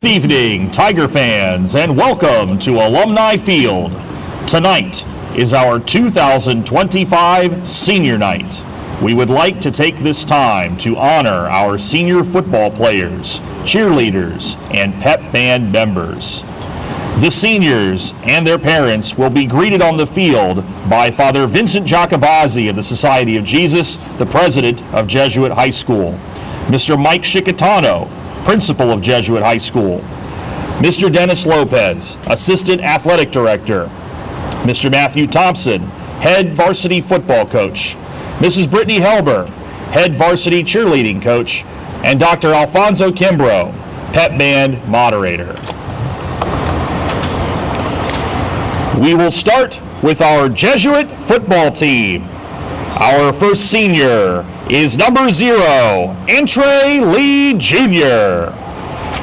Good evening, Tiger fans, and welcome to Alumni Field. Tonight is our 2025 Senior Night. We would like to take this time to honor our senior football players, cheerleaders, and pep band members. The seniors and their parents will be greeted on the field by Father Vincent Jacobazzi of the Society of Jesus, the president of Jesuit High School, Mr. Mike Chicatano, principal of Jesuit High School, Mr. Dennis Lopez, assistant athletic director, Mr. Matthew Thompson, head varsity football coach, Mrs. Brittany Helber, head varsity cheerleading coach, and Dr. Alfonso Kimbrough, pep band moderator. We will start with our Jesuit football team. Our first senior is number 0, Antre Lee Jr.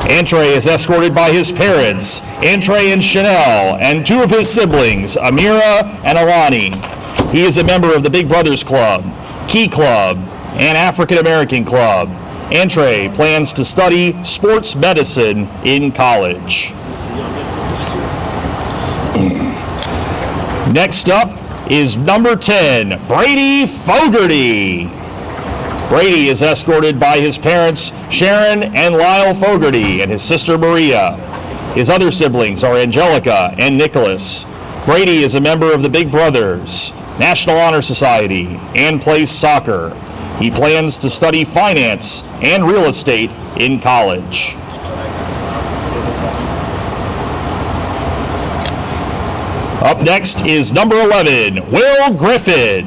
Antre is escorted by his parents, Antre and Chanel, and 2 of his siblings, Amira and Alani. He is a member of the Big Brothers Club, Key Club, and African American Club. Antre plans to study sports medicine in college. Next up is number 10, Brady Fogarty. Brady is escorted by his parents, Sharon and Lyle Fogarty, and his sister Maria. His other siblings are Angelica and Nicholas. Brady is a member of the Big Brothers, National Honor Society, and plays soccer. He plans to study finance and real estate in college. Up next is number 11, Will Griffin.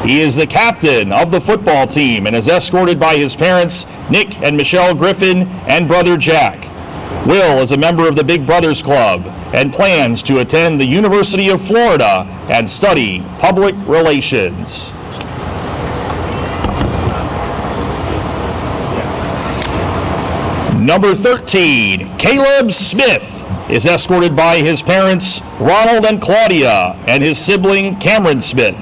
He is the captain of the football team and is escorted by his parents, Nick and Michelle Griffin, and brother Jack. Will is a member of the Big Brothers Club and plans to attend the University of Florida and study public relations. Number 13, Caleb Smith, is escorted by his parents, Ronald and Claudia, and his sibling, Cameron Smith.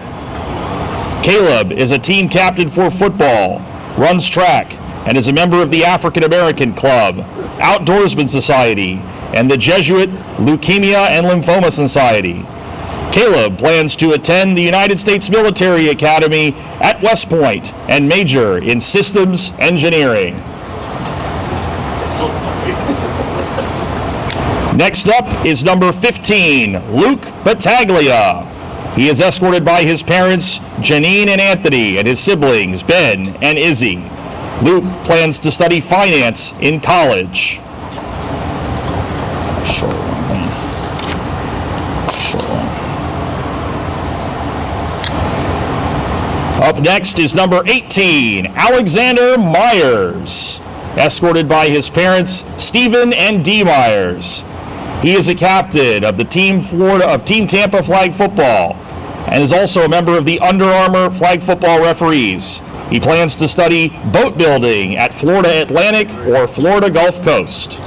Caleb is a team captain for football, runs track, and is a member of the African American Club, Outdoorsman Society, and the Jesuit Leukemia and Lymphoma Society. Caleb plans to attend the United States Military Academy at West Point and major in systems engineering. Next up is number 15, Luke Battaglia. He is escorted by his parents, Janine and Anthony, and his siblings, Ben and Izzy. Luke plans to study finance in college. Short one. Up next is number 18, Alexander Myers, escorted by his parents, Stephen and Dee Myers. He is a captain of the Team Tampa Flag Football and is also a member of the Under Armour Flag Football Referees. He plans to study boat building at Florida Atlantic or Florida Gulf Coast.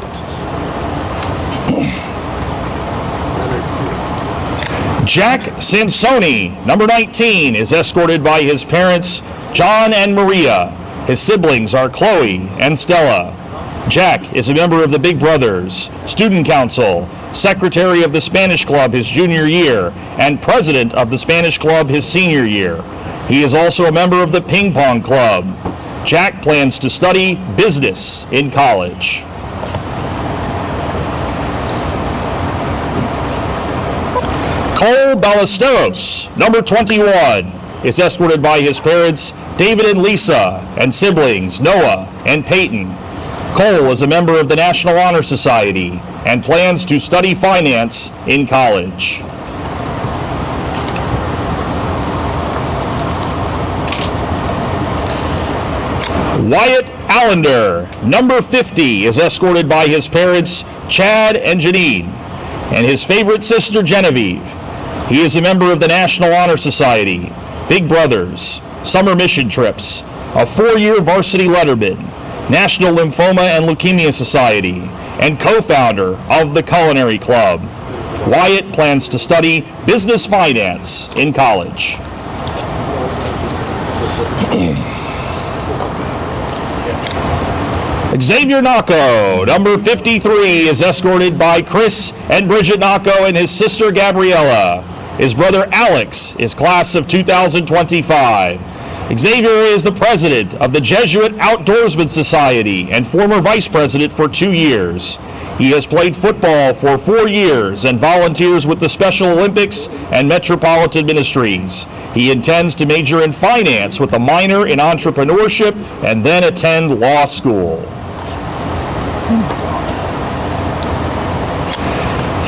Jack Sansoni, number 19, is escorted by his parents, John and Maria. His siblings are Chloe and Stella. Jack is a member of the Big Brothers, Student Council, Secretary of the Spanish Club his junior year, and President of the Spanish Club his senior year. He is also a member of the Ping Pong Club. Jack plans to study business in college. Cole Ballesteros, number 21, is escorted by his parents, David and Lisa, and siblings, Noah and Peyton. Cole is a member of the National Honor Society and plans to study finance in college. Wyatt Allender, number 50, is escorted by his parents, Chad and Janine, and his favorite sister, Genevieve. He is a member of the National Honor Society, Big Brothers, summer mission trips, a 4-year varsity letterman, National Lymphoma and Leukemia Society, and co-founder of the Culinary Club. Wyatt plans to study business finance in college. Xavier Nacco, number 53, is escorted by Chris and Bridget Nacco and his sister Gabriella. His brother Alex is class of 2025. Xavier is the president of the Jesuit Outdoorsman Society and former vice president for 2 years. He has played football for 4 years and volunteers with the Special Olympics and Metropolitan Ministries. He intends to major in finance with a minor in entrepreneurship and then attend law school.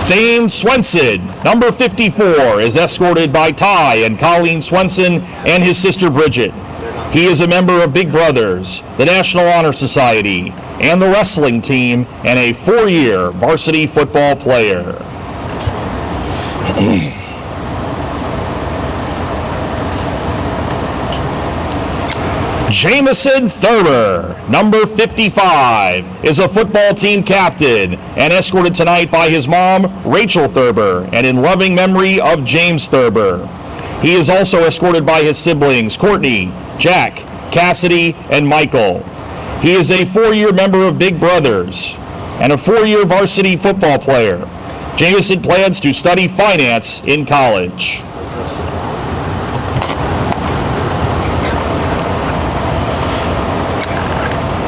Thane Swenson, number 54, is escorted by Ty and Colleen Swenson and his sister Bridget. He is a member of Big Brothers, the National Honor Society, and the wrestling team, and a 4-year varsity football player. Jamison Thurber, number 55, is a football team captain and escorted tonight by his mom, Rachel Thurber, and in loving memory of James Thurber. He is also escorted by his siblings, Courtney, Jack, Cassidy, and Michael. He is a 4-year member of Big Brothers and a 4-year varsity football player. Jamison plans to study finance in college.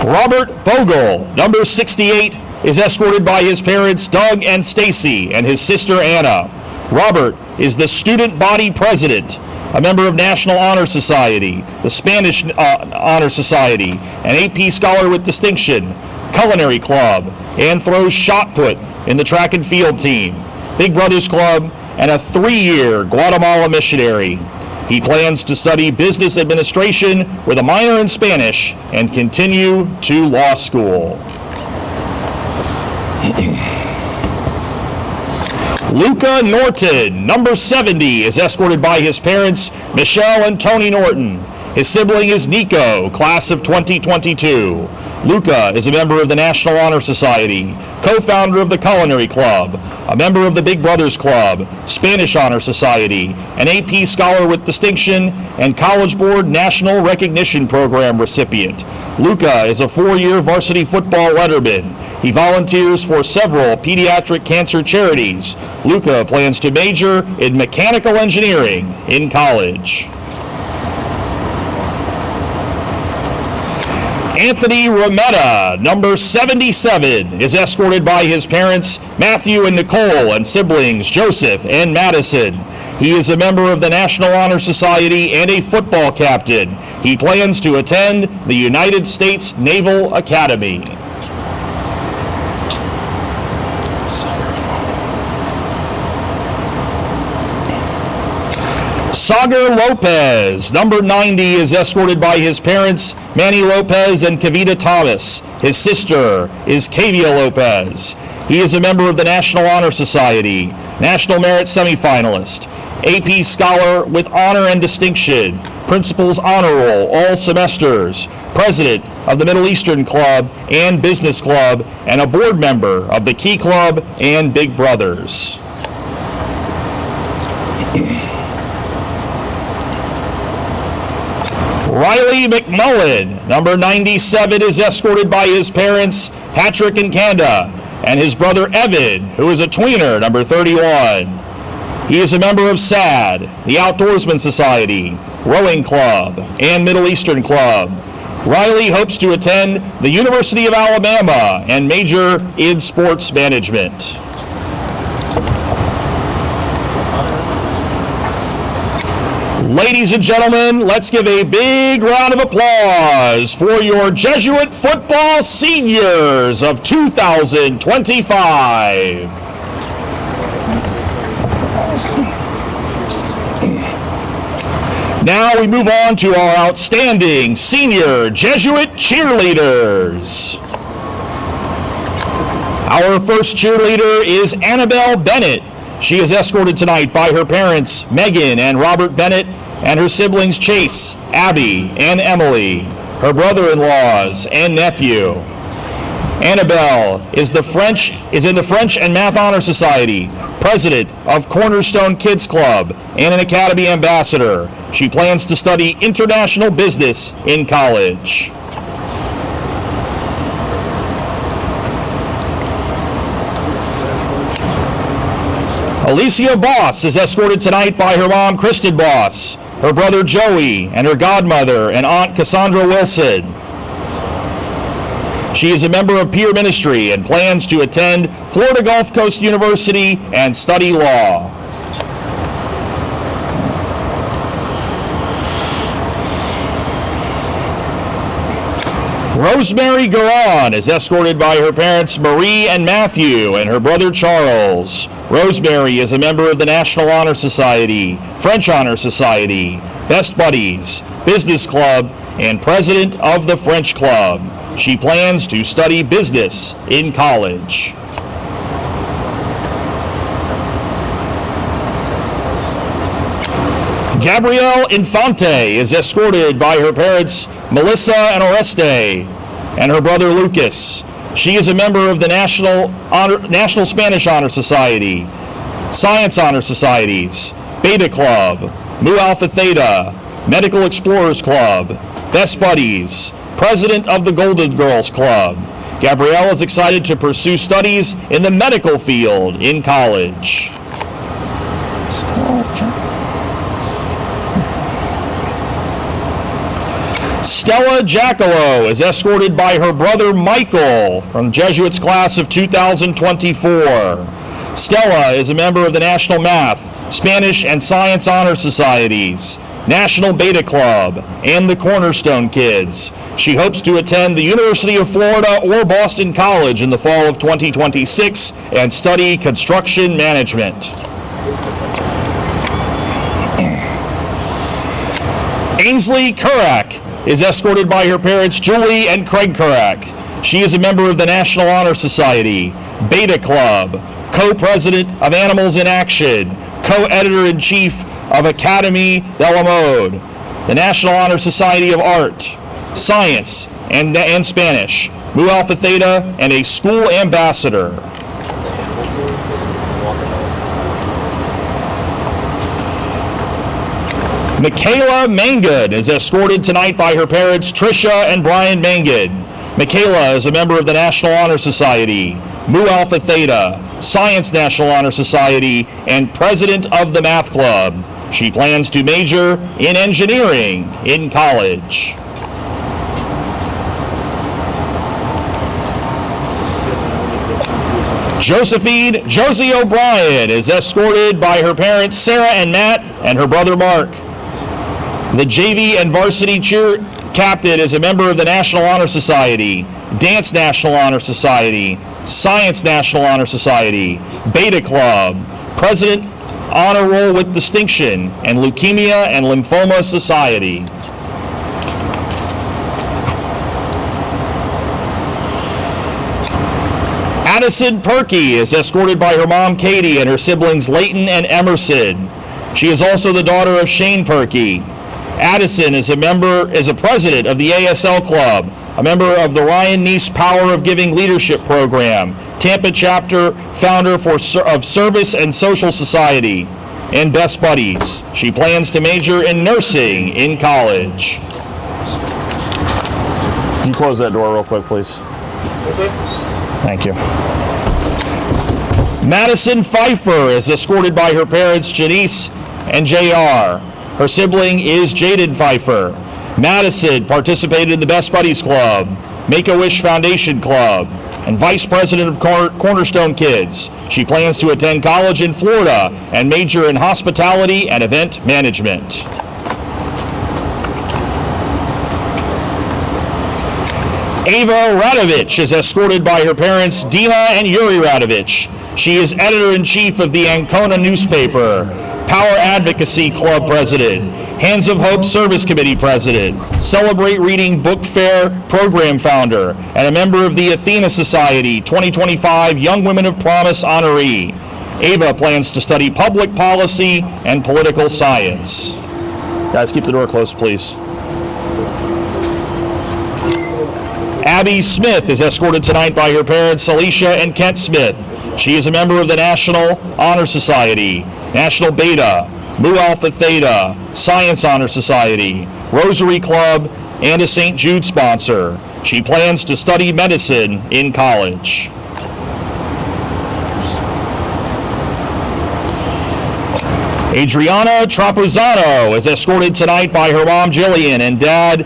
Robert Bogle, number 68, is escorted by his parents Doug and Stacy and his sister Anna. Robert is the student body president, a member of National Honor Society, the Spanish Honor Society, an AP Scholar with Distinction, Culinary Club, and throws shot put in the track and field team, Big Brothers Club, and a 3-year Guatemala missionary. He plans to study business administration with a minor in Spanish and continue to law school. Luca Norton, number 70, is escorted by his parents, Michelle and Tony Norton. His sibling is Nico, class of 2022. Luca is a member of the National Honor Society, co-founder of the Culinary Club, a member of the Big Brothers Club, Spanish Honor Society, an AP Scholar with Distinction, and College Board National Recognition Program recipient. Luca is a 4-year varsity football letterman. He volunteers for several pediatric cancer charities. Luca plans to major in mechanical engineering in college. Anthony Rometta, number 77, is escorted by his parents, Matthew and Nicole, and siblings, Joseph and Madison. He is a member of the National Honor Society and a football captain. He plans to attend the United States Naval Academy. Sagar Lopez, number 90, is escorted by his parents, Manny Lopez and Kavita Thomas. His sister is Kavia Lopez. He is a member of the National Honor Society, National Merit semifinalist, AP Scholar with Honor and Distinction, Principal's Honor Roll all semesters, president of the Middle Eastern Club and Business Club, and a board member of the Key Club and Big Brothers. Riley McMullen, number 97, is escorted by his parents, Patrick and Kanda, and his brother Evan, who is a tweener, number 31. He is a member of SAD, the Outdoorsman Society, Rowing Club, and Middle Eastern Club. Riley hopes to attend the University of Alabama and major in sports management. Ladies and gentlemen, let's give a big round of applause for your Jesuit football seniors of 2025. Now we move on to our outstanding senior Jesuit cheerleaders. Our first cheerleader is Annabelle Bennett. She is escorted tonight by her parents, Megan and Robert Bennett, and her siblings Chase, Abby, and Emily, her brother-in-laws and nephew. Annabelle is in the French and Math Honor Society, president of Cornerstone Kids Club, and an Academy ambassador. She plans to study international business in college. Alicia Boss is escorted tonight by her mom, Kristen Boss, her brother Joey, and her godmother and aunt Cassandra Wilson. She is a member of peer ministry and plans to attend Florida Gulf Coast University and study law. Rosemary Garon is escorted by her parents Marie and Matthew and her brother Charles. Rosemary is a member of the National Honor Society, French Honor Society, Best Buddies, Business Club, and president of the French Club. She plans to study business in college. Gabrielle Infante is escorted by her parents Melissa and Oreste and her brother Lucas. She is a member of the National Spanish Honor Society, Science Honor Societies, Beta Club, Mu Alpha Theta, Medical Explorers Club, Best Buddies, president of the Golden Girls Club. Gabrielle is excited to pursue studies in the medical field in college. Stella Jackalow is escorted by her brother Michael from Jesuit's class of 2024. Stella is a member of the National Math, Spanish, and Science Honor Societies, National Beta Club, and the Cornerstone Kids. She hopes to attend the University of Florida or Boston College in the fall of 2026 and study construction management. Ainsley Kurak is escorted by her parents Julie and Craig Kurak. She is a member of the National Honor Society, Beta Club, co-president of Animals in Action, co-editor-in-chief of Academy de la Mode, the National Honor Society of Art, Science, and Spanish, Mu Alpha Theta, and a school ambassador. Michaela Mangud is escorted tonight by her parents Tricia and Brian Mangud. Michaela is a member of the National Honor Society, Mu Alpha Theta, Science National Honor Society, and president of the Math Club. She plans to major in engineering in college. Josephine Josie O'Brien is escorted by her parents Sarah and Matt and her brother Mark. The JV and varsity cheer captain is a member of the National Honor Society, Dance National Honor Society, Science National Honor Society, Beta Club, President Honor Roll with Distinction, and Leukemia and Lymphoma Society. Addison Perkey is escorted by her mom Katie and her siblings Leighton and Emerson. She is also the daughter of Shane Perkey. Addison is a president of the ASL Club, a member of the Ryan Neese Power of Giving Leadership Program, Tampa chapter founder of Service and Social Society, and Best Buddies. She plans to major in nursing in college. Can you close that door real quick, please? Okay. Thank you. Madison Pfeiffer is escorted by her parents Janice and JR. Her sibling is Jaden Pfeiffer. Madison participated in the Best Buddies Club, Make-A-Wish Foundation Club, and vice president of Cornerstone Kids. She plans to attend college in Florida and major in hospitality and event management. Ava Radovich is escorted by her parents Dina and Yuri Radovich. She is editor-in-chief of the Ancona newspaper, Power Advocacy Club president, Hands of Hope Service Committee president, Celebrate Reading Book Fair program founder, and a member of the Athena Society 2025 Young Women of Promise honoree. Ava plans to study public policy and political science. Guys, keep the door closed, please. Abby Smith is escorted tonight by her parents Alicia and Kent Smith. She is a member of the National Honor Society, National Beta, Mu Alpha Theta, Science Honor Society, Rosary Club, and a St. Jude sponsor. She plans to study medicine in college. Adriana Trapuzano is escorted tonight by her mom Jillian and dad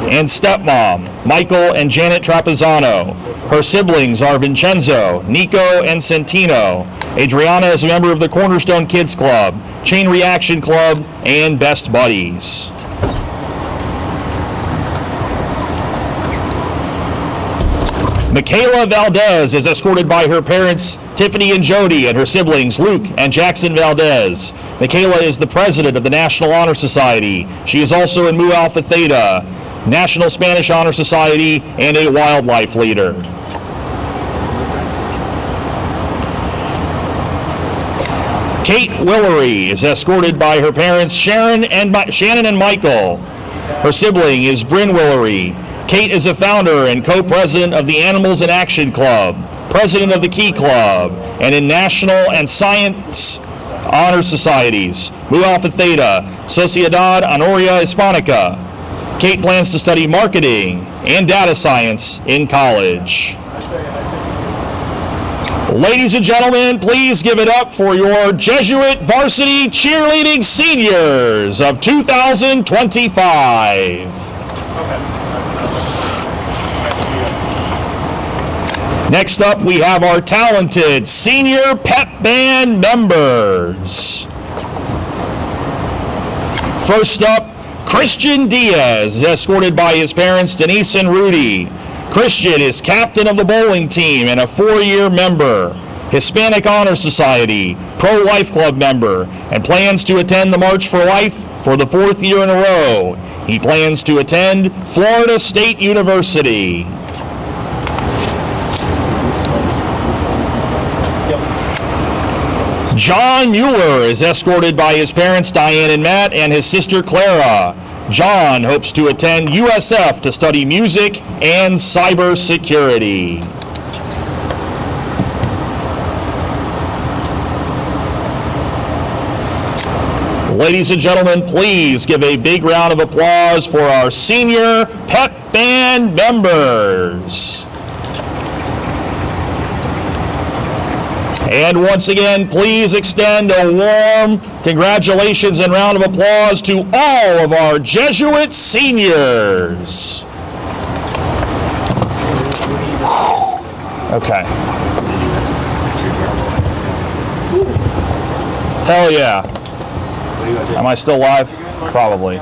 and stepmom Michael and Janet Trapuzano. Her siblings are Vincenzo, Nico, and Santino. Adriana is a member of the Cornerstone Kids Club, Chain Reaction Club, and Best Buddies. Michaela Valdez is escorted by her parents, Tiffany and Jody, and her siblings, Luke and Jackson Valdez. Michaela is the president of the National Honor Society. She is also in Mu Alpha Theta, National Spanish Honor Society, and a wildlife leader. Kate Willery is escorted by her parents, Shannon and Michael. Her sibling is Bryn Willery. Kate is a founder and co-president of the Animals in Action Club, president of the Key Club, and in National and Science Honor Societies, Mu Alpha Theta, Sociedad Honoria Hispanica. Kate plans to study marketing and data science in college. Ladies and gentlemen, please give it up for your Jesuit varsity cheerleading seniors of 2025. Next up, we have our talented senior pep band members. First up, Christian Diaz is escorted by his parents, Denise and Rudy. Christian is captain of the bowling team and a 4-year member, Hispanic Honor Society, Pro-Life Club member, and plans to attend the March for Life for the 4th year in a row. He plans to attend Florida State University. John Mueller is escorted by his parents, Diane and Matt, and his sister, Clara. John hopes to attend USF to study music and cybersecurity. Ladies and gentlemen, please give a big round of applause for our senior pep band members. And once again, please extend a warm congratulations and round of applause to all of our Jesuit seniors. Okay. Hell yeah. Am I still live? Probably.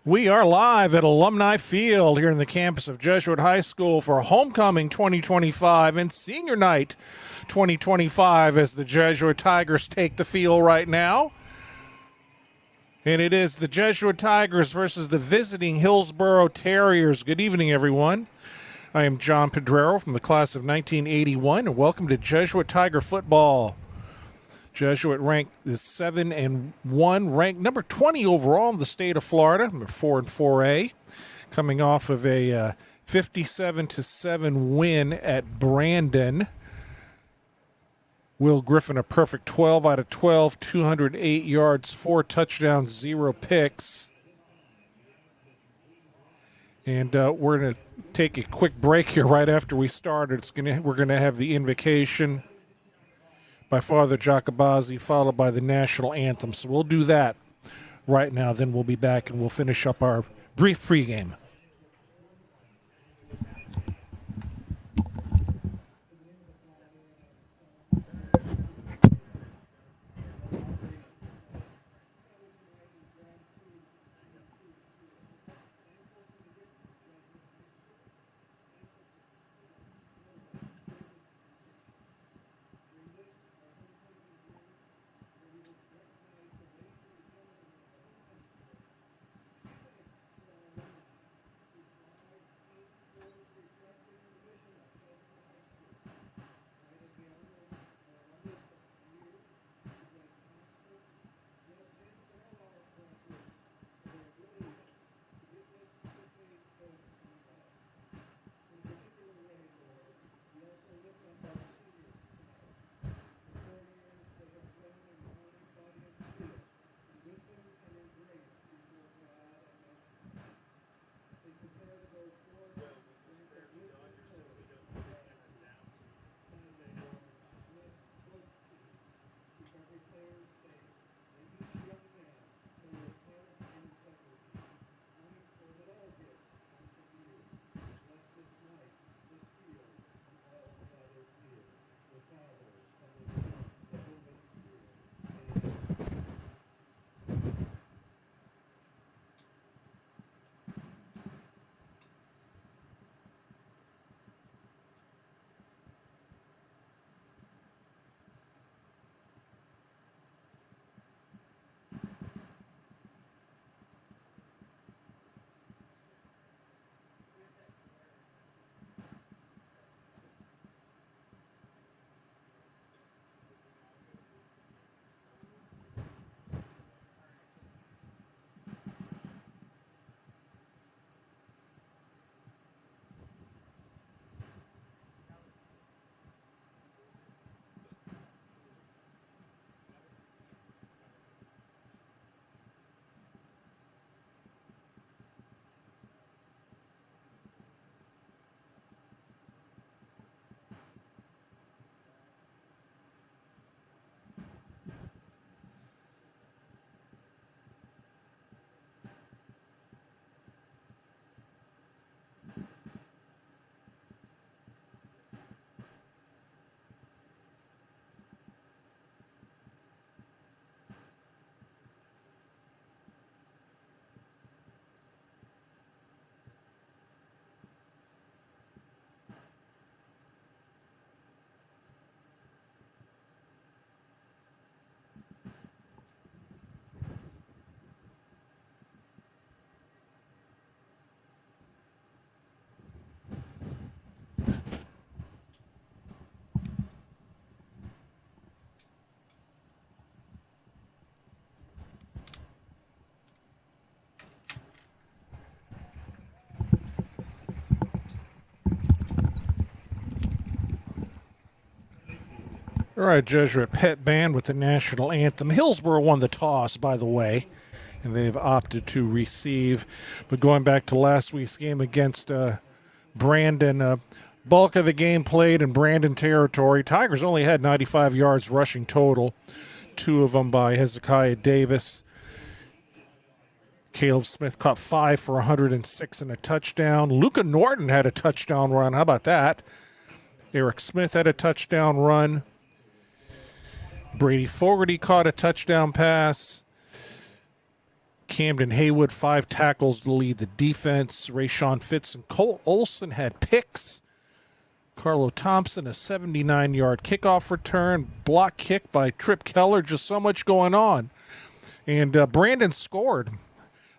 We are live at Alumni Field here in the campus of Jesuit High School for Homecoming 2025 and Senior Night 2025 as the Jesuit Tigers take the field right now. And it is the Jesuit Tigers versus the visiting Hillsborough Terriers. Good evening, everyone. I am John Pedrero from the class of 1981, and welcome to Jesuit Tiger football. Jesuit ranked is 7-1, ranked number 20 overall in the state of Florida, number 4 and 4A, coming off of a 57-7 win at Brandon. Will Griffin a perfect 12 out of 12, 208 yards, 4 touchdowns, 0 picks. And we're going to take a quick break here right after we start. We're going to have the invocation by Father Giacobazzi, followed by the national anthem. So we'll do that right now. Then we'll be back and we'll finish up our brief pregame. All right, Jesuit pet band with the national anthem. Hillsborough won the toss, by the way, and they've opted to receive. But going back to last week's game against Brandon, bulk of the game played in Brandon territory. Tigers only had 95 yards rushing total, 2 of them by Hezekiah Davis. Caleb Smith caught 5 for 106 and a touchdown. Luca Norton had a touchdown run. How about that? Eric Smith had a touchdown run. Brady Fogarty caught a touchdown pass. Camden Haywood, 5 tackles to lead the defense. Rayshawn Fitz and Cole Olson had picks. Carlo Thompson, a 79-yard kickoff return. Block kick by Trip Keller. Just so much going on. And Brandon scored.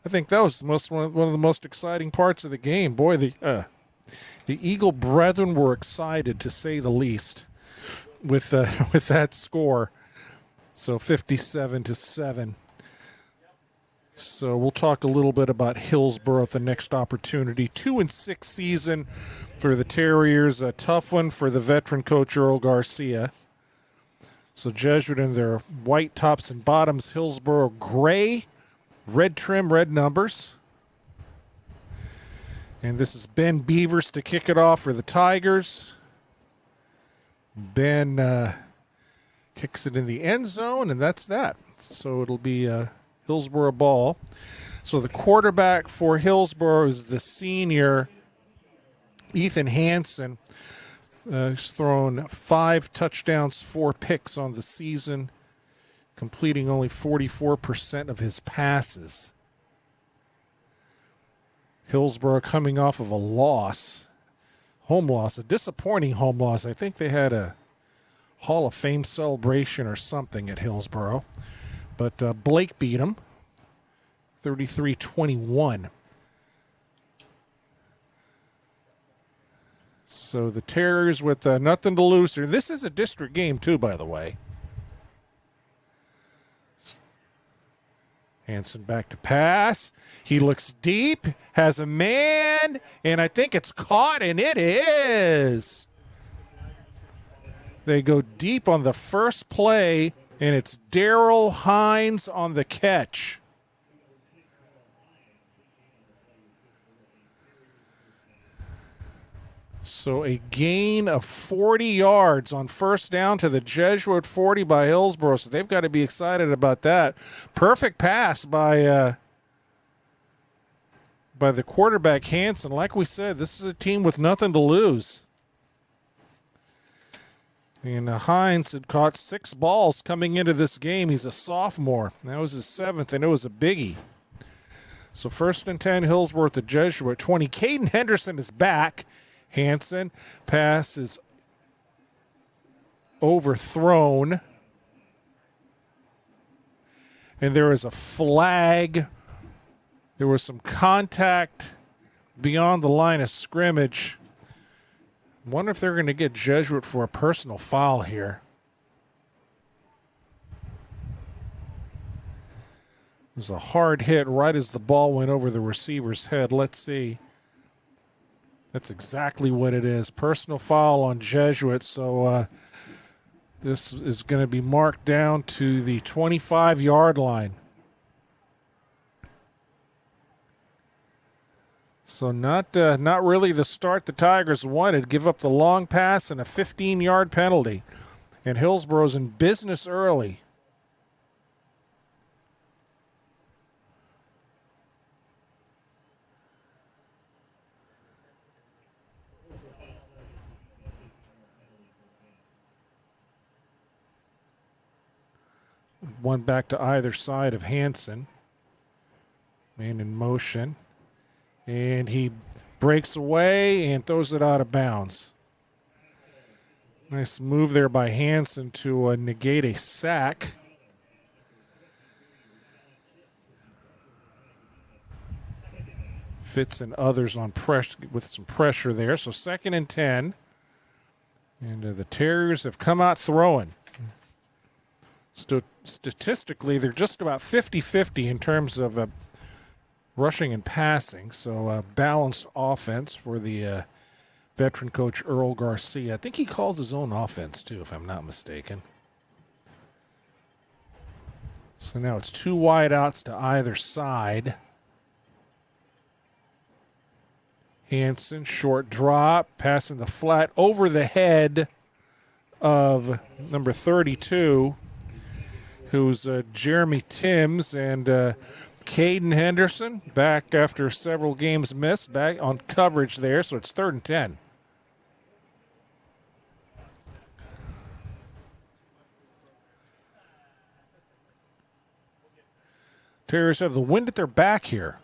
I think that was one of the most exciting parts of the game. Boy, the Eagle brethren were excited, to say the least, with that score. So 57-7. So we'll talk a little bit about Hillsborough at the next opportunity. 2-6 season for the Terriers. A tough one for the veteran coach Earl Garcia. So Jesuit in their white tops and bottoms. Hillsborough gray, red trim, red numbers. And this is Ben Beavers to kick it off for the Tigers. Ben kicks it in the end zone, and that's that. So it'll be Hillsborough ball. So the quarterback for Hillsborough is the senior Ethan Hansen. He's thrown 5 touchdowns, 4 picks on the season, completing only 44% of his passes. Hillsborough coming off of a loss, home loss, a disappointing home loss. I think they had a Hall of Fame celebration or something at Hillsborough. But Blake beat him, 33-21. So the Terriers with nothing to lose here. This is a district game, too, by the way. Hansen back to pass. He looks deep, has a man, and I think it's caught, and it is. They go deep on the first play, and it's Darrell Hines on the catch. So a gain of 40 yards on first down to the Jesuit 40 by Hillsborough. So they've got to be excited about that. Perfect pass by the quarterback, Hansen. Like we said, this is a team with nothing to lose. And Hines had caught 6 balls coming into this game. He's a sophomore. That was his 7th, and it was a biggie. So 1st and 10, Hillsborough at the Jesuit 20. Caden Henderson is back. Hansen, pass is overthrown. And there is a flag. There was some contact beyond the line of scrimmage. Wonder if they're going to get Jesuit for a personal foul here. It was a hard hit right as the ball went over the receiver's head. Let's see. That's exactly what it is. Personal foul on Jesuit. So this is going to be marked down to the 25-yard line. So not really the start the Tigers wanted. Give up the long pass and a 15-yard penalty. And Hillsborough's in business early. One back to either side of Hansen. Man in motion. And he breaks away and throws it out of bounds. Nice move there by Hansen to negate a sack. Fitz and others on pressure with some pressure there. So 2nd and 10. And the Terriers have come out throwing. Statistically, they're just about 50-50 in terms of rushing and passing. So balanced offense for the veteran coach Earl Garcia. I think he calls his own offense too, if I'm not mistaken. So now it's 2 wide outs to either side. Hansen, short drop, passing the flat over the head of number 32, who's Jeremy Timms, and Caden Henderson back after several games missed, back on coverage there, so it's 3rd and 10. Terriers have the wind at their back here.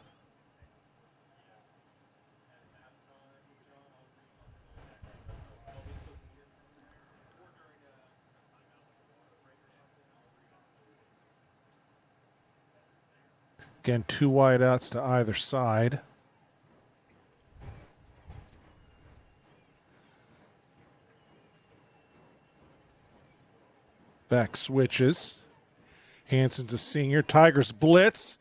Again, 2 wideouts to either side. Back switches. Hansen's a senior. Tigers blitz.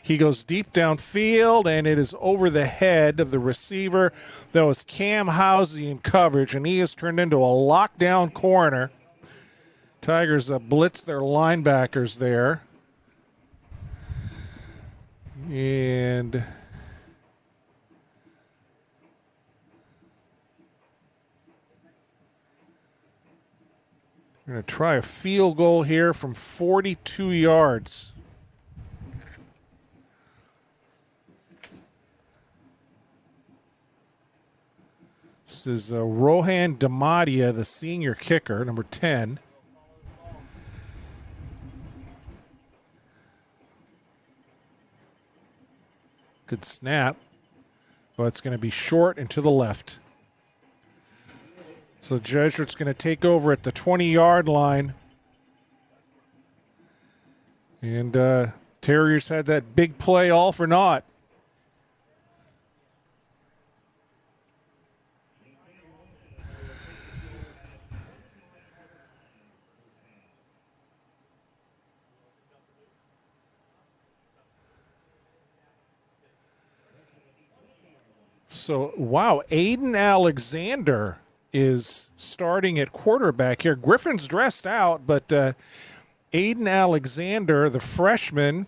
He goes deep downfield, and it is over the head of the receiver. That was Cam Housey in coverage, and he has turned into a lockdown corner. Tigers blitz their linebackers there. And we're going to try a field goal here from 42 yards. This is Rohan Damadia, the senior kicker, number 10. Good snap. But it's going to be short and to the left. So Jesuit's going to take over at the 20-yard line. And Terriers had that big play all for naught. So, wow, Aiden Alexander is starting at quarterback here. Griffin's dressed out, but Aiden Alexander, the freshman,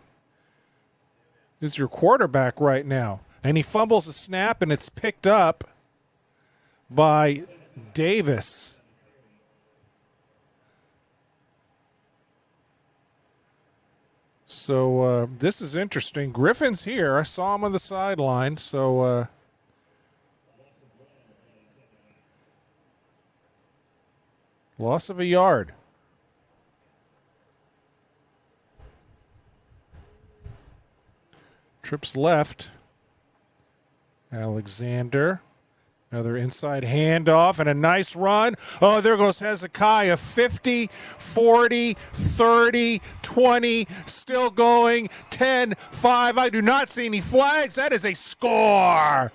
is your quarterback right now. And he fumbles a snap, and it's picked up by Davis. So this is interesting. Griffin's here. I saw him on the sideline, so... loss of a yard. Trips left. Alexander. Another inside handoff and a nice run. Oh, there goes Hezekiah. 50, 40, 30, 20. Still going. 10, 5. I do not see any flags. That is a score.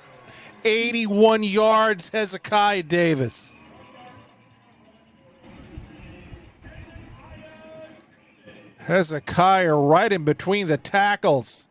81 yards, Hezekiah Davis. Hezekiah right in between the tackles.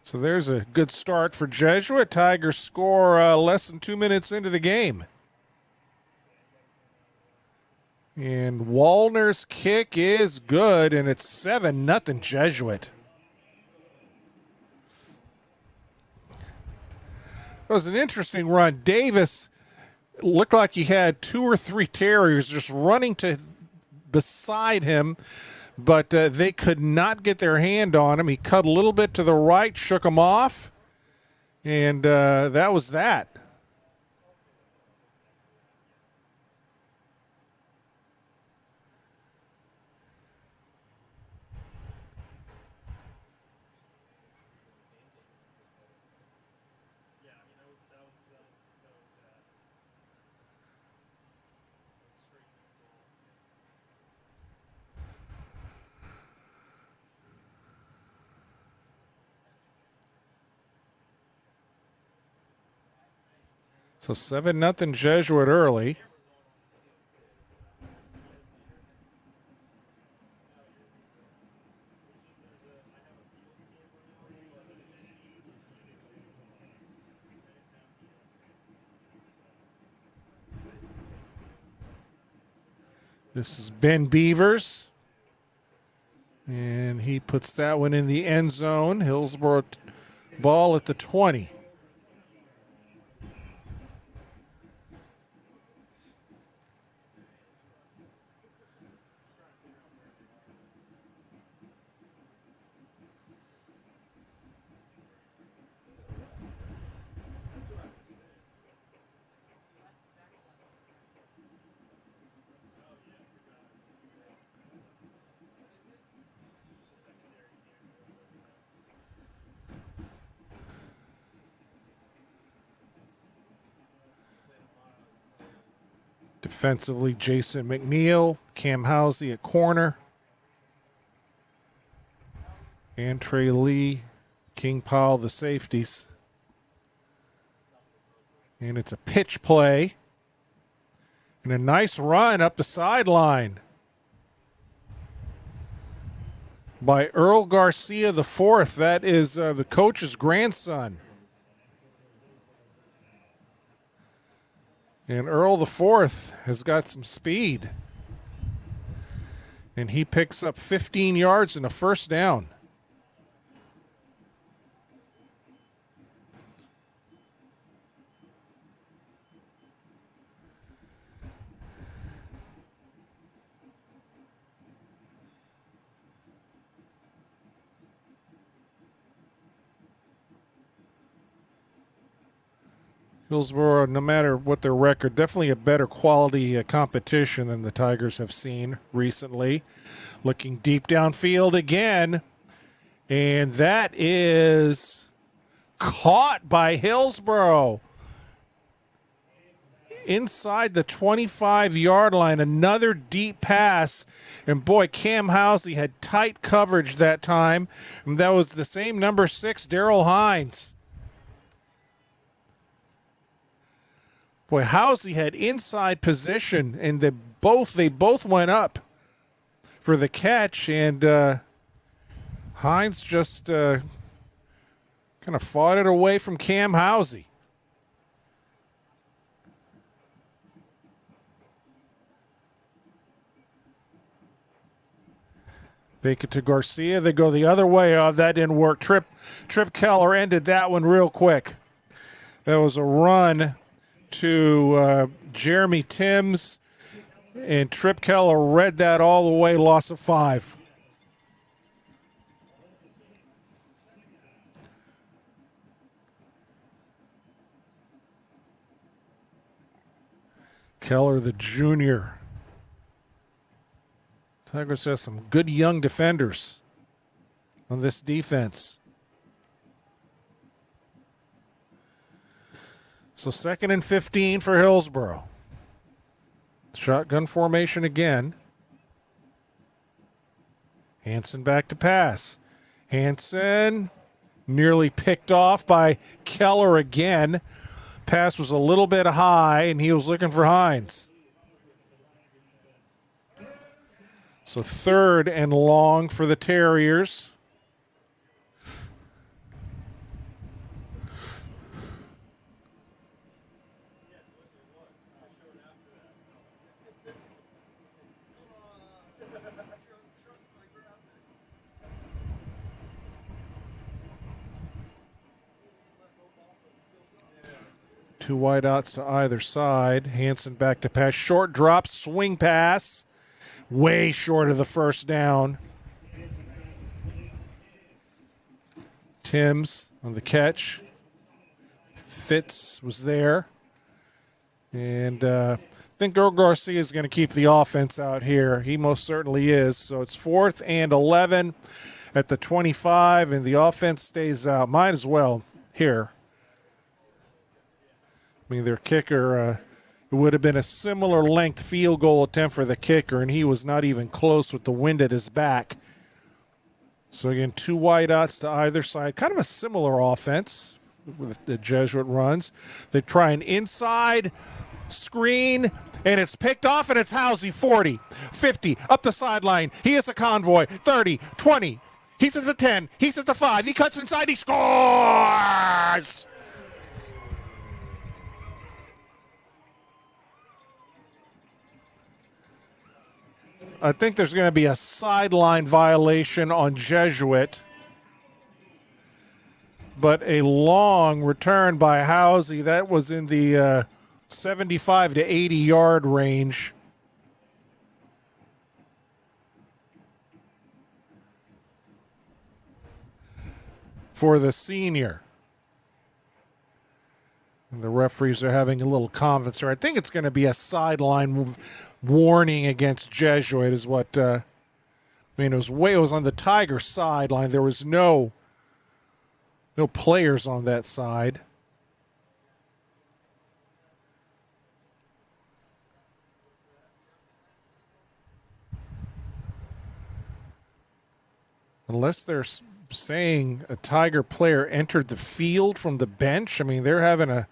So there's a good start for Jesuit. Tigers score less than 2 minutes into the game. And Wallner's kick is good, and it's 7-0 Jesuit. It was an interesting run. Davis looked like he had 2 or 3 Terriers just running to beside him, but they could not get their hand on him. He cut a little bit to the right, shook him off, and that was that. So 7-0 Jesuit early. This is Ben Beavers. And he puts that one in the end zone. Hillsborough ball at the 20. Defensively, Jason McNeil, Cam Housey at corner. And Trey Lee, King Powell, the safeties. And it's a pitch play. And a nice run up the sideline by Earl Garcia IV. That is the coach's grandson. And Earl IV has got some speed. And he picks up 15 yards and a first down. Hillsborough, no matter what their record, definitely a better quality competition than the Tigers have seen recently. Looking deep downfield again, and that is caught by Hillsborough. Inside the 25-yard line, another deep pass. And boy, Cam Housey had tight coverage that time. And that was the same number 6, Darrell Hines. Boy, Housey had inside position, and they both went up for the catch, and Hines just kind of fought it away from Cam Housey. Fake it to Garcia. They go the other way. Oh, that didn't work. Trip Keller ended that one real quick. That was a run to Jeremy Timms, and Trip Keller read that all the way, loss of 5. Keller, the junior. Tigers has some good young defenders on this defense. So 2nd and 15 for Hillsborough. Shotgun formation again. Hansen back to pass. Hansen nearly picked off by Keller again. Pass was a little bit high, and he was looking for Hines. So 3rd and long for the Terriers. Two wideouts to either side. Hansen back to pass. Short drop, swing pass. Way short of the first down. Timms on the catch. Fitz was there. And I think Earl Garcia is going to keep the offense out here. He most certainly is. So it's 4th and 11 at the 25, and the offense stays out. Might as well here. I mean, their kicker, it would have been a similar length field goal attempt for the kicker, and he was not even close with the wind at his back. So again, 2 wideouts to either side. Kind of a similar offense with the Jesuit runs. They try an inside screen, and it's picked off, and it's Housey, 40, 50, up the sideline. He is a convoy, 30, 20. He's at the 10. He's at the 5. He cuts inside. He scores! I think there's going to be a sideline violation on Jesuit. But a long return by Housey. That was in the 75 to 80-yard range. For the senior. And the referees are having a little conference here. I think it's going to be a sideline warning against Jesuit is what, it was on the Tiger sideline. There was no players on that side. Unless they're saying a Tiger player entered the field from the bench. I mean, they're having a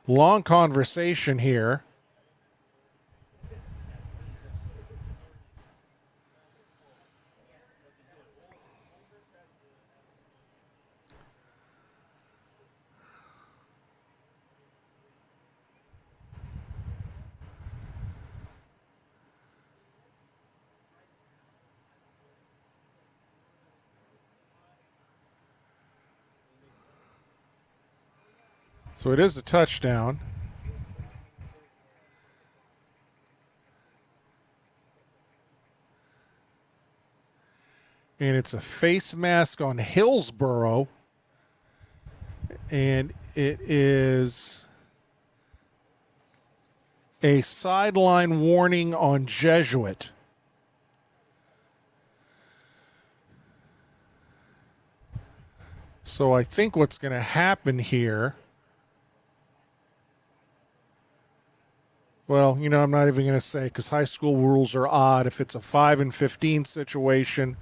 long conversation here. So it is a touchdown. And it's a face mask on Hillsborough. And it is a sideline warning on Jesuit. So I think what's going to happen here, well, you know, I'm not even going to say because high school rules are odd. If it's a 5 and 15 situation,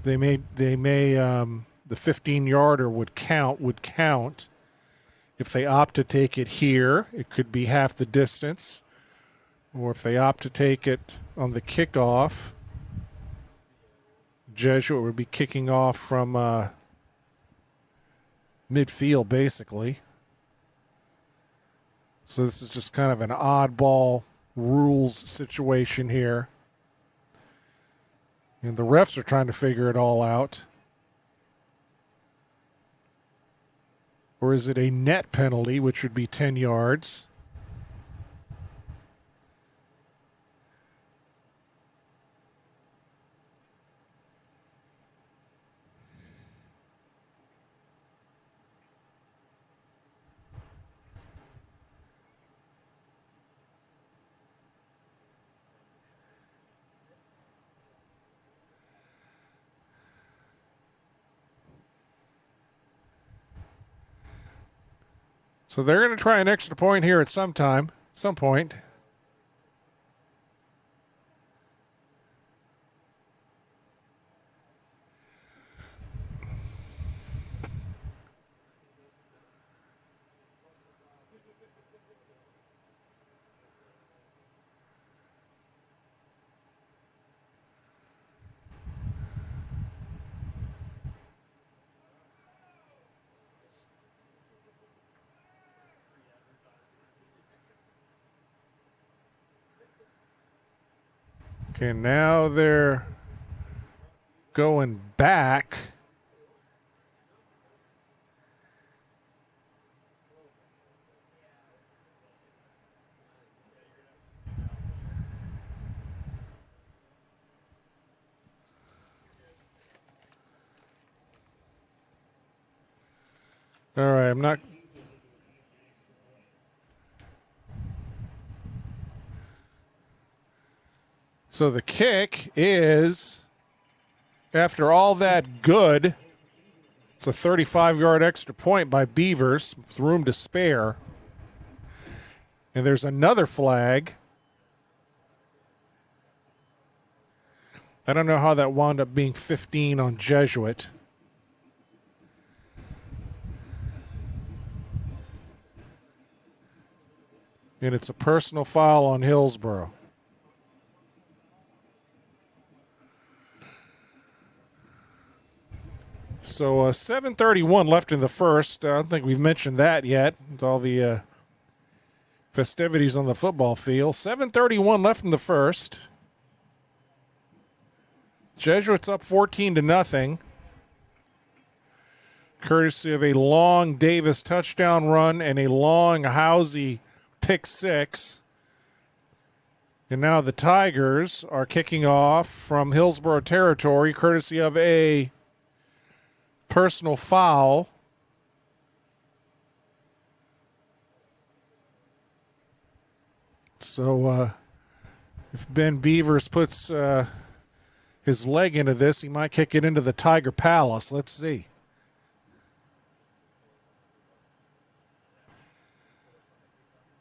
they may the 15-yarder would count. If they opt to take it here, it could be half the distance. Or if they opt to take it on the kickoff, Jesuit would be kicking off from midfield, basically. So this is just kind of an oddball rules situation here. And the refs are trying to figure it all out. Or is it a net penalty, which would be 10 yards? So they're going to try an extra point here at some point. Okay, now they're going back. All right, I'm not... So the kick is, after all that good, it's a 35-yard extra point by Beavers, with room to spare. And there's another flag. I don't know how that wound up being 15 on Jesuit. And it's a personal foul on Hillsborough. So 7:31 left in the first. I don't think we've mentioned that yet with all the festivities on the football field. 7:31 left in the first. Jesuits up 14-0. Courtesy of a long Davis touchdown run and a long Housey pick six. And now the Tigers are kicking off from Hillsborough territory, courtesy of a personal foul. So if Ben Beavers puts his leg into this, he might kick it into the Tiger Palace. Let's see.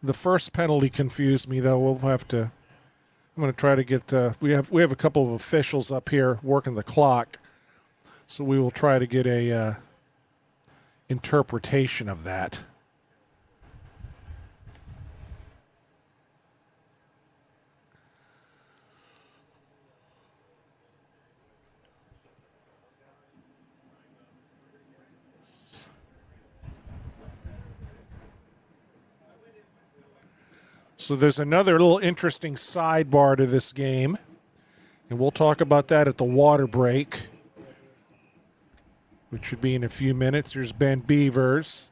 The first penalty confused me, though. We'll have to I'm going to try to get. We have a couple of officials up here working the clock, so we will try to get a interpretation of that. So there's another little interesting sidebar to this game, and we'll talk about that at the water break, which should be in a few minutes. Here's Ben Beavers,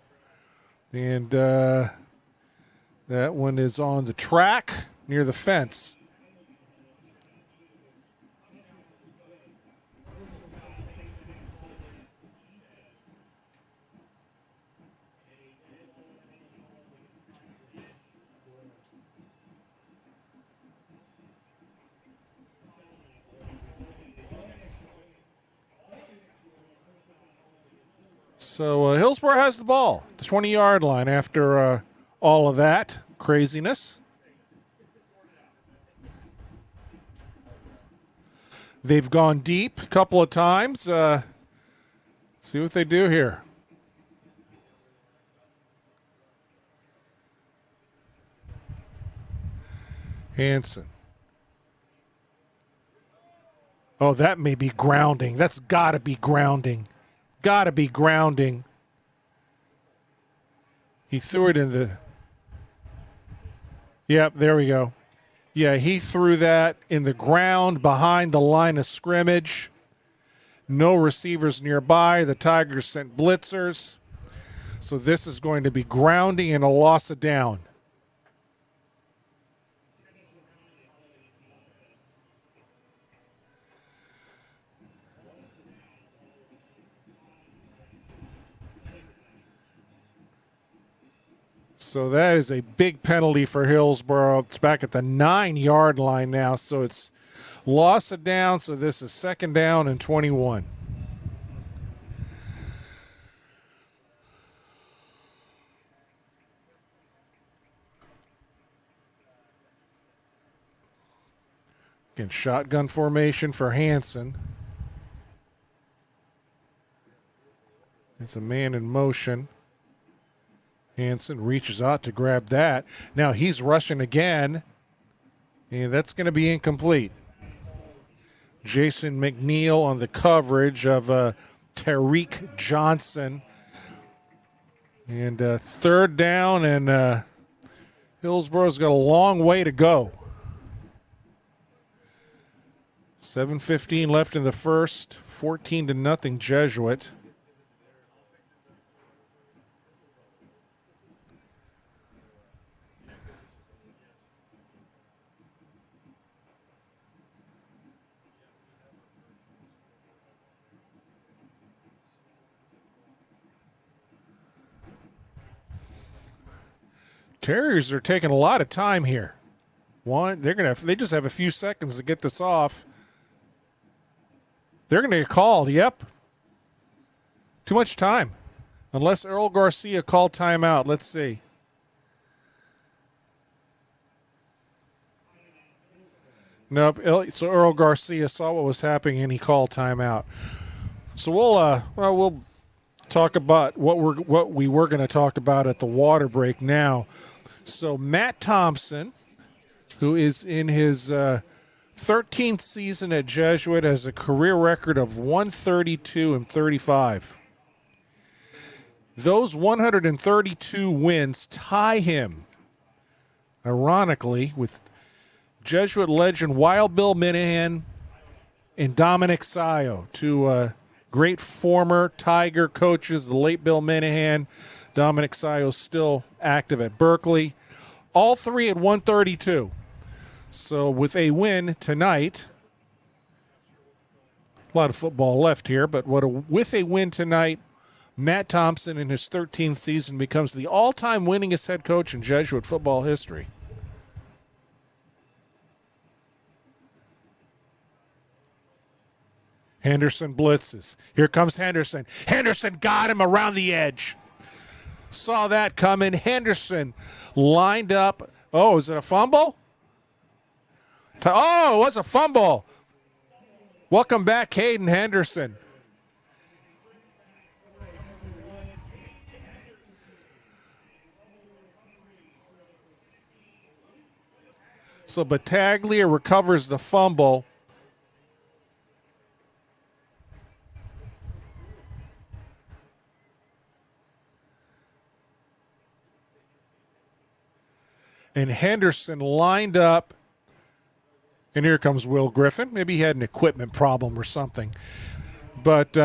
and that one is on the track near the fence. So Hillsborough has the ball, the 20-yard line after all of that craziness. They've gone deep a couple of times. Let's see what they do here. Hanson. Oh, that may be grounding. That's got to be grounding. Got to be grounding. He threw it in the... Yep, there we go. Yeah, he threw that in the ground behind the line of scrimmage. No receivers nearby. The Tigers sent blitzers. So this is going to be grounding and a loss of down. So that is a big penalty for Hillsborough. It's back at the 9-yard line now, so it's loss of down, so this is 2nd down and 21. Again, shotgun formation for Hanson. It's a man in motion. Hanson reaches out to grab that. Now he's rushing again, and that's going to be incomplete. Jason McNeil on the coverage of Tariq Johnson. And 3rd down, and Hillsborough's got a long way to go. 7:15 left in the first, 14-0 Jesuit. Terriers are taking a lot of time here. They just have a few seconds to get this off. They're going to get called. Yep. Too much time. Unless Earl Garcia called timeout. Let's see. Nope. So Earl Garcia saw what was happening and he called timeout. So we'll talk about what we were going to talk about at the water break now. So Matt Thompson, who is in his 13th season at Jesuit, has a career record of 132-35. Those 132 wins tie him, ironically, with Jesuit legend Wild Bill Minahan and Dominic Sayo, two great former Tiger coaches, the late Bill Minahan. Dominic Sayo still active at Berkeley. All three at 132. So with a win tonight, a lot of football left here, but with a win tonight, Matt Thompson in his 13th season becomes the all-time winningest head coach in Jesuit football history. Henderson blitzes. Here comes Henderson. Henderson got him around the edge. Saw that coming. Henderson lined up. Oh, is it a fumble? Oh, it was a fumble. Welcome back, Caden Henderson. So Battaglia recovers the fumble. And Henderson lined up. And here comes Will Griffin. Maybe he had an equipment problem or something. But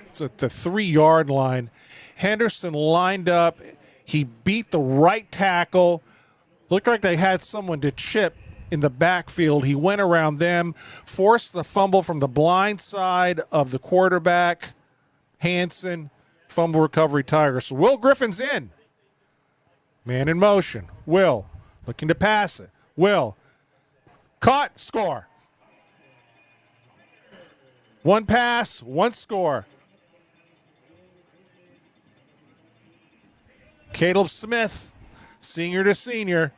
it's at the 3-yard line. Henderson lined up. He beat the right tackle. Looked like they had someone to chip in the backfield. He went around them, forced the fumble from the blind side of the quarterback. Hanson, fumble recovery Tigers. So Will Griffin's in. Man in motion. Will looking to pass it. Will. Caught. Score. One pass, one score. Caleb Smith, senior to senior.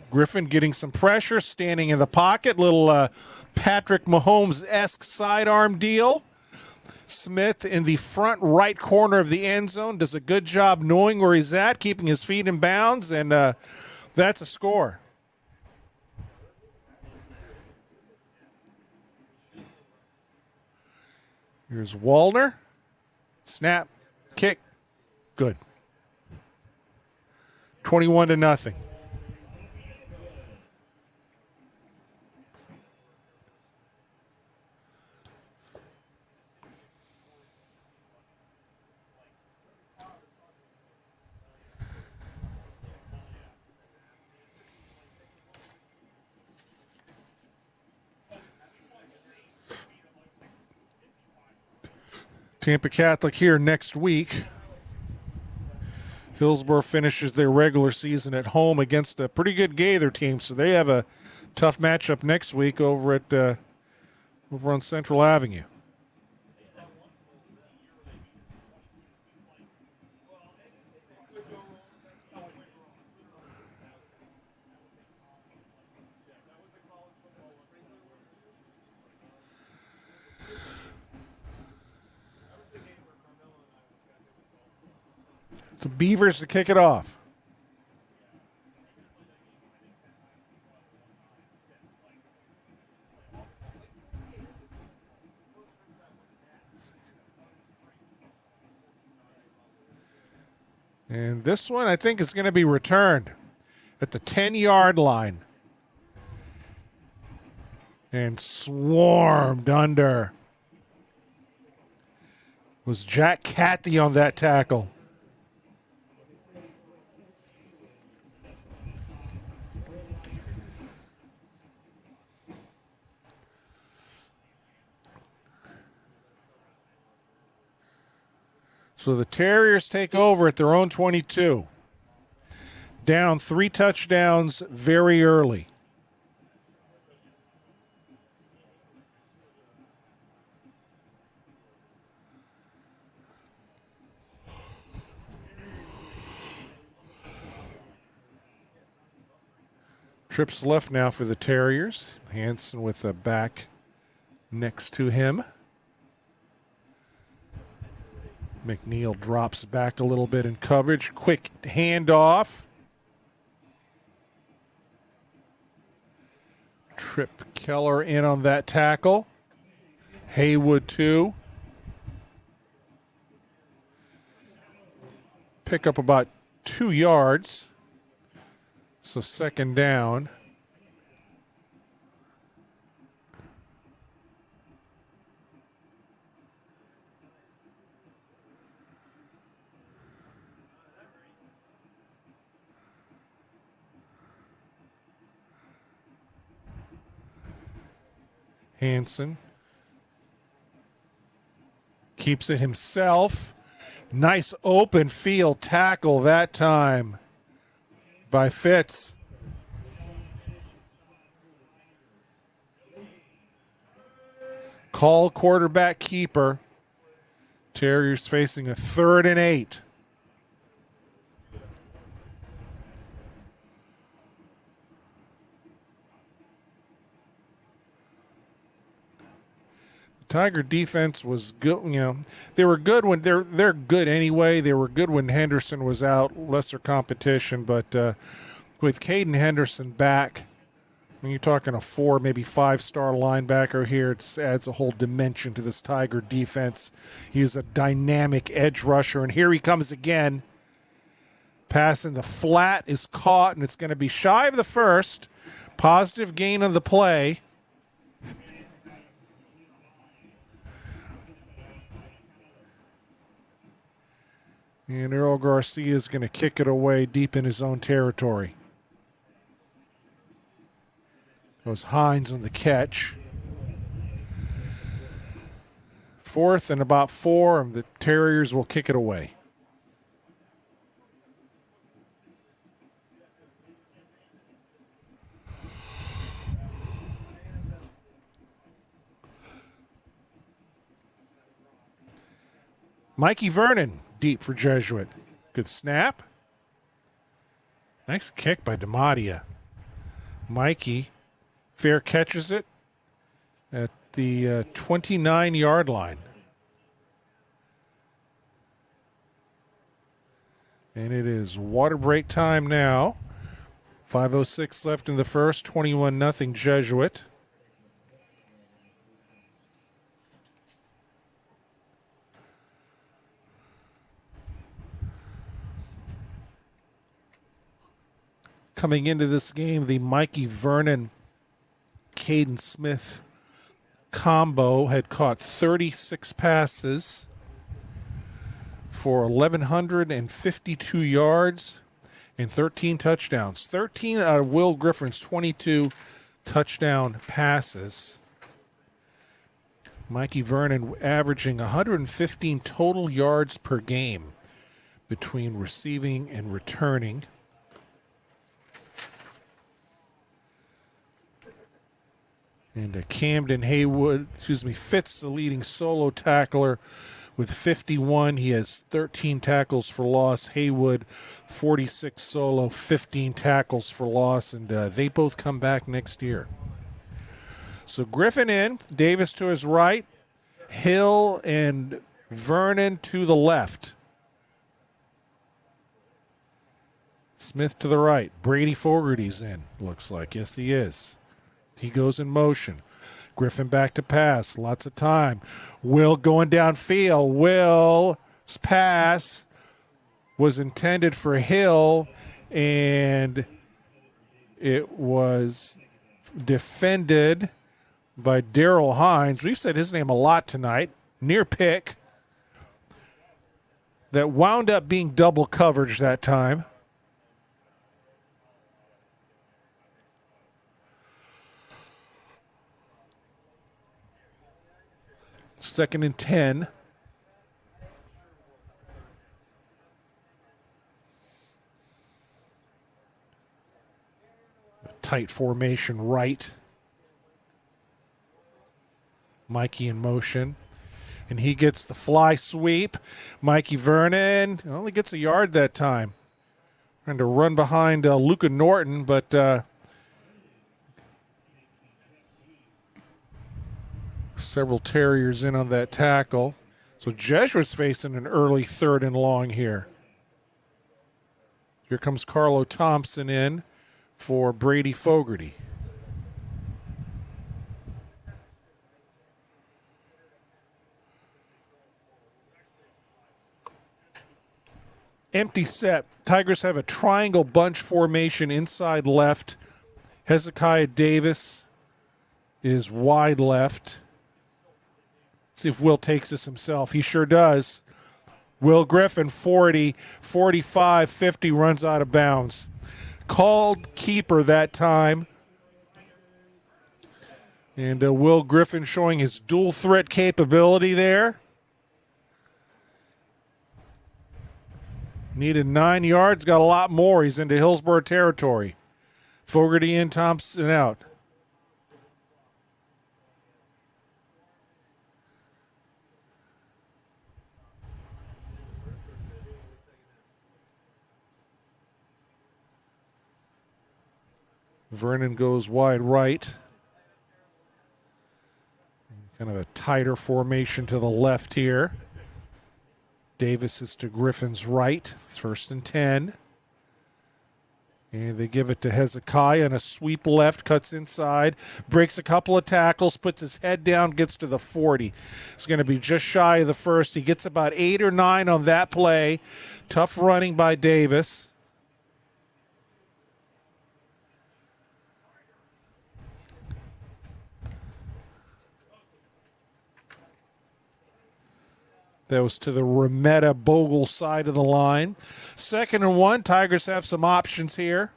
Griffin getting some pressure, standing in the pocket. Little Patrick Mahomes-esque sidearm deal. Smith in the front right corner of the end zone does a good job knowing where he's at, keeping his feet in bounds, and that's a score. Here's Wallner. Snap. Kick. Good. 21-0. Tampa Catholic here next week. Hillsborough finishes their regular season at home against a pretty good Gaither team, so they have a tough matchup next week over at over on Central Avenue. So Beavers to kick it off. And this one, I think, is going to be returned at the 10-yard line. And swarmed under. Was Jack Cathy on that tackle. So the Terriers take over at their own 22. Down 3 touchdowns very early. Trips left now for the Terriers. Hanson with a back next to him. McNeil drops back a little bit in coverage. Quick handoff. Trip Keller in on that tackle. Haywood too. Pick up about 2 yards. So second down. Hanson keeps it himself. Nice open field tackle that time by Fitz. Call quarterback keeper. Terriers facing a 3rd and 8. Tiger defense was good. You know, they were good when they're good anyway. They were good when Henderson was out, lesser competition. But with Caden Henderson back, when you're talking a 4, maybe 5-star linebacker here, it adds a whole dimension to this Tiger defense. He's a dynamic edge rusher, and here he comes again. Pass in the flat is caught, and it's going to be shy of the first. Positive gain on the play. And Earl Garcia is going to kick it away deep in his own territory. Goes Hines on the catch. 4th and about 4, and the Terriers will kick it away. Mikey Vernon, deep for Jesuit. Good snap. Nice kick by DeMattia. Mikey fair catches it at the 29-yard line. And it is water break time now. 5:06 left in the first, 21-0 Jesuit. Coming into this game, the Mikey Vernon, Caden Smith combo had caught 36 passes for 1,152 yards and 13 touchdowns. 13 out of Will Griffin's 22 touchdown passes. Mikey Vernon averaging 115 total yards per game between receiving and returning. And Camden Fitz, the leading solo tackler with 51. He has 13 tackles for loss. Haywood, 46 solo, 15 tackles for loss. And they both come back next year. So Griffin in, Davis to his right, Hill and Vernon to the left. Smith to the right. Brady Fogarty's in, looks like. Yes, he is. He goes in motion. Griffin back to pass. Lots of time. Will going downfield. Will's pass was intended for Hill, and it was defended by Daryl Hines. We've said his name a lot tonight. Near pick. That wound up being double coverage that time. Second and 10. Tight formation right. Mikey in motion. And he gets the fly sweep. Mikey Vernon only gets a yard that time. Trying to run behind Luca Norton, but several Terriers in on that tackle. So Jesuit's facing an early 3rd and long here. Here comes Carlo Thompson in for Brady Fogarty. Empty set. Tigers have a triangle bunch formation inside left. Hezekiah Davis is wide left. See if Will takes this himself. He sure does. Will Griffin, 40, 45, 50, runs out of bounds. Called keeper that time. And Will Griffin showing his dual threat capability there. Needed 9 yards, got a lot more. He's into Hillsborough territory. Fogarty in, Thompson out. Vernon goes wide right. Kind of a tighter formation to the left here. Davis is to Griffin's right. It's 1st and 10. And they give it to Hezekiah, and a sweep left, cuts inside, breaks a couple of tackles, puts his head down, gets to the 40. It's going to be just shy of the first. He gets about 8 or 9 on that play. Tough running by Davis. That was to the Remetta Bogle side of the line. 2nd and 1. Tigers have some options here.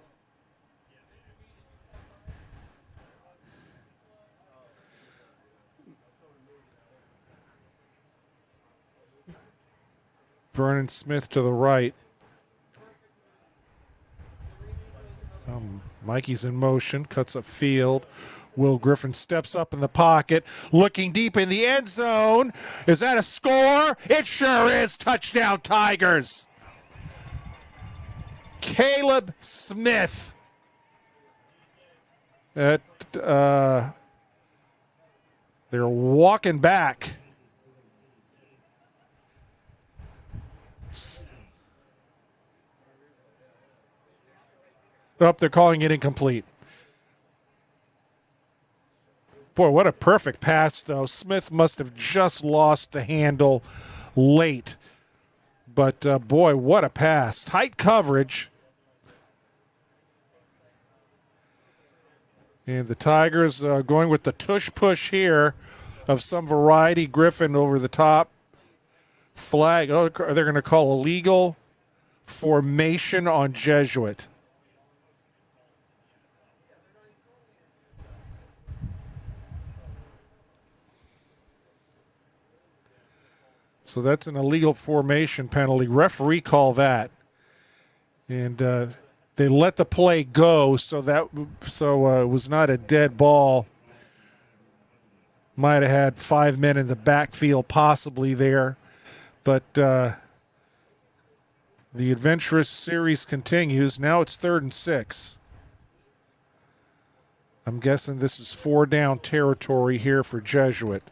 Vernon Smith to the right. Mikey's in motion, cuts up field. Will Griffin steps up in the pocket, looking deep in the end zone. Is that a score? It sure is. Touchdown, Tigers. Caleb Smith. They're walking back. Oh, they're calling it incomplete. Boy, what a perfect pass, though. Smith must have just lost the handle late. But, boy, what a pass. Tight coverage. And the Tigers going with the tush-push here of some variety. Griffin over the top. Flag. Oh, they're going to call illegal formation on Jesuit. So that's an illegal formation penalty. Referee called that. And they let the play go, so it was not a dead ball. Might have had 5 men in the backfield possibly there. But the adventurous series continues. Now it's 3rd and 6. I'm guessing this is 4 down territory here for Jesuit.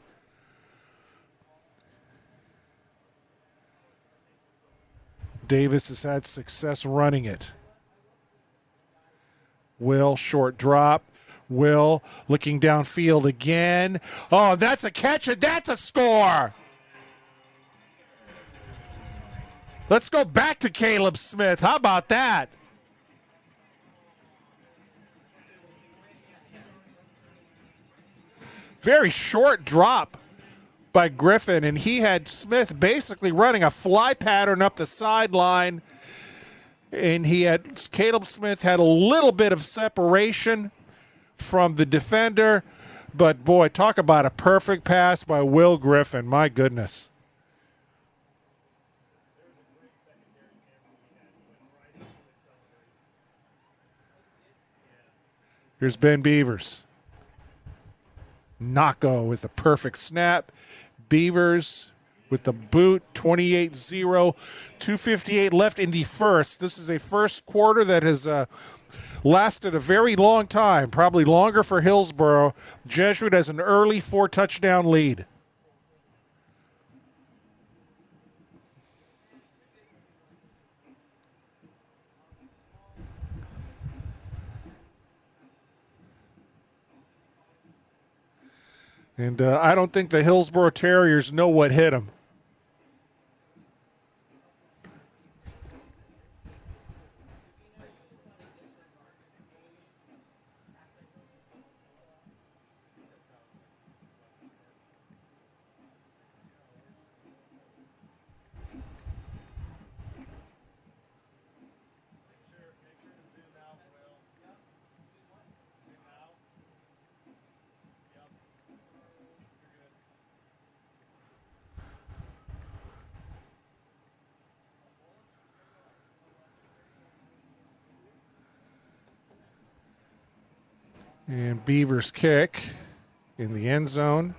Davis has had success running it. Will, short drop. Will looking downfield again. Oh, that's a catch and that's a score. Let's go back to Caleb Smith. How about that? Very short drop by Griffin, and he had Smith basically running a fly pattern up the sideline, and Caleb Smith had a little bit of separation from the defender, but boy, talk about a perfect pass by Will Griffin. My goodness. Here's Ben Beavers. Nako with a perfect snap. Beavers with the boot, 28-0, 2:58 left in the first. This is a first quarter that has lasted a very long time, probably longer for Hillsborough. Jesuit has an early 4-touchdown lead. And I don't think the Hillsborough Terriers know what hit them. And Beavers kick in the end zone.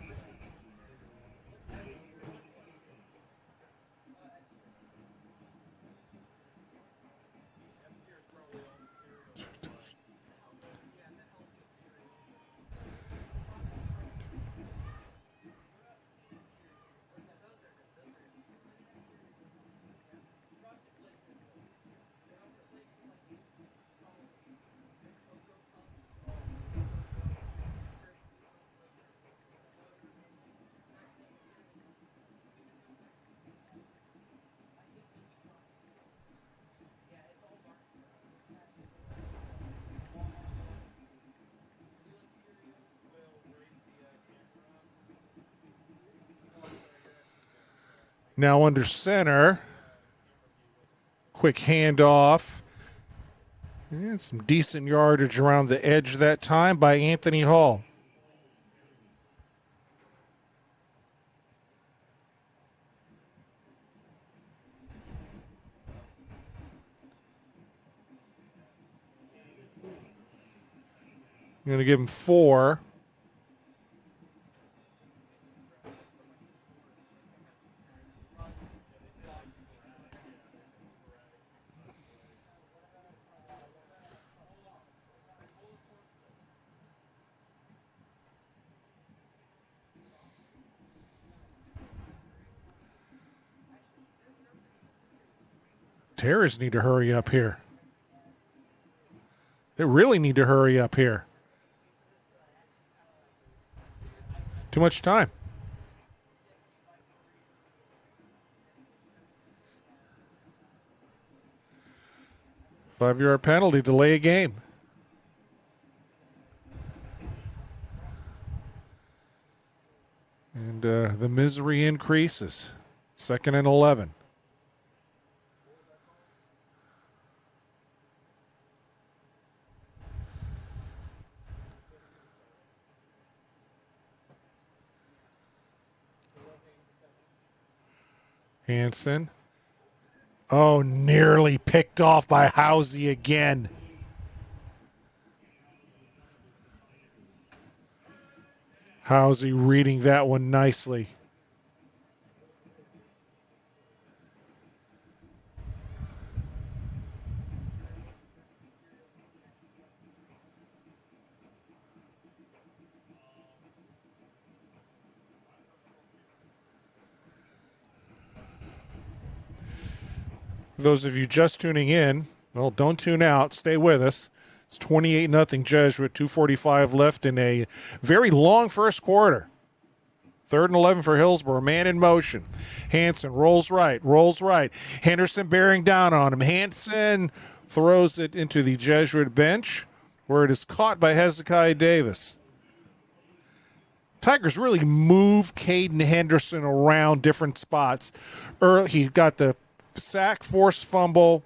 Now under center. Quick handoff. And some decent yardage around the edge that time by Anthony Hall. I'm going to give him 4. Terrors need to hurry up here. They really need to hurry up here. Too much time. Five-yard penalty, delay a game. And the misery increases. 2nd and 11. Hansen. Oh, nearly picked off by Housey again. Housey reading that one nicely. Those of you just tuning in, well, don't tune out. Stay with us. It's 28-0 Jesuit, 2:45 left in a very long first quarter. 3rd and 11 for Hillsborough. Man in motion. Hansen rolls right. Henderson bearing down on him. Hansen throws it into the Jesuit bench, where it is caught by Hezekiah Davis. Tigers really move Caden Henderson around different spots. He got the sack, forced fumble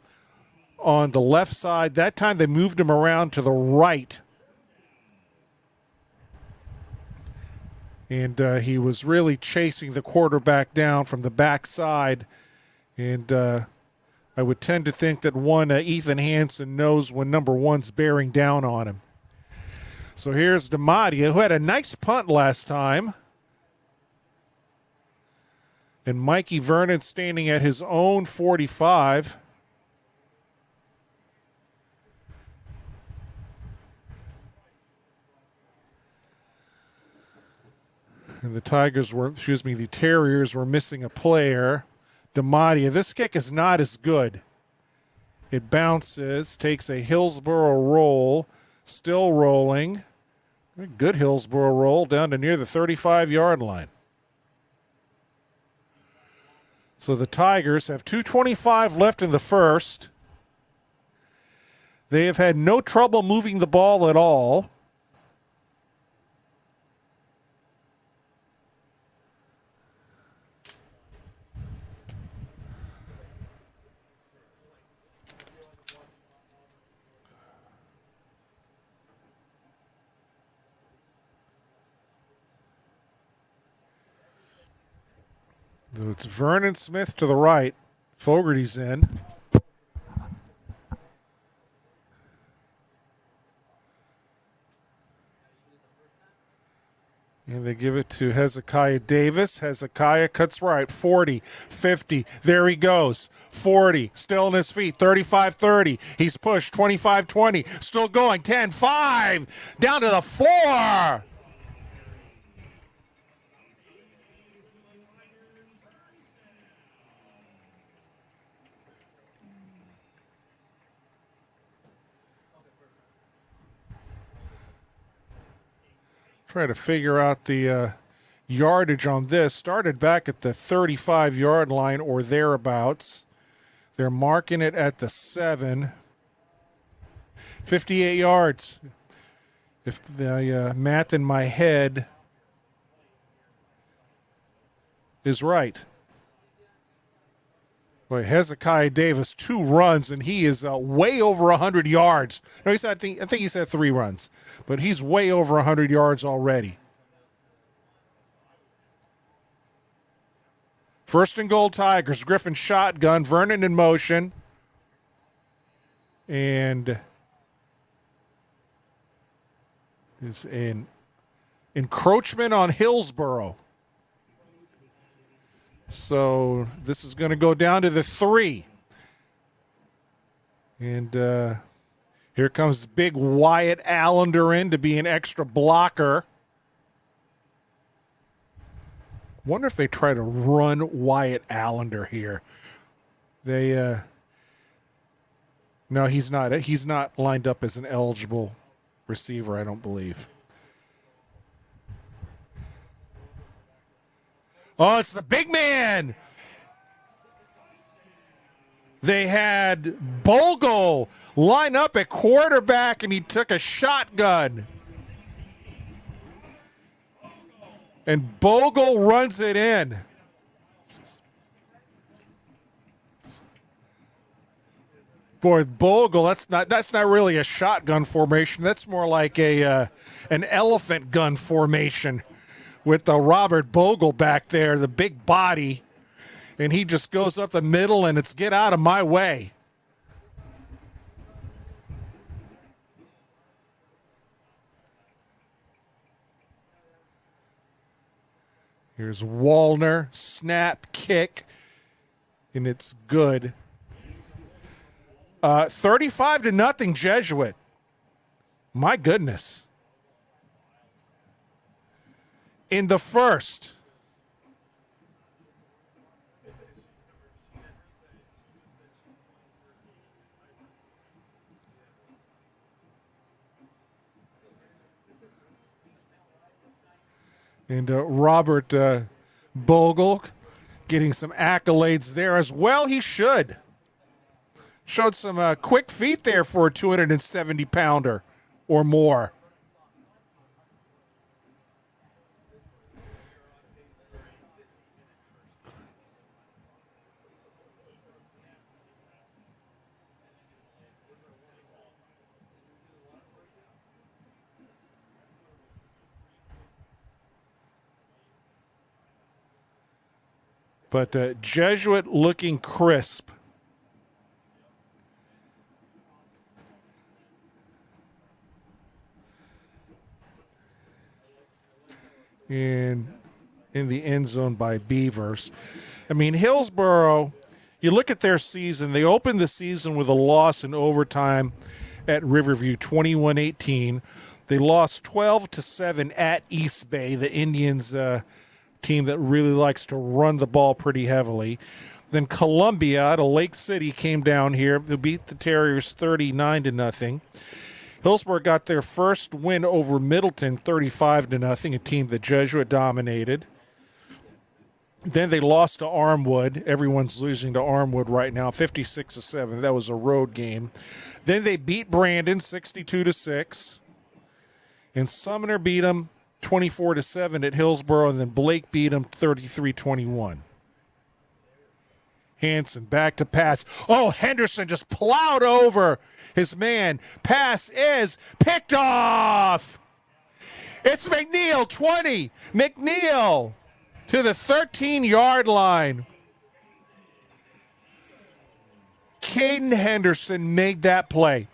on the left side. That time they moved him around to the right. And he was really chasing the quarterback down from the backside. And I would tend to think that Ethan Hansen knows when number 1's bearing down on him. So here's DeMadia, who had a nice punt last time. And Mikey Vernon standing at his own 45. And the Terriers were missing a player. DeMadia, this kick is not as good. It bounces, takes a Hillsborough roll, still rolling. A good Hillsborough roll down to near the 35-yard line. So the Tigers have 2:25 left in the first. They have had no trouble moving the ball at all. It's Vernon Smith to the right. Fogarty's in. And they give it to Hezekiah Davis. Hezekiah cuts right. 40, 50. There he goes. 40. Still on his feet. 35-30. He's pushed. 25-20. Still going. 10-5. Down to the 4. Try to figure out the yardage on this. Started back at the 35-yard line or thereabouts. They're marking it at the 7. 58 yards. If the math in my head is right. Boy, Hezekiah Davis, 2 runs, and he is way over 100 yards. No, I think he said 3 runs, but he's way over 100 yards already. First and goal, Tigers. Griffin shotgun, Vernon in motion. And is an encroachment on Hillsborough. So this is going to go down to the 3. And here comes big Wyatt Allender in to be an extra blocker. Wonder if they try to run Wyatt Allender here. They no, he's not. He's not lined up as an eligible receiver, I don't believe. Oh, it's the big man. They had Bogle line up at quarterback, and he took a shotgun. And Bogle runs it in. Boy, Bogle, that's not really a shotgun formation. That's more like an elephant gun formation with the Robert Bogle back there, the big body. And he just goes up the middle, and it's get out of my way. Here's Wallner, snap, kick, and it's good. 35-0 Jesuit. My goodness. In the first. And Robert Bogle getting some accolades there as well. He should. Showed some quick feet there for a 270-pounder or more. But Jesuit looking crisp. In the end zone by Beavers. I mean, Hillsborough, you look at their season, they opened the season with a loss in overtime at Riverview, 21-18. They lost 12-7 at East Bay, the Indians team that really likes to run the ball pretty heavily. Then Columbia out of Lake City came down here. They beat the Terriers 39-0. Hillsborough got their first win over Middleton, 35-0, a team that Jesuit dominated. Then they lost to Armwood. Everyone's losing to Armwood right now, 56-7. That was a road game. Then they beat Brandon, 62-6. And Sumner beat them 24-7 at Hillsborough, and then Blake beat them 33-21. Hanson back to pass. Oh, Henderson just plowed over his man. Pass is picked off. It's McNeil, 20. McNeil to the 13-yard line. Caden Henderson made that play.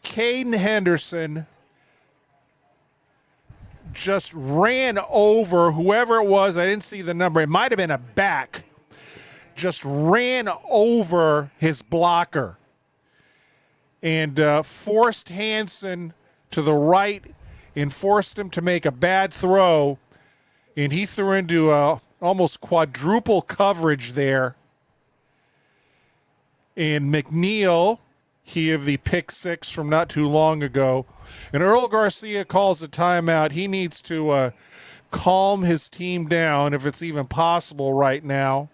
Caden Henderson just ran over whoever it was. I didn't see the number. It might have been a back. Just ran over his blocker and forced Hanson to the right and forced him to make a bad throw. And he threw into almost quadruple coverage there. And McNeil, he of the pick six from not too long ago. And Earl Garcia calls a timeout. He needs to calm his team down if it's even possible right now.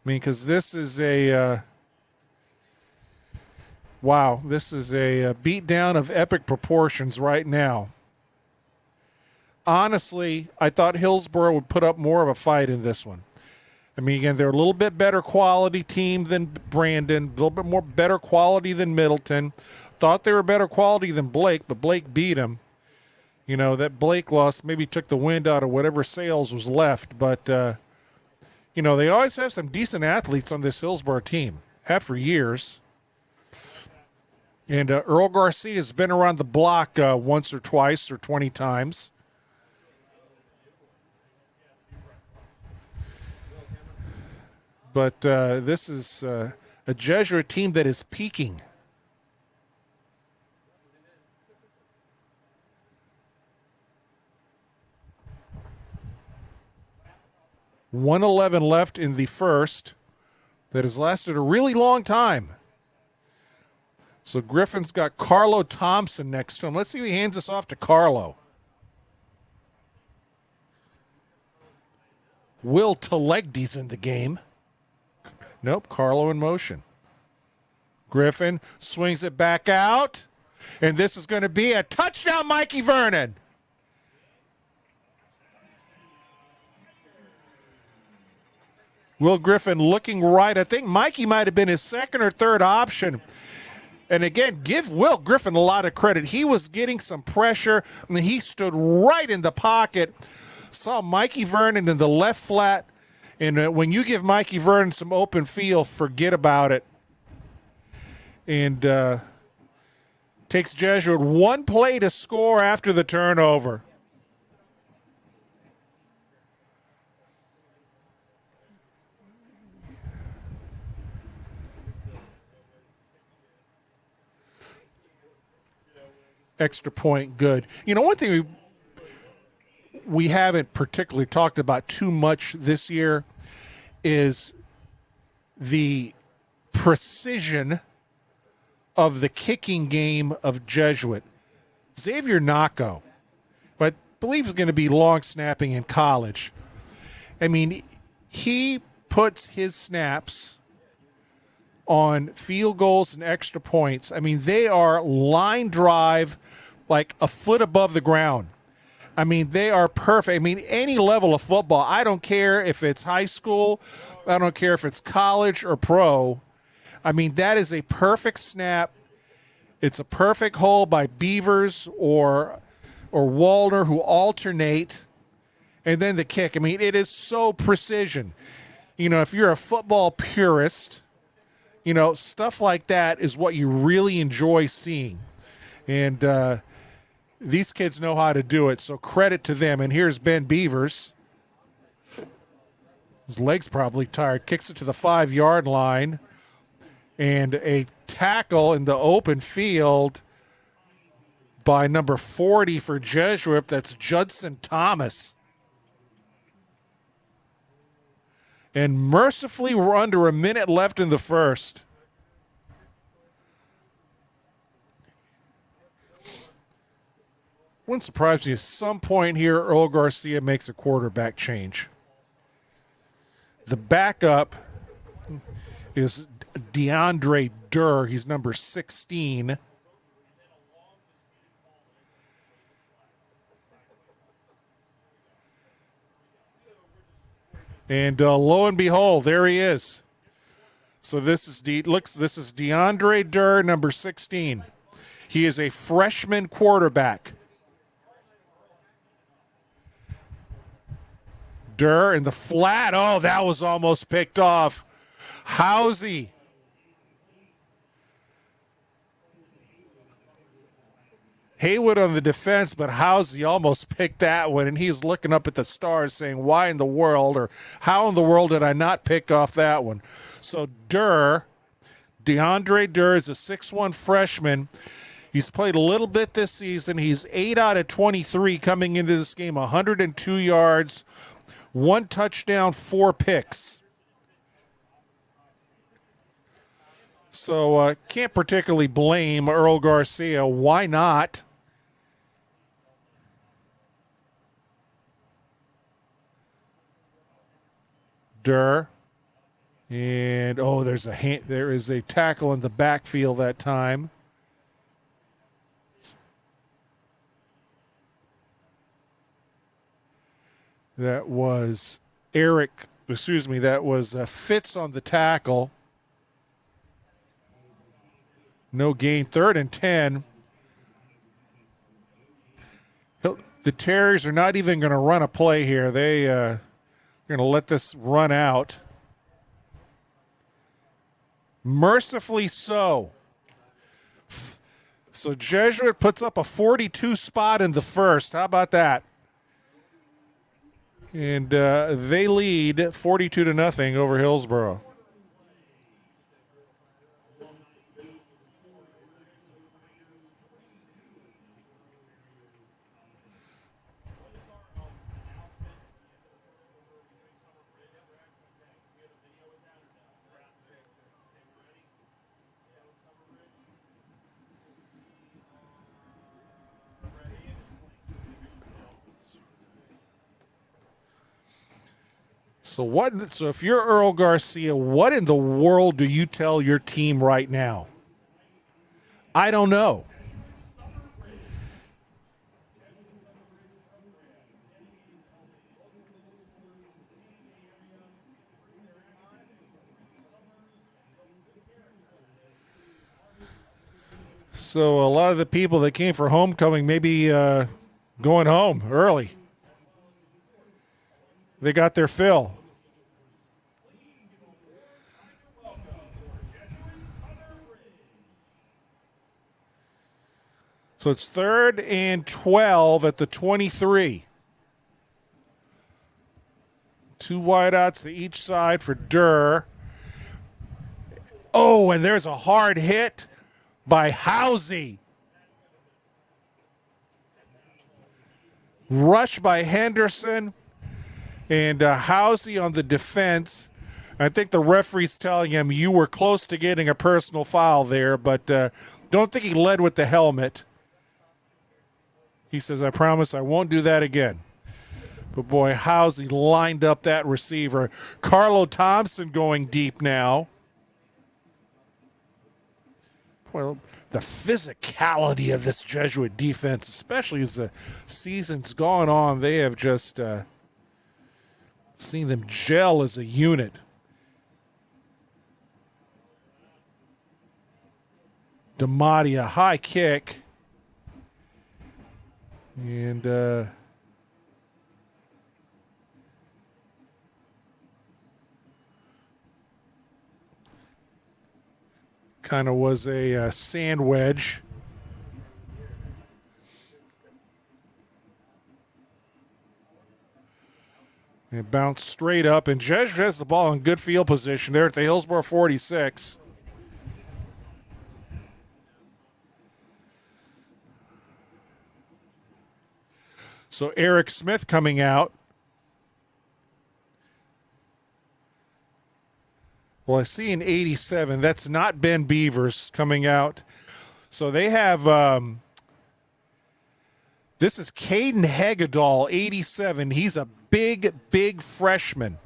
I mean, because this is a this is a beatdown of epic proportions right now. Honestly, I thought Hillsborough would put up more of a fight in this one. I mean, again, they're a little bit better quality team than Brandon, a little bit more better quality than Middleton. Thought they were better quality than Blake, but Blake beat them. You know, that Blake loss maybe took the wind out of whatever sails was left. But, you know, they always have some decent athletes on this Hillsborough team. Have for years. And Earl Garcia has been around the block once or twice or 20 times. But this is a Jesuit team that is peaking. .111 left in the first. That has lasted a really long time. So Griffin's got Carlo Thompson next to him. Let's see if he hands this off to Carlo. Will Telegdy's in the game. Nope, Carlo in motion. Griffin swings it back out. And this is going to be a touchdown, Mikey Vernon. Will Griffin looking right. I think Mikey might have been his second or third option. And again, give Will Griffin a lot of credit. He was getting some pressure, and he stood right in the pocket. Saw Mikey Vernon in the left flat. And when you give Mikey Vernon some open field, forget about it. And takes Jesuit one play to score after the turnover. Extra point, good. You know, one thing we haven't particularly talked about too much this year is the precision of the kicking game of Jesuit. Xavier Naco, who I believe is going to be long snapping in college. I mean, he puts his snaps on field goals and extra points. I mean, they are line drive like a foot above the ground. I mean, they are perfect. I mean, any level of football, I don't care if it's high school, I don't care if it's college or pro. I mean, that is a perfect snap. It's a perfect hole by Beavers or Waldner, who alternate, and then the kick. I mean, it is so precision. You know, if you're a football purist, you know, stuff like that is what you really enjoy seeing. And these kids know how to do it, so credit to them. And here's Ben Beavers. His leg's probably tired. Kicks it to the 5-yard line. And a tackle in the open field by number 40 for Jesuit. That's Judson Thomas. And mercifully, we're under a minute left in the first. Wouldn't surprise me at some point here, Earl Garcia makes a quarterback change. The backup is DeAndre Durr. He's number 16. And lo and behold, there he is. So this is DeAndre Durr, number 16. He is a freshman quarterback. Durr in the flat. Oh, that was almost picked off. Housey. Haywood on the defense, but Housey almost picked that one, and he's looking up at the stars saying, why in the world, or how in the world did I not pick off that one? So DeAndre Durr is a 6'1 freshman. He's played a little bit this season. He's 8 out of 23 coming into this game, 102 yards, 1 touchdown, 4 picks. So can't particularly blame Earl Garcia. Why not? Durr. And, there is a tackle in the backfield that time. That was Eric excuse me, that was Fitz on the tackle. No gain, 3rd and 10. The Terriers are not even going to run a play here. They're going to let this run out. Mercifully so. So Jesuit puts up a 42 spot in the first. How about that? And they lead 42-0 over Hillsborough. So if you're Earl Garcia, what in the world do you tell your team right now? I don't know. So a lot of the people that came for homecoming may be going home early. They got their fill. So it's 3rd and 12 at the 23. 2 wideouts to each side for Durr. Oh, and there's a hard hit by Housey. Rush by Henderson. And Housey on the defense. I think the referee's telling him you were close to getting a personal foul there, but don't think he led with the helmet. He says, I promise I won't do that again. But boy, Housey lined up that receiver. Carlo Thompson going deep now. Well, the physicality of this Jesuit defense, especially as the season's gone on, they have just seen them gel as a unit. DeMatti, a high kick. And kind of was a sand wedge. It bounced straight up, and Jesuit has the ball in good field position there at the Hillsborough 46. So Eric Smith coming out. Well, I see an 87. That's not Ben Beavers coming out. So they have, this is Caden Hegedal, 87. He's a big freshman.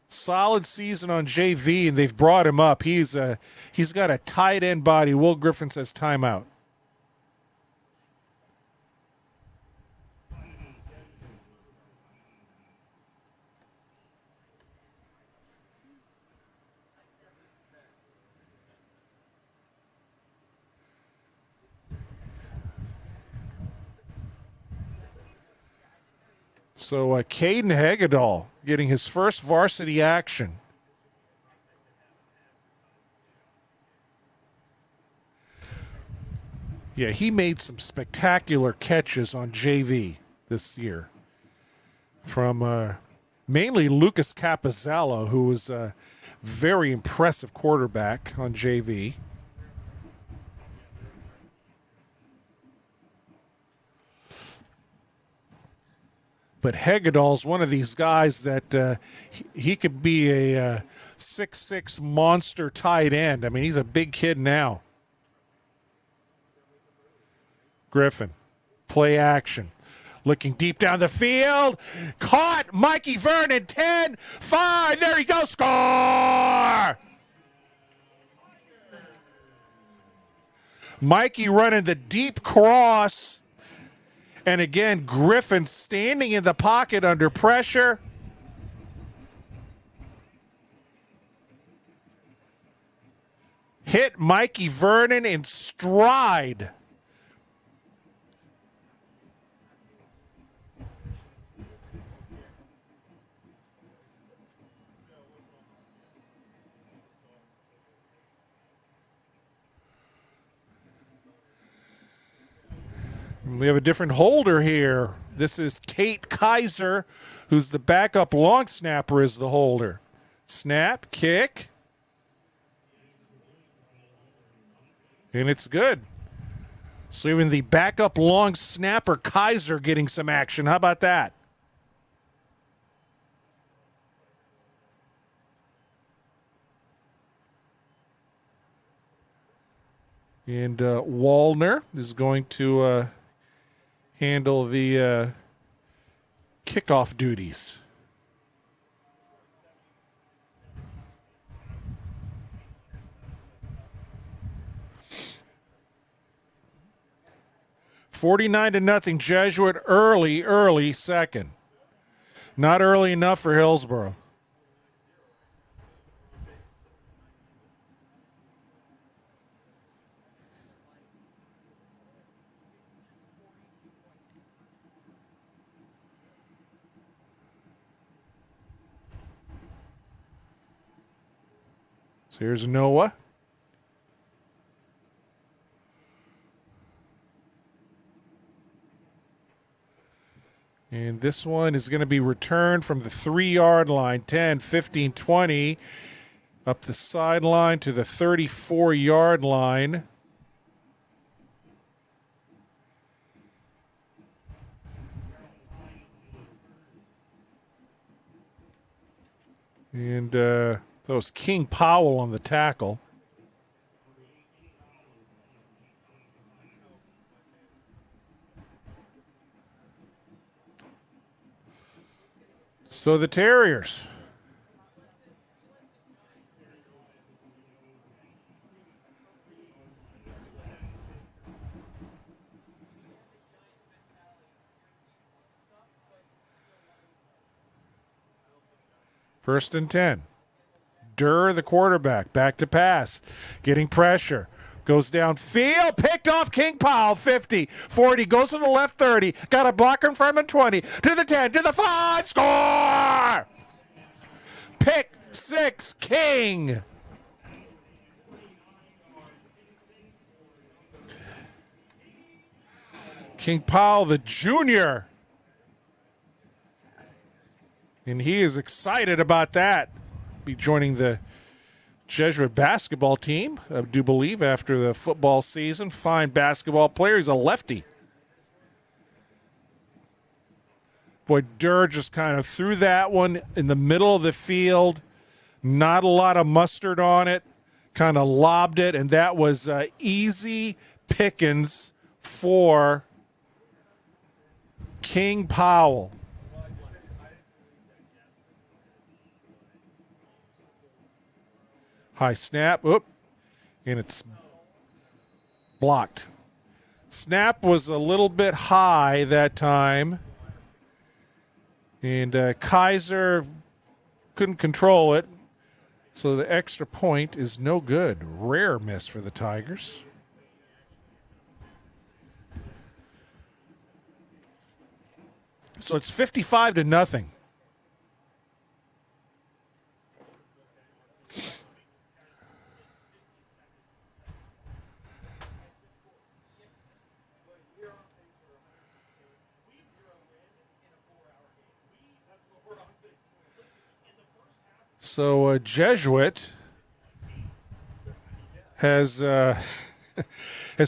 Solid season on JV, and they've brought him up. He's got a tight end body. Will Griffin says timeout. So Caden Hegedal getting his first varsity action. Yeah, he made some spectacular catches on JV this year from mainly Lucas Capizzello, who was a very impressive quarterback on JV. But Hegedal's one of these guys that he could be a 6'6" monster tight end. I mean, he's a big kid now. Griffin, play action. Looking deep down the field. Caught Mikey Vernon, 10, 5. There he goes. Score! Mikey running the deep cross. And again, Griffin standing in the pocket under pressure. Hit Mikey Vernon in stride. We have a different holder here. This is Tate Kaiser, who's the backup long snapper, is the holder. Snap, kick. And it's good. So even the backup long snapper, Kaiser, getting some action. How about that? And Wallner is going to handle the kickoff duties. $49-0 Jesuit, early second. Not early enough for Hillsborough. So here's Noah. And this one is going to be returned from the 3-yard line, 10, 15, 20, up the sideline to the 34-yard line. And that was King Powell on the tackle. So the Terriers. First and 10. Durr, the quarterback, back to pass, getting pressure. Goes downfield, picked off King Powell, 50, 40, goes to the left 30, got a blocker in front of him, 20, to the 10, to the 5, score! Pick 6, King. King Powell, the junior. And he is excited about that. Be joining the Jesuit basketball team, I do believe, after the football season. Fine basketball player. He's a lefty. Boy, Durr just kind of threw that one in the middle of the field. Not a lot of mustard on it. Kind of lobbed it, and that was easy pickings for King Powell. High snap, and it's blocked. Snap was a little bit high that time, and Kaiser couldn't control it, so the extra point is no good. Rare miss for the Tigers. So it's 55-0. So Jesuit has has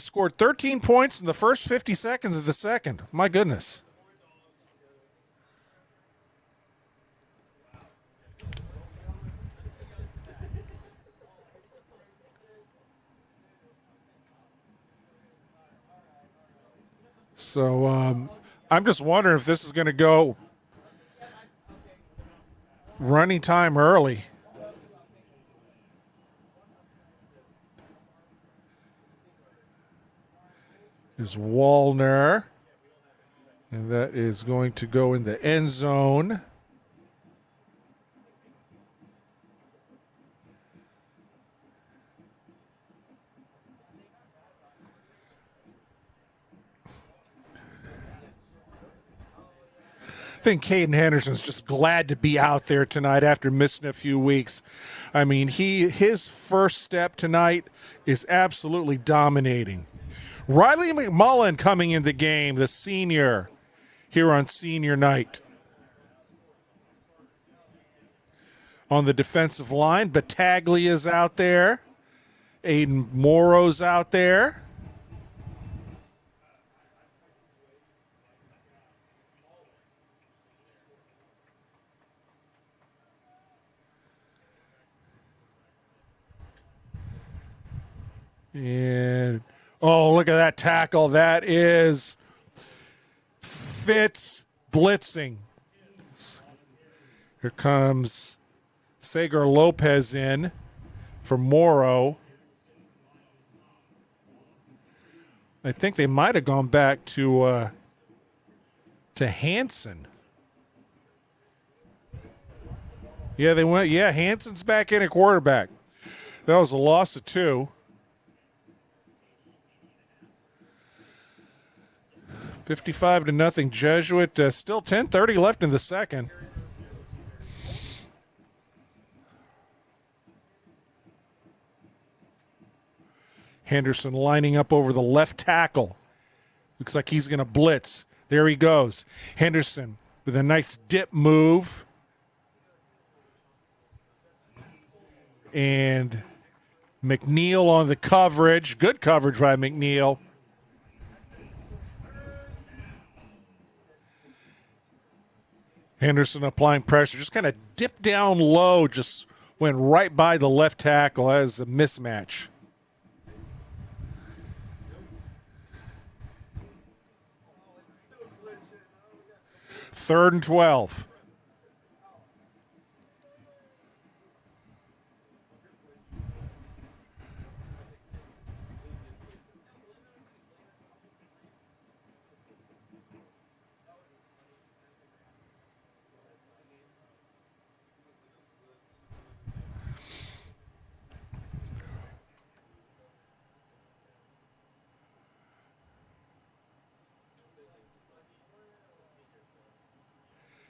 scored 13 points in the first 50 seconds of the second. My goodness. So I'm just wondering if this is going to go running time early. There's Wallner. And that is going to go in the end zone. I think Caden Henderson's just glad to be out there tonight after missing a few weeks. I mean, his first step tonight is absolutely dominating. Riley McMullen coming in the game, the senior, here on senior night. On the defensive line, Battaglia's out there. Aiden Morrow's out there. And, oh, look at that tackle. That is Fitz blitzing. Here comes Sagar Lopez in for Morrow. I think they might have gone back to Hanson. Yeah, they went. Yeah, Hanson's back in at quarterback. That was a loss of 2. 55-0 Jesuit. Still 10:30 left in the second. Henderson lining up over the left tackle. Looks like he's going to blitz. There he goes. Henderson with a nice dip move. And McNeil on the coverage. Good coverage by McNeil. Henderson applying pressure. Just kind of dipped down low. Just went right by the left tackle as a mismatch. Third and 12.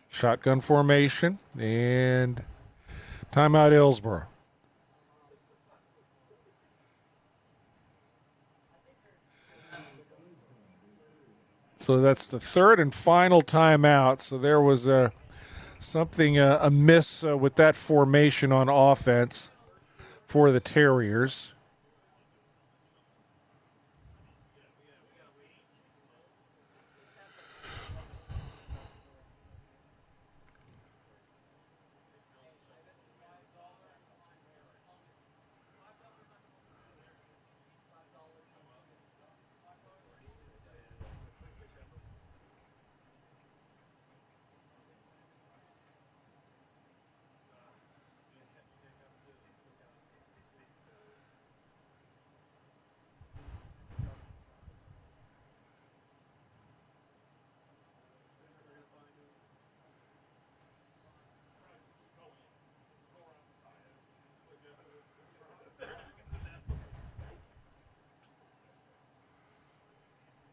Shotgun formation and timeout Hillsborough. So that's the third and final timeout. So there was something amiss with that formation on offense for the Terriers.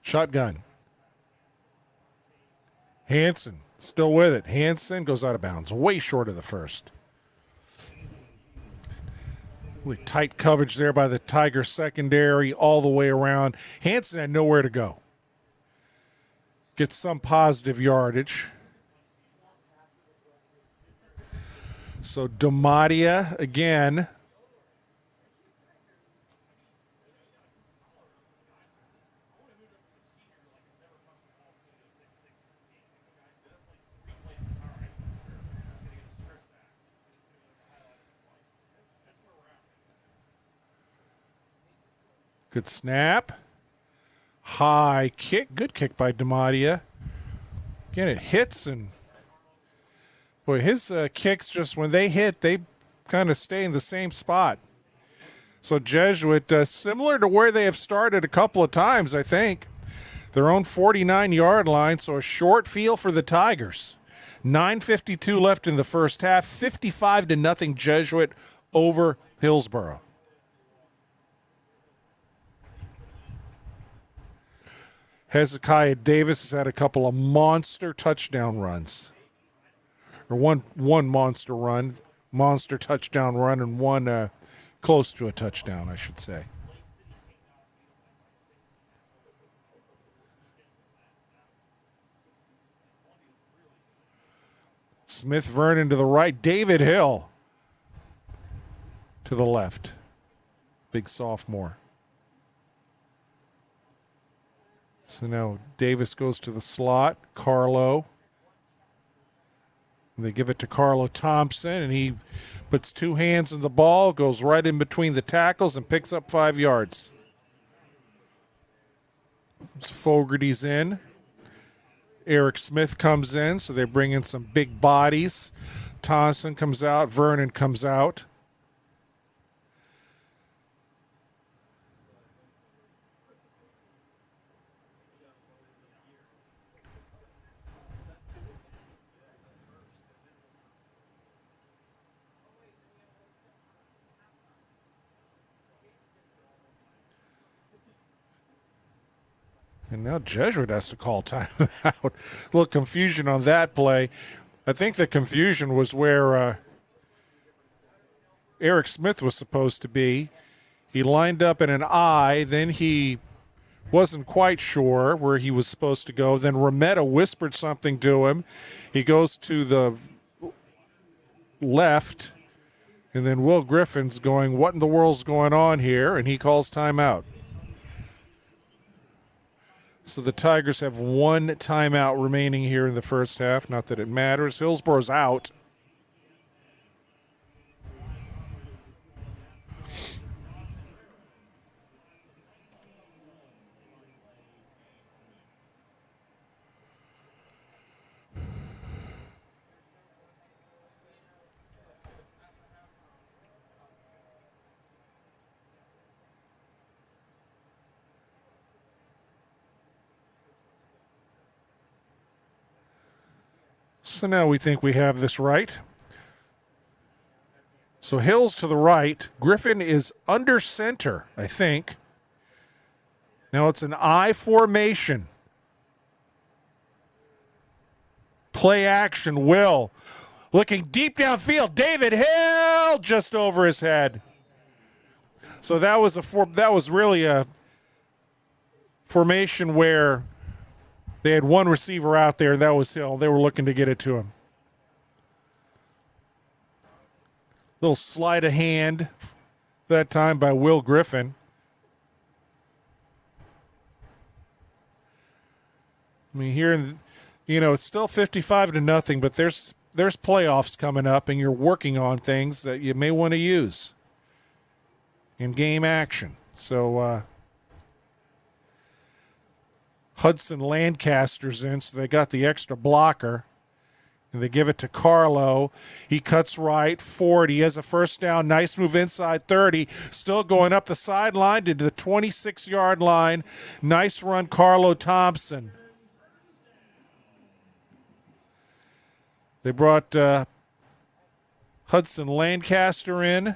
Shotgun. Hanson still with it. Hanson goes out of bounds. Way short of the first. Really tight coverage there by the Tiger secondary all the way around. Hanson had nowhere to go. Gets some positive yardage. So Damadia again. Good snap. High kick. Good kick by Damadia. Again, it hits, and boy, his kicks, just when they hit, they kind of stay in the same spot. So Jesuit, similar to where they have started a couple of times, I think. their own 49-yard line, so a short field for the Tigers. 9:52 left in the first half, 55-0 Jesuit over Hillsborough. Hezekiah Davis has had a couple of monster touchdown runs. Or one monster touchdown run, and one close to a touchdown, I should say. Smith Vernon to the right, David Hill to the left. Big sophomore. So now Davis goes to the slot. Carlo. They give it to Carlo Thompson, and he puts two hands on the ball, goes right in between the tackles, and picks up 5 yards. Fogarty's in. Eric Smith comes in, so they bring in some big bodies. Thompson comes out. Vernon comes out. And now Jesuit has to call timeout. A little confusion on that play. I think the confusion was where Eric Smith was supposed to be. He lined up in an I, then he wasn't quite sure where he was supposed to go. Then Remetta whispered something to him. He goes to the left, and then Will Griffin's going, what in the world's going on here? And he calls timeout. So the Tigers have one timeout remaining here in the first half. Not that it matters. Hillsborough's out. So now we think we have this right. So Hill's to the right. Griffin is under center, I think. Now it's an I formation. Play action, Will. Looking deep downfield. David Hill just over his head. So that was really a formation where they had one receiver out there, and that was Hill. They were looking to get it to him. Little sleight of hand that time by Will Griffin. I mean, here, it's still 55-0, but there's playoffs coming up, and you're working on things that you may want to use in game action. So, Hudson Lancaster's in, so they got the extra blocker. And they give it to Carlo. He cuts right, 40. He has a first down. Nice move inside 30. Still going up the sideline to the 26-yard line. Nice run, Carlo Thompson. They brought Hudson Lancaster in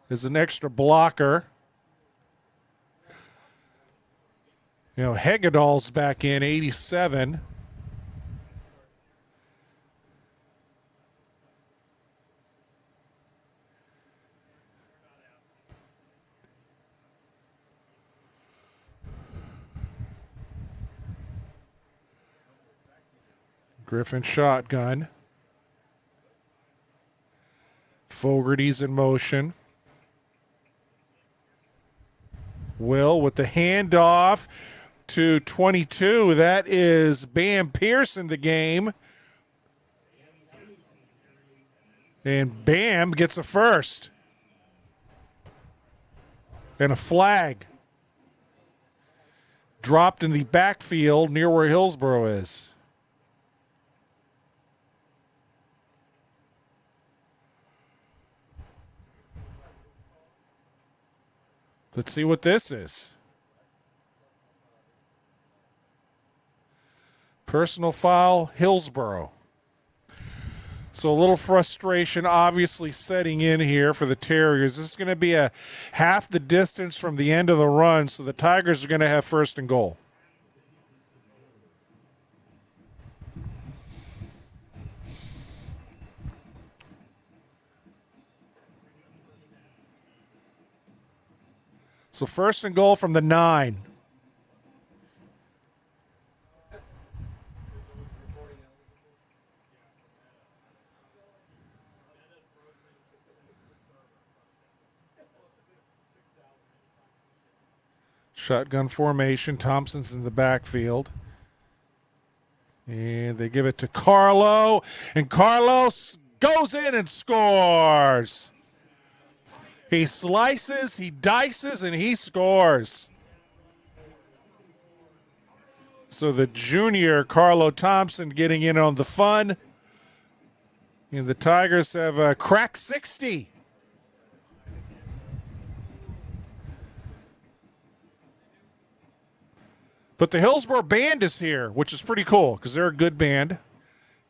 as an extra blocker. Hegedal's back in, 87. Griffin shotgun. Fogarty's in motion. Will with the handoff to 22. That is Bam Pearson, the game. And Bam gets a first. And a flag. Dropped in the backfield near where Hillsborough is. Let's see what this is. Personal foul, Hillsborough. So a little frustration obviously setting in here for the Terriers. This is going to be a half the distance from the end of the run, so the Tigers are going to have first and goal. So first and goal from the 9. Shotgun formation. Thompson's in the backfield. And they give it to Carlo. And Carlos goes in and scores. He slices, he dices, and he scores. So the junior, Carlo Thompson, getting in on the fun. And the Tigers have cracked 60. But the Hillsborough band is here, which is pretty cool because they're a good band.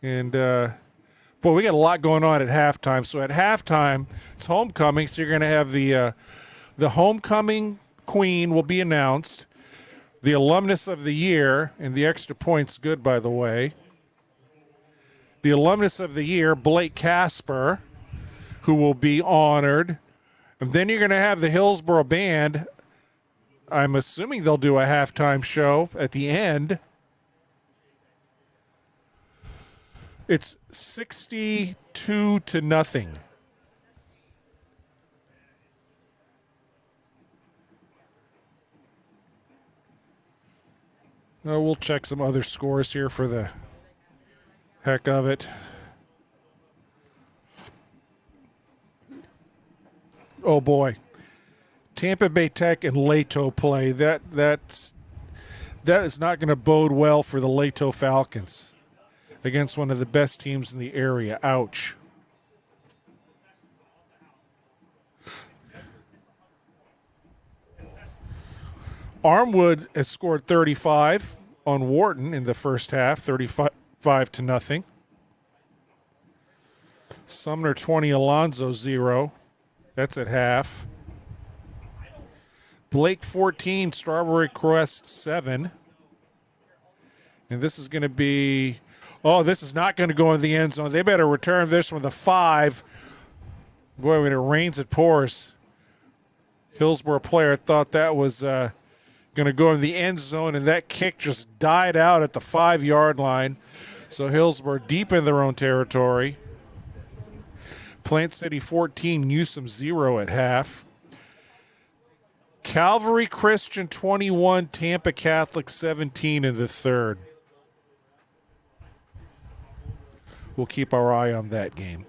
And, boy, we got a lot going on at halftime. So at halftime, it's homecoming. So you're going to have the homecoming queen will be announced. The alumnus of the year, and the extra point's good, by the way. The alumnus of the year, Blake Casper, who will be honored. And then you're going to have the Hillsborough band. I'm assuming they'll do a halftime show at the end. It's 62-0. We'll check some other scores here for the heck of it. Oh boy. Tampa Bay Tech and Leto play. That is not going to bode well for the Leto Falcons against one of the best teams in the area. Ouch. Armwood has scored 35 on Wharton in the first half, 35-0. Sumner 20, Alonzo 0. That's at half. Blake 14, Strawberry Crest 7. And this is going to be, this is not going to go in the end zone. They better return this from the 5. Boy, when it rains, it pours. Hillsborough player thought that was going to go in the end zone, and that kick just died out at the 5-yard line. So Hillsborough deep in their own territory. Plant City 14, Newsom 0 at half. Calvary Christian 21, Tampa Catholic 17 in the third. We'll keep our eye on that game.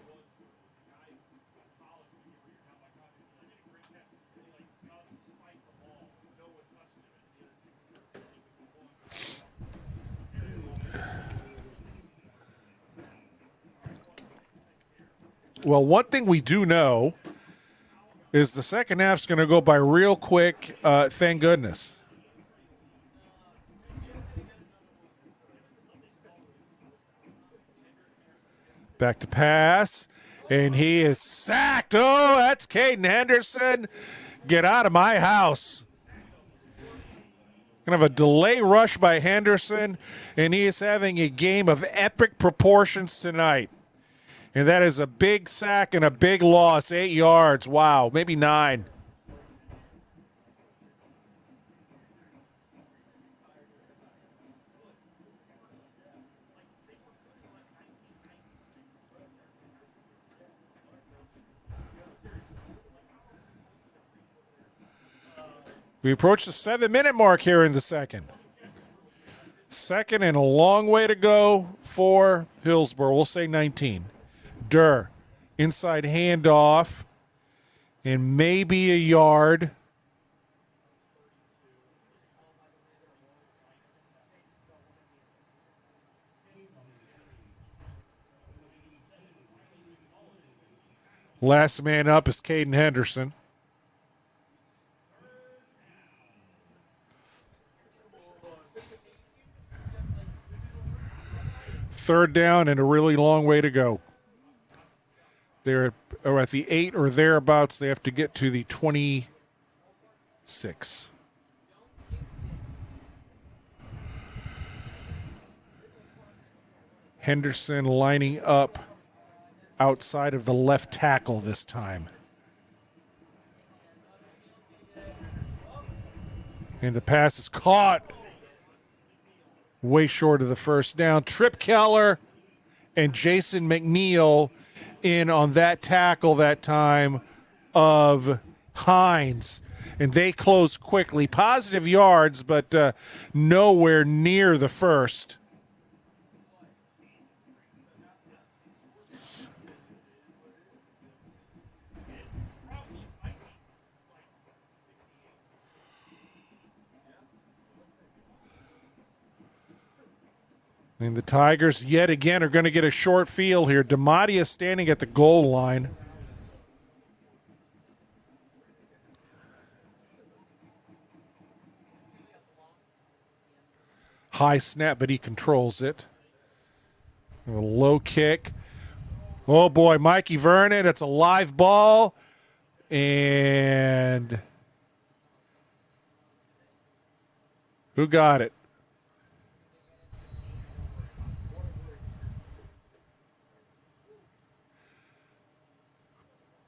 Well, one thing we do know is the second half's going to go by real quick, thank goodness. Back to pass, and he is sacked. Oh, that's Caden Henderson. Get out of my house. Going to have a delay rush by Henderson, and he is having a game of epic proportions tonight. And that is a big sack and a big loss, 8 yards. Wow, maybe 9. We approach the 7-minute mark here in the second. Second and a long way to go for Hillsborough. We'll say 19. Durr, inside handoff, and maybe a yard. Last man up is Caden Henderson. third down and a really long way to go. They're at the 8 or thereabouts. They have to get to the 26. Henderson lining up outside of the left tackle this time. And the pass is caught way short of the first down. Trip Keller and Jason McNeil in on that tackle that time of Hines. And they close quickly. Positive yards, but nowhere near the first. And the Tigers, yet again, are going to get a short field here. DeMattia standing at the goal line. High snap, but he controls it. A low kick. Oh, boy, Mikey Vernon. It's a live ball. And who got it?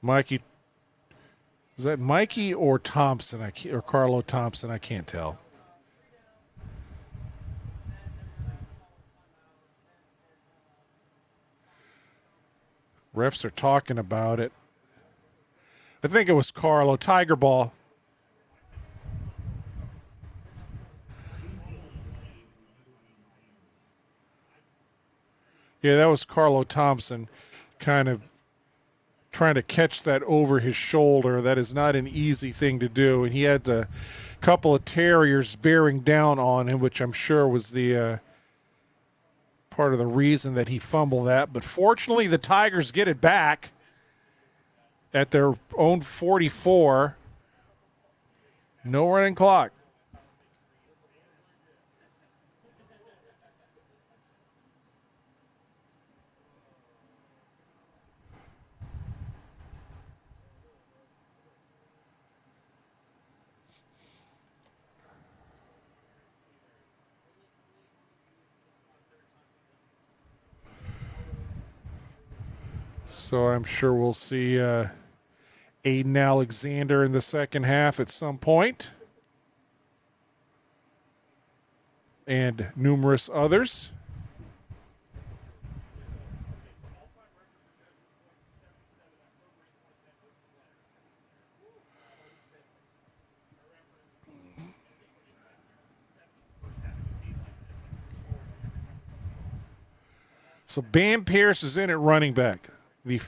Mikey, is that Mikey or Thompson? Or Carlo Thompson? I can't tell. Refs are talking about it. I think it was Carlo. Tiger ball. Yeah, that was Carlo Thompson kind of trying to catch that over his shoulder. That is not an easy thing to do. And he had a couple of Terriers bearing down on him, which I'm sure was the part of the reason that he fumbled that. But fortunately, the Tigers get it back at their own 44. No running clock. So I'm sure we'll see Aiden Alexander in the second half at some point. And numerous others. So Bam Pierce is in at running back. The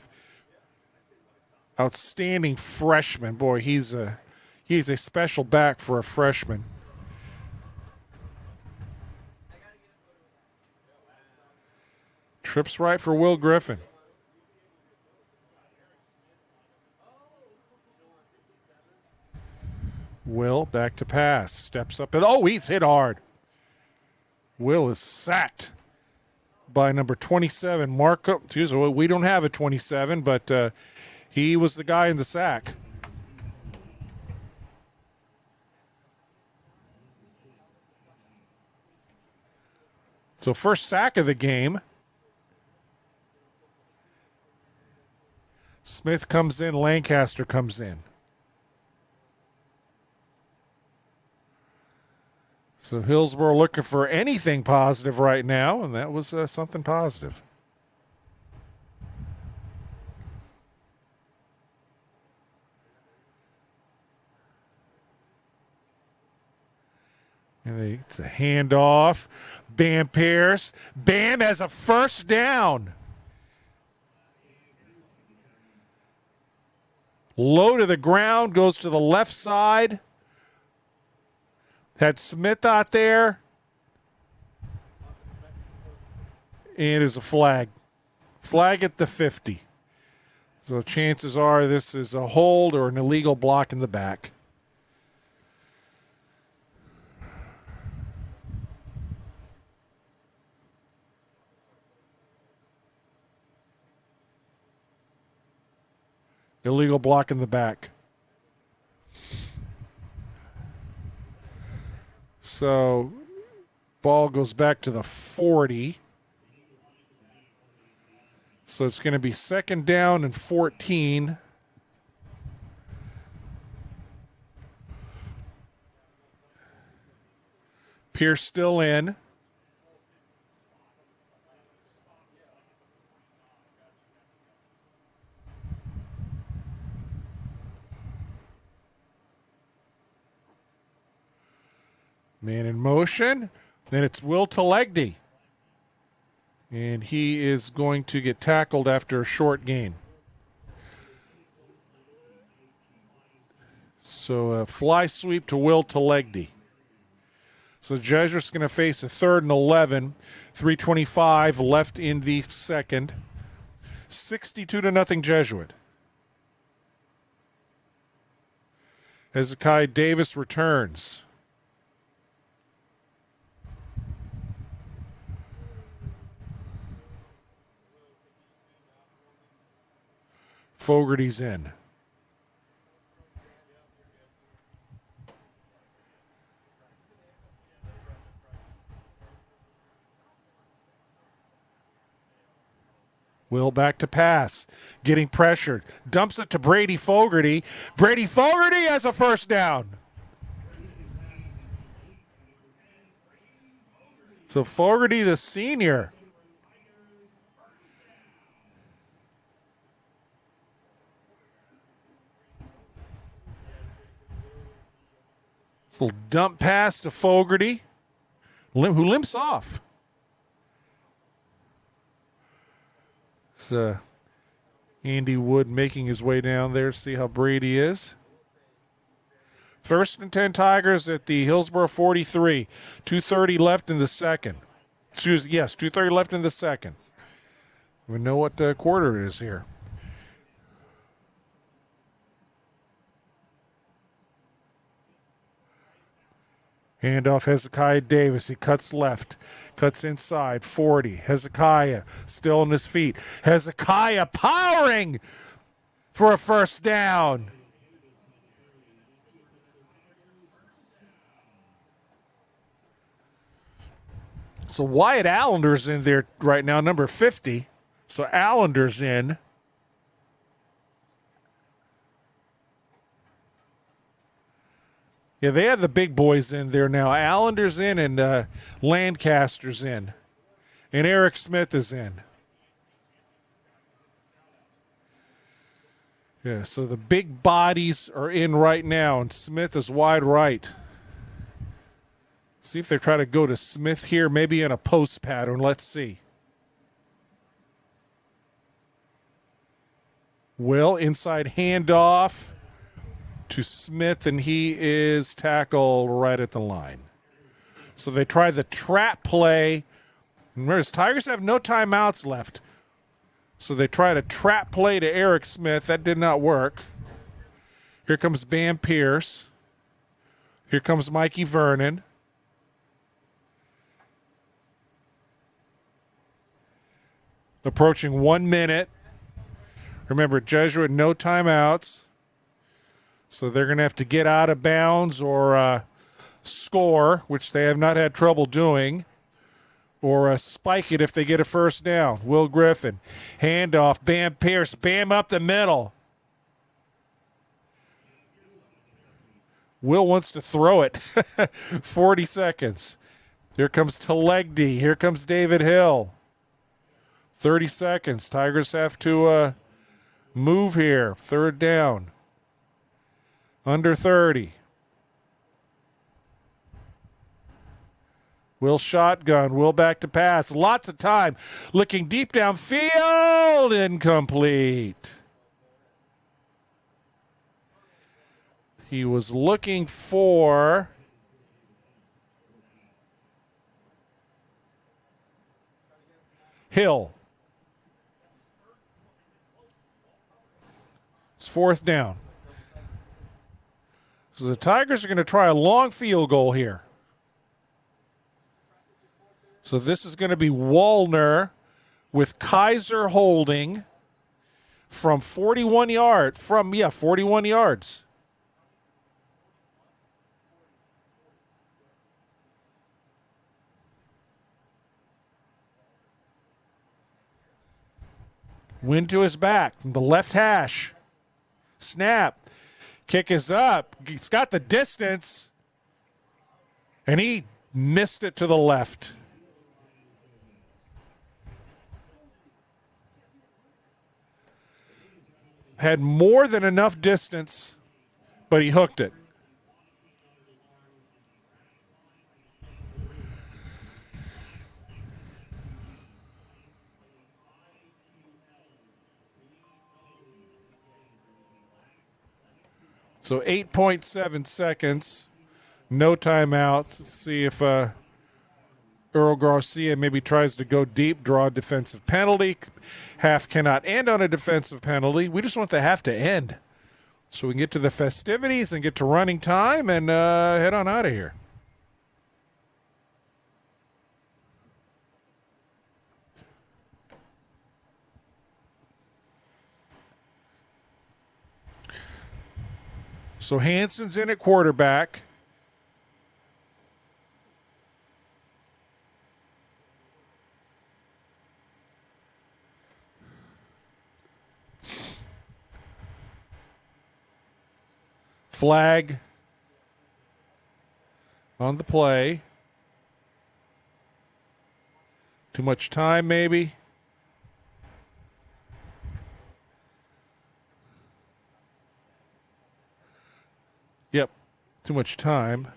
outstanding freshman. Boy, he's a special back for a freshman. Trips right for Will Griffin. Will back to pass. Steps up. And he's hit hard. Will is sacked by number 27, Marco. We don't have a 27, but he was the guy in the sack. So first sack of the game. Smith comes in, Lancaster comes in. So Hillsborough looking for anything positive right now, and that was something positive. And it's a handoff. Bam Pierce. Bam has a first down. Low to the ground, goes to the left side. Had Smith out there. And it's a flag. Flag at the 50. So chances are this is a hold or an illegal block in the back. Illegal block in the back. So ball goes back to the 40. So it's going to be 2nd down and 14. Pierce still in. Man in motion. Then it's Will Telegdy. And he is going to get tackled after a short gain. So a fly sweep to Will Telegdy. So Jesuit's going to face a 3rd and 11. 3:25 left in the second. 62-0 Jesuit. Hezekiah Davis returns. Fogarty's in. Will back to pass. Getting pressured. Dumps it to Brady Fogarty. Brady Fogarty has a first down. So Fogarty, the senior. This little dump pass to Fogarty, who limps off. It's Andy Wood making his way down there to see how Brady is. 1st and 10 Tigers at the Hillsborough 43. 2:30 left in the second. 2:30 left in the second. We know what quarter it is here. Handoff Hezekiah Davis. He cuts left. Cuts inside. 40. Hezekiah still on his feet. Hezekiah powering for a first down. So Wyatt Allender's in there right now, number 50. So Allender's in. Yeah, they have the big boys in there now. Allender's in and Lancaster's in. And Eric Smith is in. Yeah, so the big bodies are in right now, and Smith is wide right. See if they try to go to Smith here, maybe in a post pattern. Let's see. Will, inside handoff to Smith, and he is tackled right at the line. So they try the trap play. Remember, the Tigers have no timeouts left. So they try to trap play to Eric Smith. That did not work. Here comes Bam Pierce. Here comes Mikey Vernon. Approaching 1 minute. Remember, Jesuit, no timeouts. So they're going to have to get out of bounds or score, which they have not had trouble doing, or spike it if they get a first down. Will Griffin, handoff, Bam Pierce, Bam up the middle. Will wants to throw it. 40 seconds. Here comes Telegdy. Here comes David Hill. 30 seconds. Tigers have to move here. 3rd down. Under 30. Will shotgun. Will back to pass. Lots of time. Looking deep downfield. Incomplete. He was looking for Hill. It's 4th down. So the Tigers are going to try a long field goal here. So this is going to be Wallner with Kaiser holding. from 41 yards. Wind to his back from the left hash. Snap. Kick is up. He's got the distance. And he missed it to the left. Had more than enough distance, but he hooked it. So 8.7 seconds, no timeouts. Let's see if Earl Garcia maybe tries to go deep, draw a defensive penalty. Half cannot end on a defensive penalty. We just want the half to end so we can get to the festivities and get to running time and head on out of here. So Hanson's in at quarterback. Flag on the play. Too much time, maybe. Yep, too much time.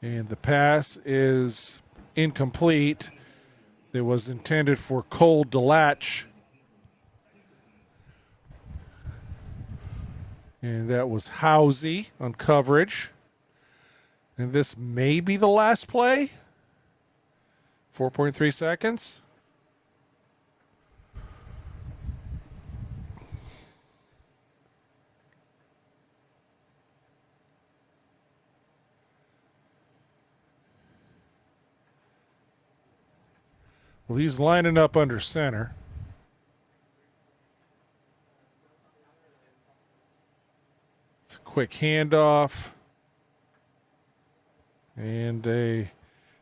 And the pass is incomplete. It was intended for Cole DeLatch. And that was Housey on coverage. And this may be the last play. 4.3 seconds. Well, he's lining up under center. It's a quick handoff. And a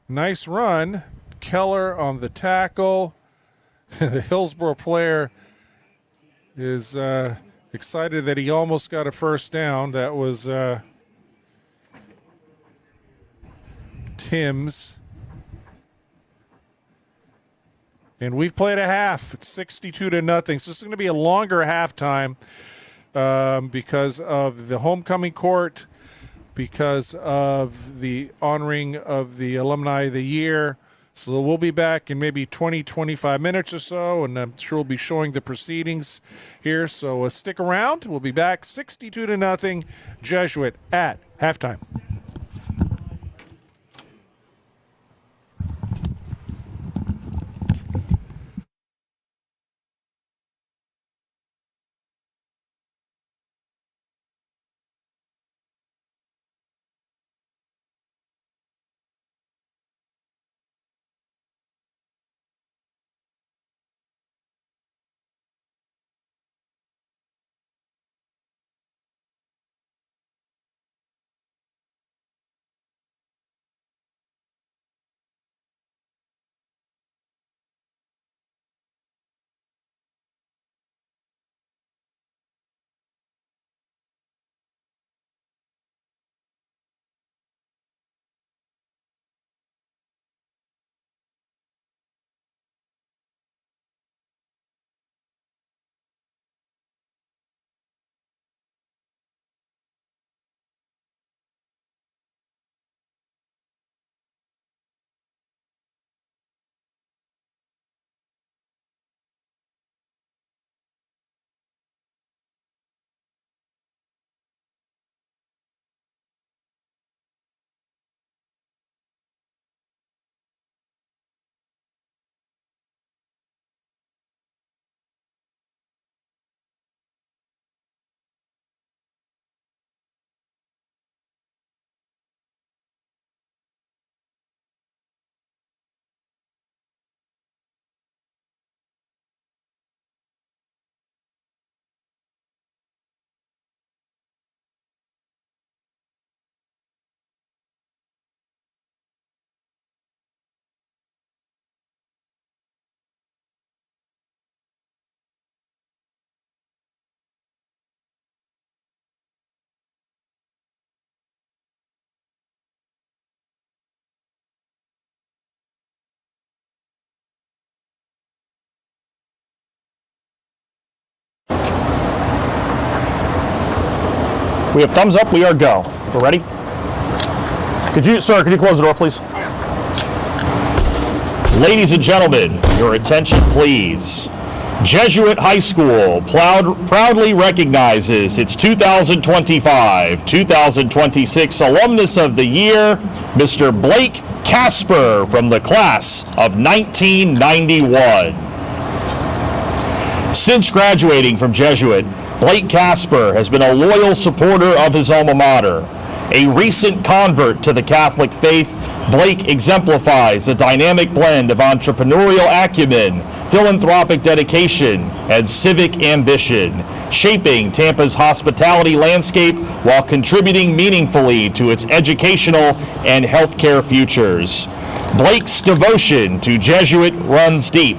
nice run. Keller on the tackle. The Hillsborough player is excited that he almost got a first down. That was Timms. And we've played a half. It's 62-0. So this is going to be a longer halftime because of the homecoming court, because of the honoring of the Alumni of the Year. So we'll be back in maybe 20, 25 minutes or so, and I'm sure we'll be showing the proceedings here. So stick around. We'll be back 62-0, Jesuit at halftime. We have thumbs up. We are go. We're ready? Sir, could you close the door, please? Ladies and gentlemen, your attention, please. Jesuit High School proudly recognizes its 2025-2026 Alumnus of the Year, Mr. Blake Casper from the class of 1991. Since graduating from Jesuit, Blake Casper has been a loyal supporter of his alma mater. A recent convert to the Catholic faith, Blake exemplifies a dynamic blend of entrepreneurial acumen, philanthropic dedication, and civic ambition, shaping Tampa's hospitality landscape while contributing meaningfully to its educational and healthcare futures. Blake's devotion to Jesuit runs deep.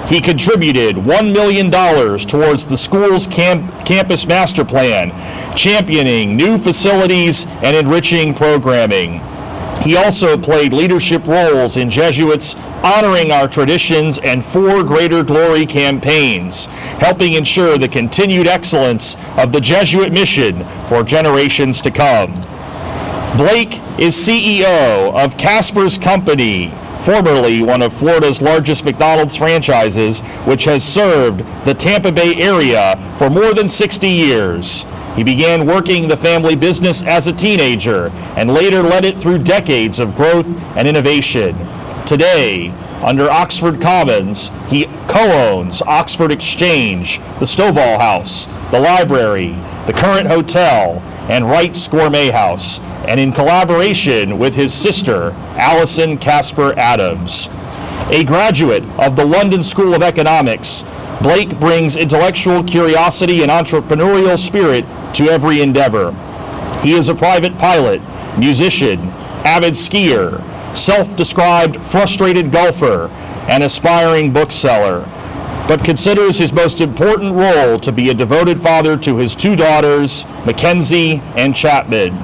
He contributed $1 million towards the school's campus master plan, championing new facilities and enriching programming. He also played leadership roles in Jesuits Honoring Our Traditions and For Greater Glory campaigns, helping ensure the continued excellence of the Jesuit mission for generations to come. Blake is CEO of Casper's Company, formerly one of Florida's largest McDonald's franchises, which has served the Tampa Bay area for more than 60 years. He began working the family business as a teenager and later led it through decades of growth and innovation. Today, under Oxford Commons, he co-owns Oxford Exchange, the Stovall House, the library, the current hotel, and Wright's Gourmet House, and in collaboration with his sister, Allison Casper Adams. A graduate of the London School of Economics, Blake brings intellectual curiosity and entrepreneurial spirit to every endeavor. He is a private pilot, musician, avid skier, self-described frustrated golfer, and aspiring bookseller, but considers his most important role to be a devoted father to his two daughters, Mackenzie and Chapman.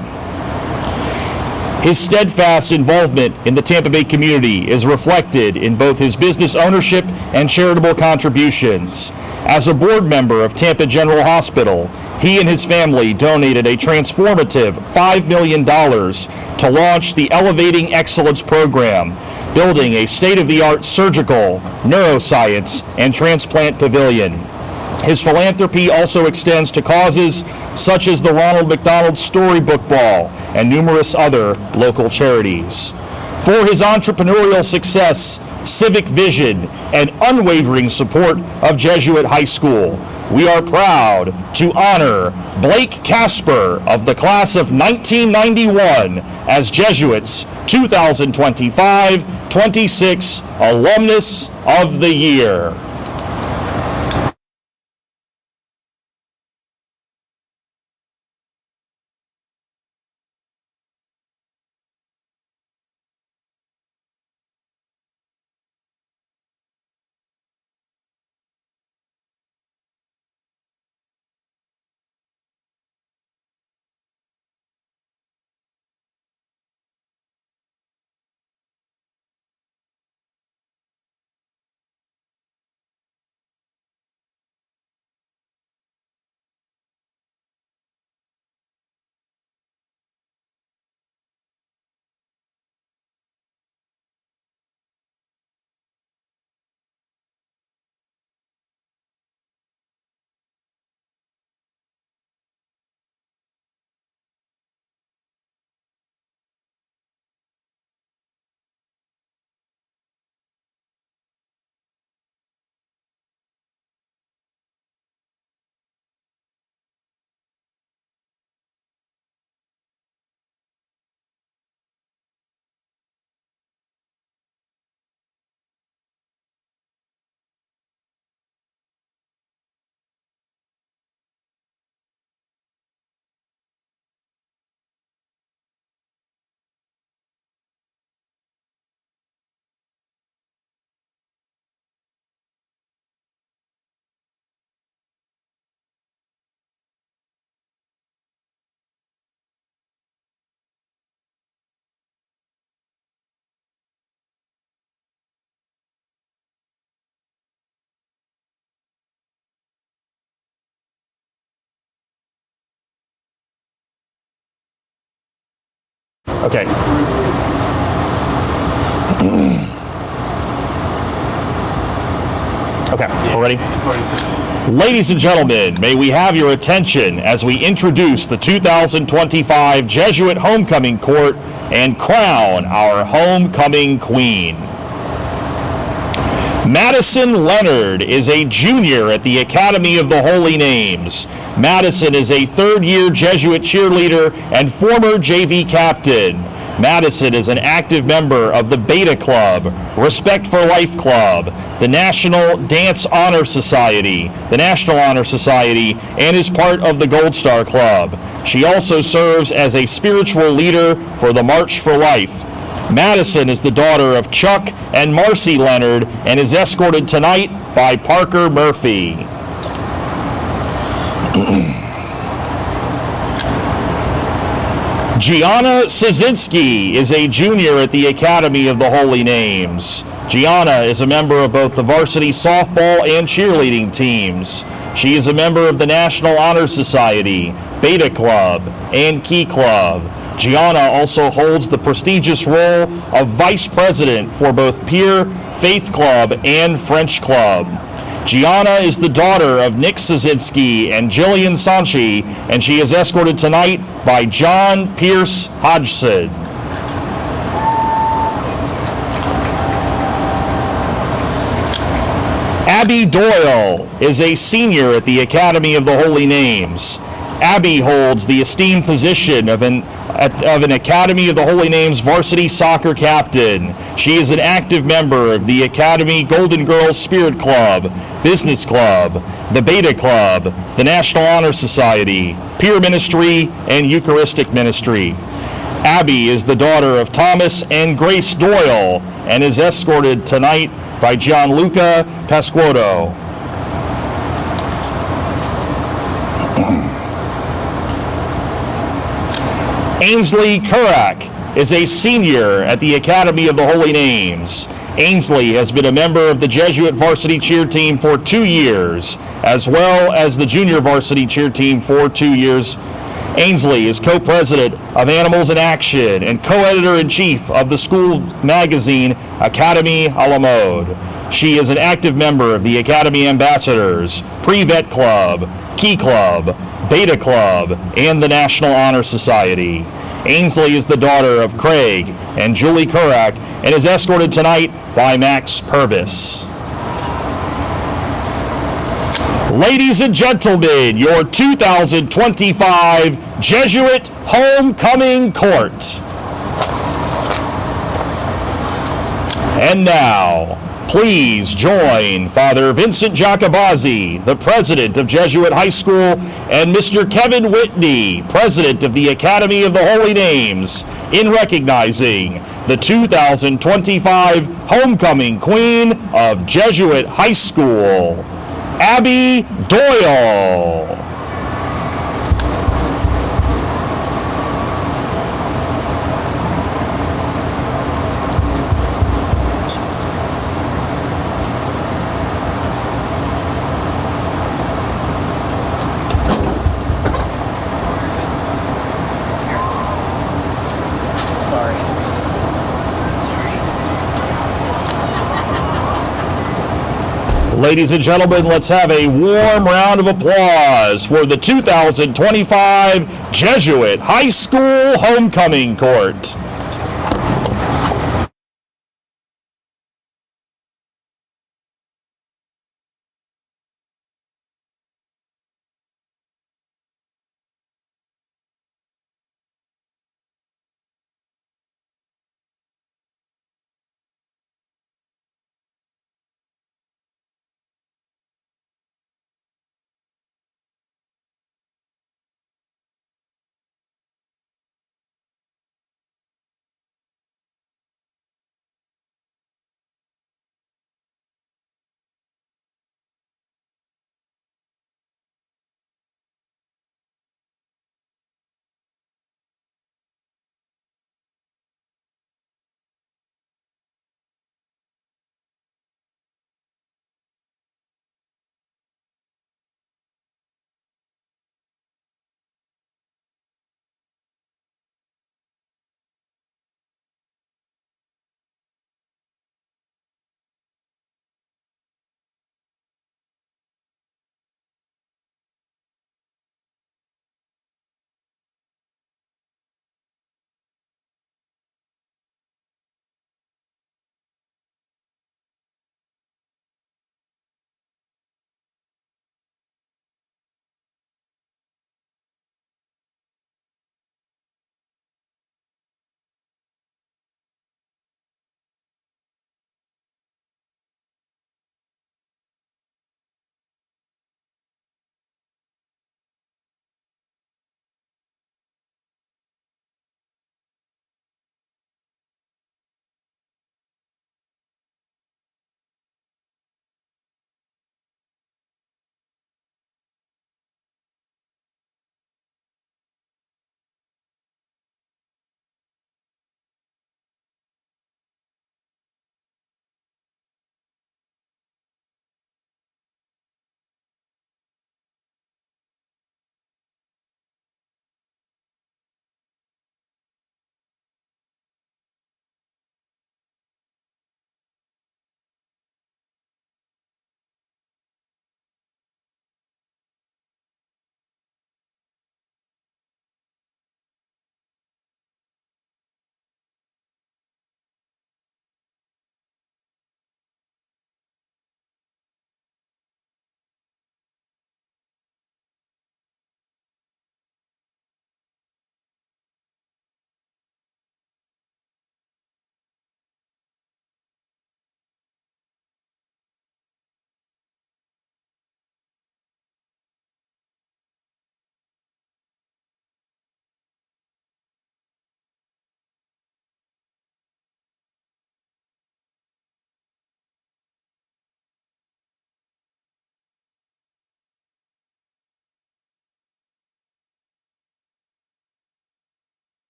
His steadfast involvement in the Tampa Bay community is reflected in both his business ownership and charitable contributions. As a board member of Tampa General Hospital, he and his family donated a transformative $5 million to launch the Elevating Excellence program, building a state-of-the-art surgical, neuroscience, and transplant pavilion. His philanthropy also extends to causes such as the Ronald McDonald Storybook Ball and numerous other local charities. For his entrepreneurial success, civic vision, and unwavering support of Jesuit High School, we are proud to honor Blake Casper of the class of 1991 as Jesuit's 2025-26 Alumnus of the Year. Okay. Okay, we're ready? Ladies and gentlemen, may we have your attention as we introduce the 2025 Jesuit Homecoming Court and crown our homecoming queen. Madison Leonard is a junior at the Academy of the Holy Names. Madison is a third-year Jesuit cheerleader and former JV captain. Madison is an active member of the Beta Club, Respect for Life Club, the National Dance Honor Society, and is part of the Gold Star Club. She also serves as a spiritual leader for the March for Life. Madison is the daughter of Chuck and Marcy Leonard and is escorted tonight by Parker Murphy. Gianna Szynski is a junior at the Academy of the Holy Names. Gianna is a member of both the varsity softball and cheerleading teams. She is a member of the National Honor Society, Beta Club, and Key Club. Gianna also holds the prestigious role of Vice President for both Peer, Faith Club, and French Club. Gianna is the daughter of Nick Szynski and Jillian Sanchi, and she is escorted tonight by John Pierce Hodgson. Abby Doyle is a senior at the Academy of the Holy Names. Abby holds the esteemed position of an Academy of the Holy Names varsity soccer captain. She is an active member of the Academy Golden Girls Spirit Club, Business Club, the Beta Club, the National Honor Society, Peer Ministry, and Eucharistic Ministry. Abby is the daughter of Thomas and Grace Doyle and is escorted tonight by Gianluca Pasquotto. Ainsley Kurak is a senior at the Academy of the Holy Names. Ainsley has been a member of the Jesuit varsity cheer team for 2 years, as well as the junior varsity cheer team for 2 years. Ainsley is co-president of Animals in Action and co-editor-in-chief of the school magazine Academy a la Mode. She is an active member of the Academy Ambassadors, Pre-Vet Club, Key Club, Beta Club, and the National Honor Society. Ainsley is the daughter of Craig and Julie Kurak and is escorted tonight by Max Purvis. Ladies and gentlemen, your 2025 Jesuit Homecoming Court. And now, please join Father Vincent Jacobazzi, the president of Jesuit High School, and Mr. Kevin Whitney, president of the Academy of the Holy Names, in recognizing the 2025 Homecoming Queen of Jesuit High School, Abby Doyle. Ladies and gentlemen, let's have a warm round of applause for the 2025 Jesuit High School Homecoming Court.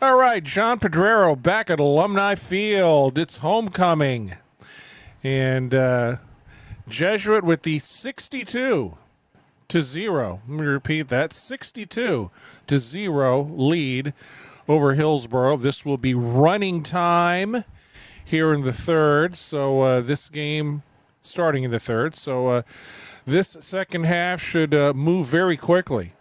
All right, John Pedrero back at Alumni Field. It's homecoming. And Jesuit with the 62-0. Let me repeat that, 62-0 lead over Hillsborough. This will be running time here in the third. So this game starting in the third. So this second half should move very quickly.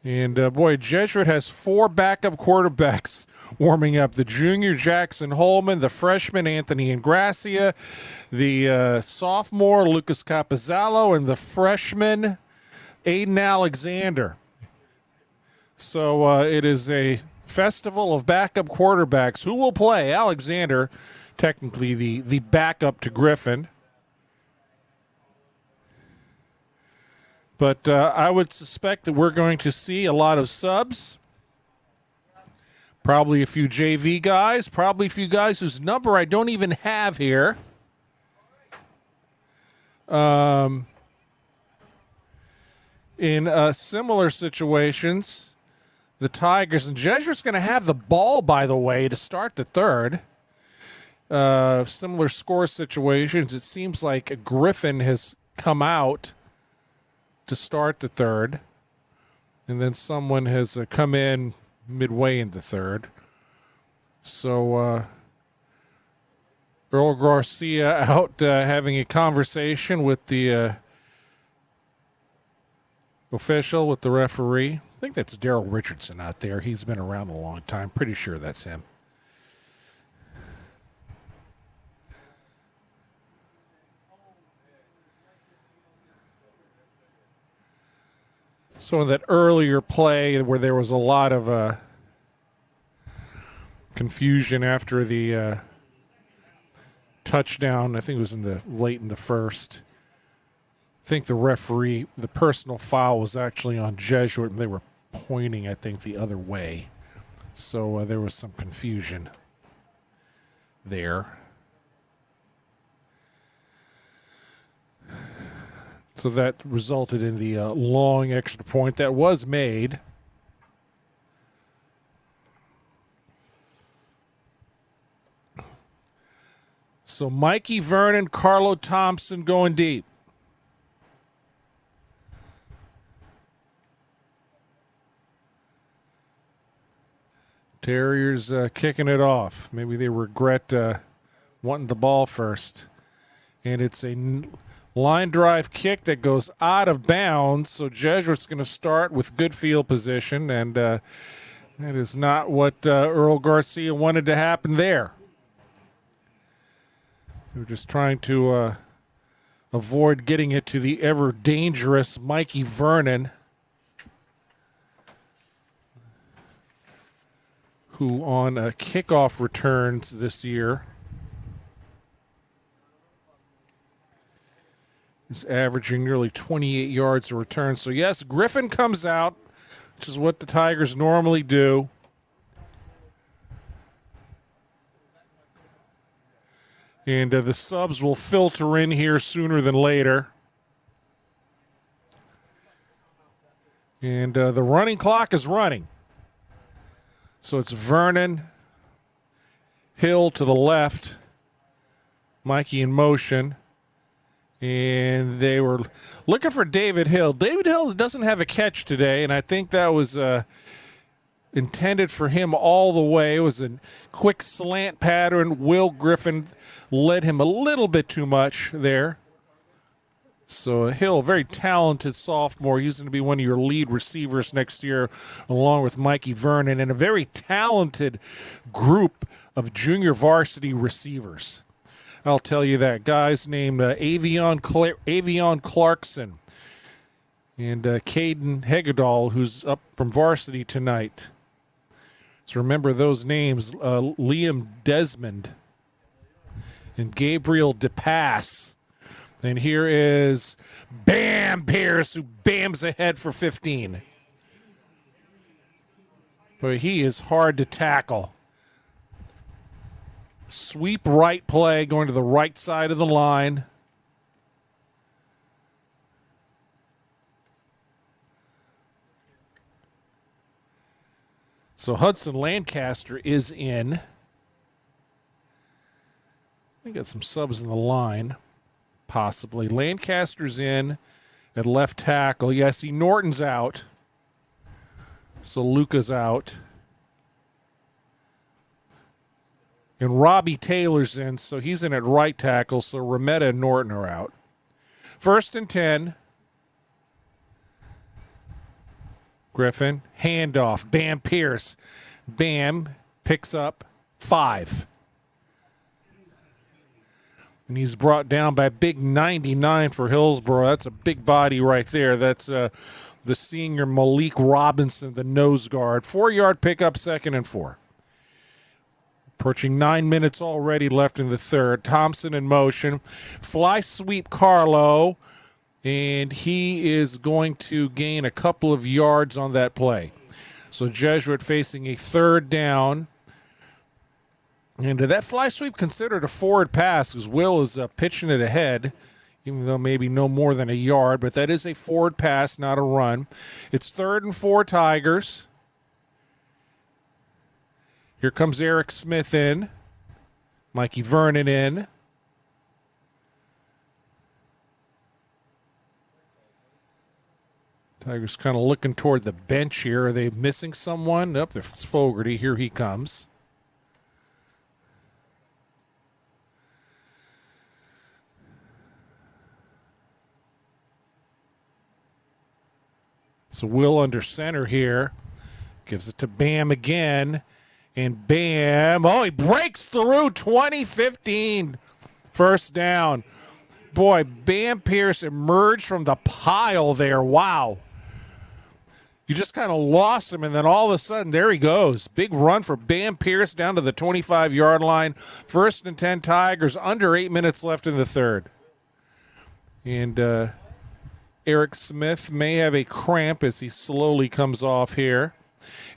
And, boy, Jesuit has 4 backup quarterbacks warming up. The junior, Jackson Holman, the freshman, Anthony Ingracia, the sophomore, Lucas Capizalo, and the freshman, Aiden Alexander. So it is a festival of backup quarterbacks. Who will play? Alexander, technically the backup to Griffin. But I would suspect that we're going to see a lot of subs. Probably a few JV guys. Probably a few guys whose number I don't even have here. In similar situations, the Tigers and Jesuit's going to have the ball, by the way, to start the third. Similar score situations. It seems like Griffin has come out to start the third, and then someone has come in midway in the third. So Earl Garcia out having a conversation with the official, with the referee. I think that's Daryl Richardson out there. He's been around a long time. Pretty sure that's him. So in that earlier play where there was a lot of confusion after the touchdown, I think it was late in the first. I think the referee, the personal foul was actually on Jesuit, and they were pointing, I think, the other way. So there was some confusion there. So that resulted in the long extra point that was made. So Mikey Vernon, Carlo Thompson going deep. Terriers kicking it off. Maybe they regret wanting the ball first. And it's a line drive kick that goes out of bounds, so Jesuit's going to start with good field position, and that is not what Earl Garcia wanted to happen there. They were just trying to avoid getting it to the ever-dangerous Mikey Vernon, who on kickoff returns this year is averaging nearly 28 yards a return. So, yes, Griffin comes out, which is what the Tigers normally do. And the subs will filter in here sooner than later. And the running clock is running. So it's Vernon, Hill to the left, Mikey in motion. And they were looking for David Hill. David Hill doesn't have a catch today, and I think that was intended for him all the way. It was a quick slant pattern. Will Griffin led him a little bit too much there. So Hill, very talented sophomore. He's going to be one of your lead receivers next year, along with Mikey Vernon, and a very talented group of junior varsity receivers. I'll tell you that. Guys named Avion Clarkson and Caden Hegedal, who's up from varsity tonight. So remember those names, Liam Desmond and Gabriel DePass. And here is Bam Pierce, who bams ahead for 15. But he is hard to tackle. Sweep right play, going to the right side of the line. So Hudson Lancaster is in. I got some subs in the line, possibly. Lancaster's in at left tackle. Yeah, I see Norton's out. So Luca's out. And Robbie Taylor's in, so he's in at right tackle, so Remetta and Norton are out. 1st and 10. Griffin, handoff, Bam Pierce. Bam picks up 5. And he's brought down by a big 99 for Hillsborough. That's a big body right there. That's the senior Malik Robinson, the nose guard. 4-yard pickup, 2nd and 4. Approaching 9 minutes already left in the third. Thompson in motion. Fly sweep Carlo, and he is going to gain a couple of yards on that play. So Jesuit facing a 3rd down. And that fly sweep considered a forward pass because Will is pitching it ahead, even though maybe no more than a yard. But that is a forward pass, not a run. It's 3rd and 4 Tigers. Here comes Eric Smith in. Mikey Vernon in. Tigers kind of looking toward the bench here. Are they missing someone? Nope, there's Fogarty. Here he comes. So Will under center here. Gives it to Bam again. And Bam, he breaks through 20-15. 1st down. Boy, Bam Pierce emerged from the pile there. Wow. You just kind of lost him, and then all of a sudden, there he goes. Big run for Bam Pierce down to the 25-yard line. 1st and 10 Tigers, under 8 minutes left in the third. And Eric Smith may have a cramp as he slowly comes off here.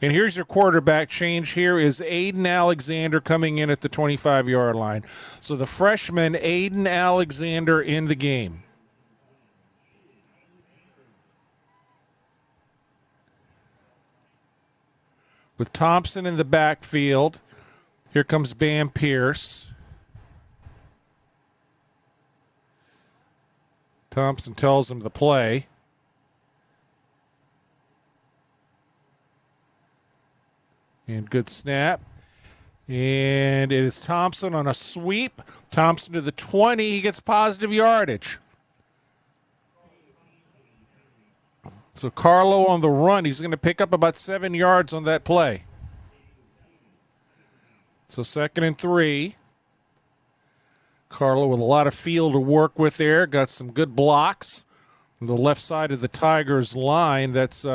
And here's your quarterback change. Here is Aiden Alexander coming in at the 25-yard line. So the freshman, Aiden Alexander, in the game. With Thompson in the backfield, here comes Bam Pierce. Thompson tells him the play. And good snap. And it is Thompson on a sweep. Thompson to the 20. He gets positive yardage. So Carlo on the run. He's going to pick up about 7 yards on that play. So 2nd and 3. Carlo with a lot of field to work with there. Got some good blocks. On the left side of the Tigers line, that's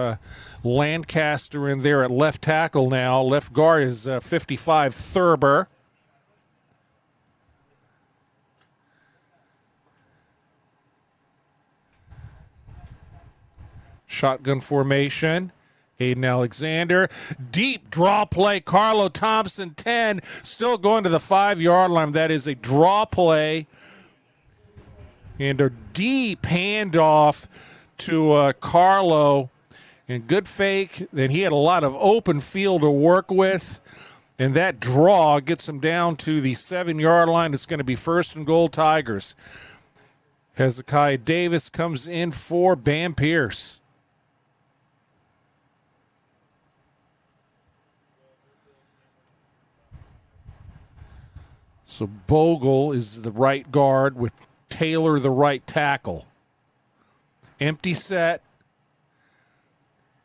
Lancaster in there at left tackle now. Left guard is 55, Thurber. Shotgun formation. Aiden Alexander. Deep draw play. Carlo Thompson, 10. Still going to the 5-yard line. That is a draw play. And a deep handoff to Carlo. And good fake. Then he had a lot of open field to work with. And that draw gets him down to the 7-yard line. It's going to be 1st and goal Tigers. Hezekiah Davis comes in for Bam Pierce. So Bogle is the right guard with Taylor the right tackle. Empty set.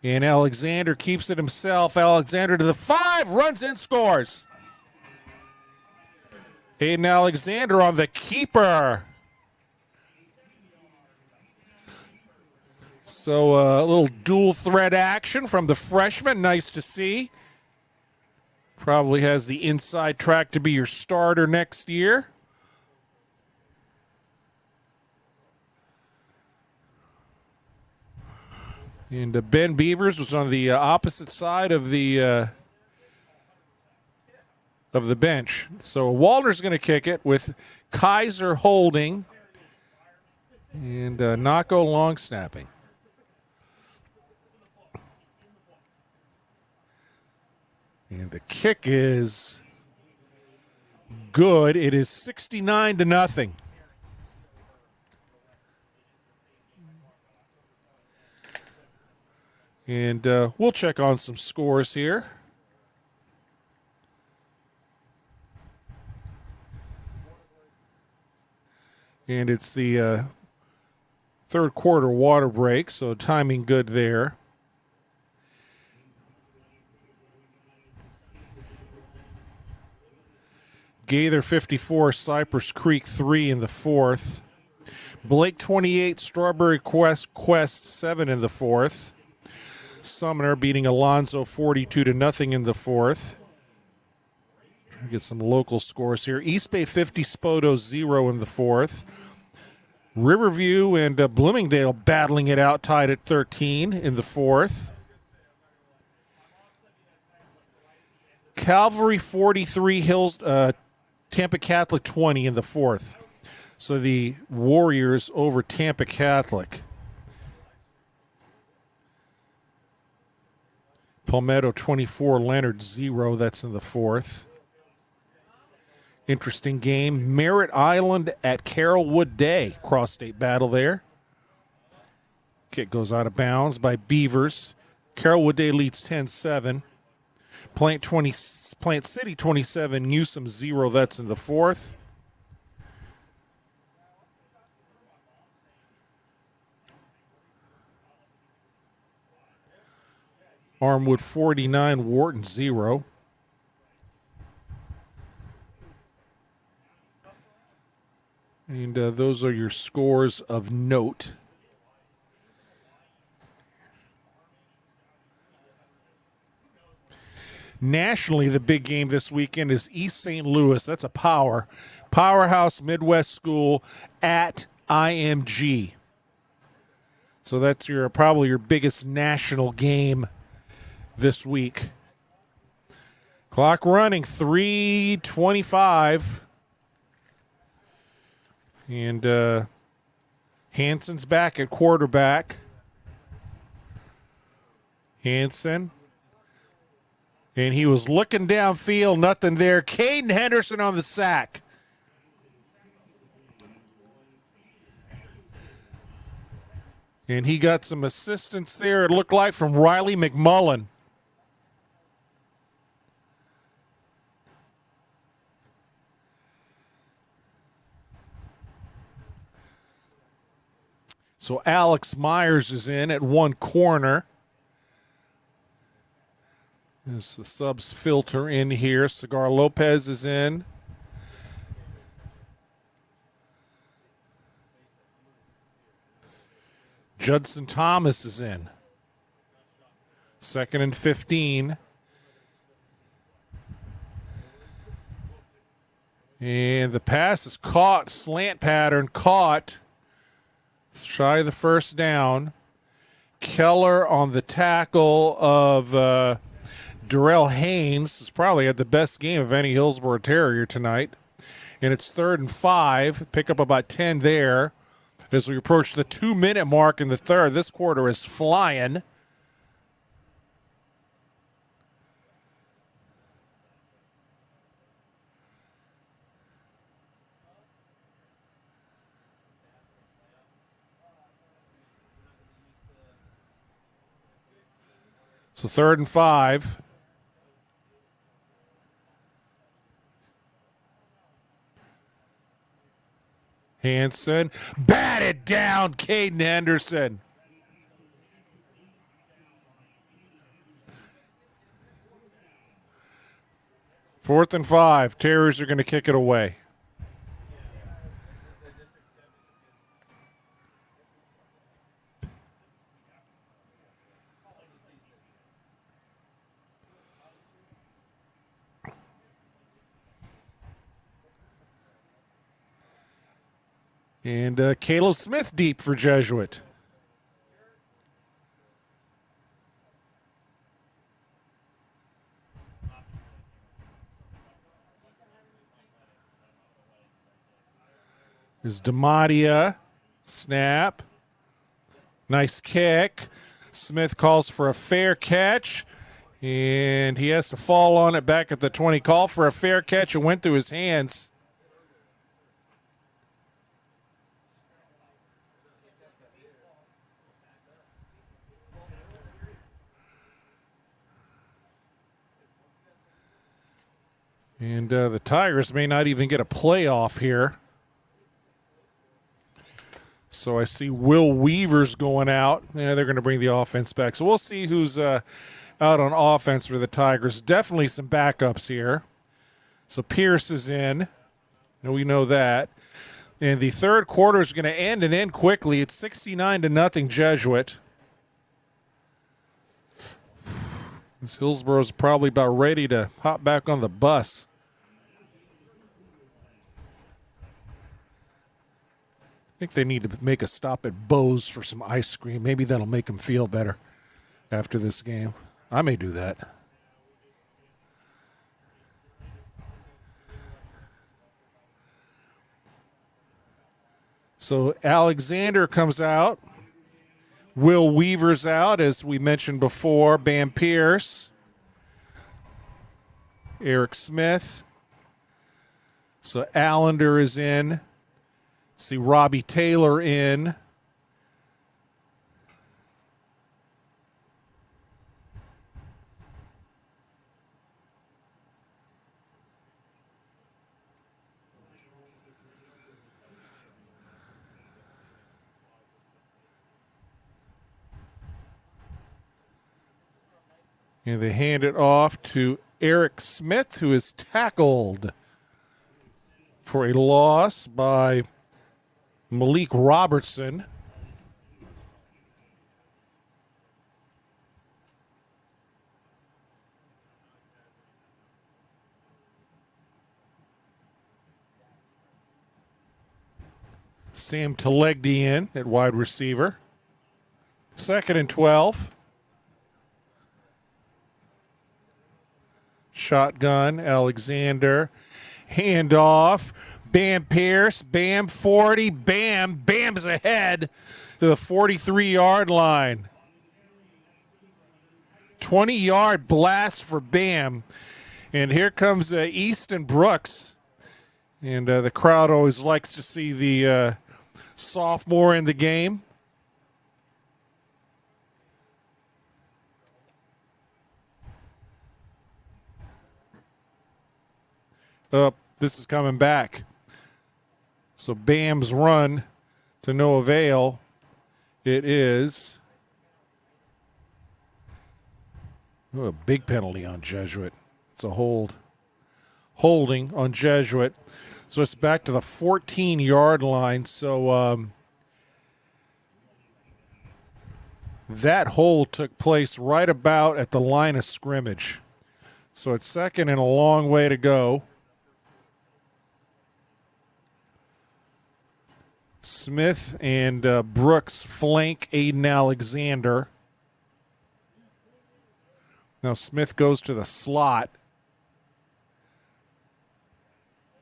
And Alexander keeps it himself. Alexander to the 5, runs in, scores. Aiden Alexander on the keeper. So a little dual threat action from the freshman. Nice to see. Probably has the inside track to be your starter next year. And Ben Beavers was on the opposite side of the bench. So Waldner's going to kick it with Kaiser holding and Nako long snapping. And the kick is good. It is 69-0. And we'll check on some scores here. And it's the third quarter water break, so timing good there. Gaither 54, Cypress Creek 3 in the fourth. Blake 28, Strawberry Quest 7 in the fourth. Sumner beating Alonzo 42-0 in the fourth. Trying to get some local scores here. East Bay 50, Spoto 0 in the fourth. Riverview and Bloomingdale battling it out, tied at 13 in the fourth. Calvary 43, Tampa Catholic 20 in the fourth. So the Warriors over Tampa Catholic. Palmetto 24, Leonard 0. That's in the fourth. Interesting game. Merritt Island at Carrollwood Day. Cross-state battle there. Kick goes out of bounds by Beavers. Carrollwood Day leads 10-7. Plant City 27, Newsom 0. That's in the fourth. Armwood 49, Wharton 0. And those are your scores of note. Nationally, the big game this weekend is East St. Louis. That's a powerhouse Midwest school at IMG. So that's probably your biggest national game this week. Clock running, 3:25. And Hansen's back at quarterback. Hansen. And he was looking downfield, nothing there. Caden Henderson on the sack. And he got some assistance there, it looked like, from Riley McMullen. So Alex Myers is in at one corner. As the subs filter in here, Cigar Lopez is in. Judson Thomas is in. 2nd and 15. And the pass is caught, slant pattern caught. Shy of the first down. Keller on the tackle of Darrell Haynes. Has probably had the best game of any Hillsborough Terrier tonight. And it's 3rd and 5. Pick up about 10 there. As we approach the 2-minute mark in the third, this quarter is flying. So 3rd and 5. Hansen batted down. Caden Henderson. Fourth and 5. Terriers are going to kick it away. And Caleb Smith deep for Jesuit. There's DeMatia. Snap. Nice kick. Smith calls for a fair catch. And he has to fall on it back at the 20. Call for a fair catch. It went through his hands. And the Tigers may not even get a playoff here. So I see Will Weaver's going out. Yeah, they're going to bring the offense back. So we'll see who's out on offense for the Tigers. Definitely some backups here. So Pierce is in. And we know that. And the third quarter is going to end quickly. It's 69-0 Jesuit. This Hillsborough's probably about ready to hop back on the bus. I think they need to make a stop at Bo's for some ice cream. Maybe that'll make them feel better after this game. I may do that. So Alexander comes out. Will Weaver's out, as we mentioned before. Bam Pierce. Eric Smith. So Allender is in. See Robbie Taylor in. And they hand it off to Eric Smith, who is tackled for a loss by Malik Robertson. Sam Telegdi in at wide receiver. 2nd and 12. Shotgun, Alexander. Handoff. Bam Pierce. Bam 40. Bam's ahead to the 43-yard line. 20-yard blast for Bam. And here comes Easton Brooks. And the crowd always likes to see the sophomore in the game. This is coming back. So Bam's run to no avail. It is a big penalty on Jesuit. It's a holding on Jesuit. So it's back to the 14-yard line. So that hold took place right about at the line of scrimmage. So it's 2nd and a long way to go. Smith and Brooks flank Aiden Alexander. Now Smith goes to the slot.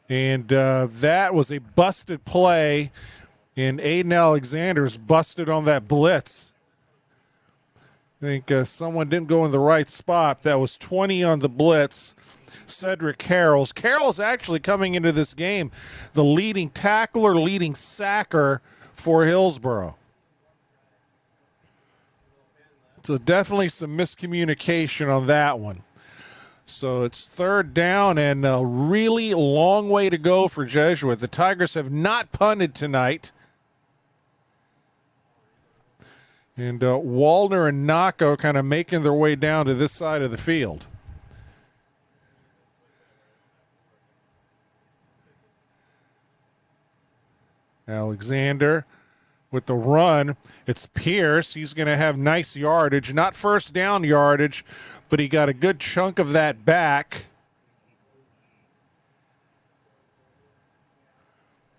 And that was a busted play. And Aiden Alexander's busted on that blitz. I think someone didn't go in the right spot. That was 20 on the blitz. Cedric Carroll's. Carroll's actually coming into this game the leading tackler, leading sacker for Hillsborough. So definitely some miscommunication on that one. So it's 3rd down and a really long way to go for Jesuit. The Tigers have not punted tonight. And Waldner and Nako kind of making their way down to this side of the field. Alexander with the run. It's Pierce. He's going to have nice yardage. Not first down yardage, but he got a good chunk of that back.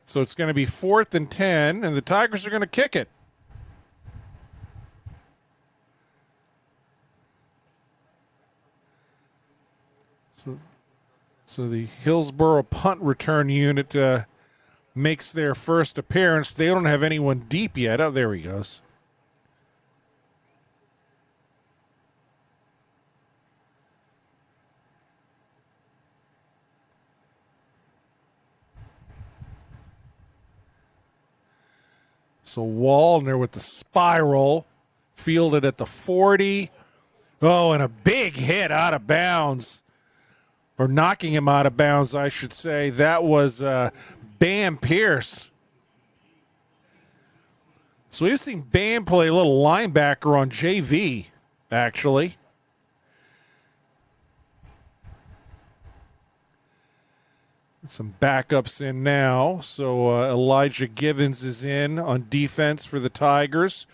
So it's going to be 4th and 10, and the Tigers are going to kick it. So the Hillsborough punt return unit makes their first appearance. They don't have anyone deep yet. Oh, there he goes. So Wallner with the spiral, fielded at the 40. Oh, and a big hit out of bounds, or knocking him out of bounds, I should say. That was Bam Pierce. So we've seen Bam play a little linebacker on JV, actually. Some backups in now. So Elijah Givens is in on defense for the Tigers.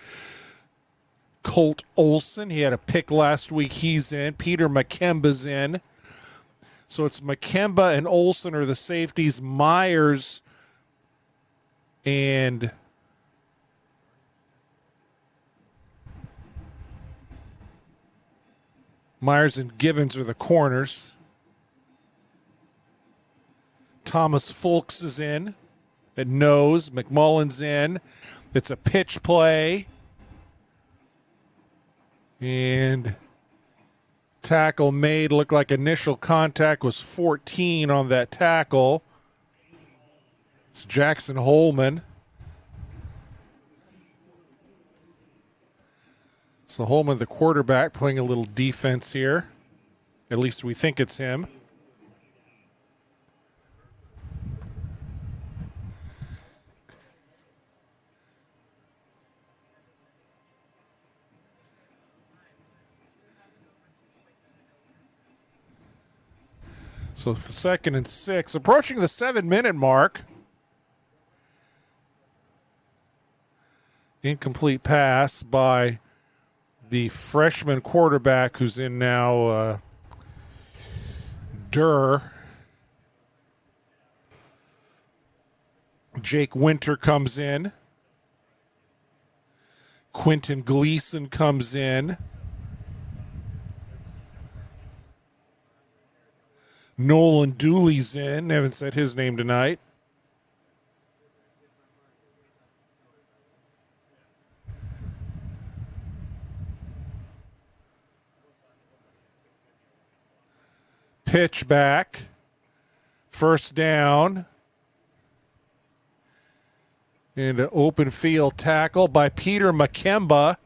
Colt Olson, he had a pick last week. He's in. Peter McKemba's in. So it's McKemba and Olson are the safeties. Myers and Givens are the corners. Thomas Fulks is in at nose. McMullen's in. It's a pitch play. And tackle made. Looked like initial contact was 14 on that tackle. It's Jackson Holman. So Holman, the quarterback, playing a little defense here. At least we think it's him. So for 2nd and 6, approaching the 7-minute mark. Incomplete pass by the freshman quarterback who's in now, Durr. Jake Winter comes in. Quentin Gleason comes in. Nolan Dooley's in. Haven't said his name tonight. Pitch back. First down. And an open field tackle by Peter McKemba.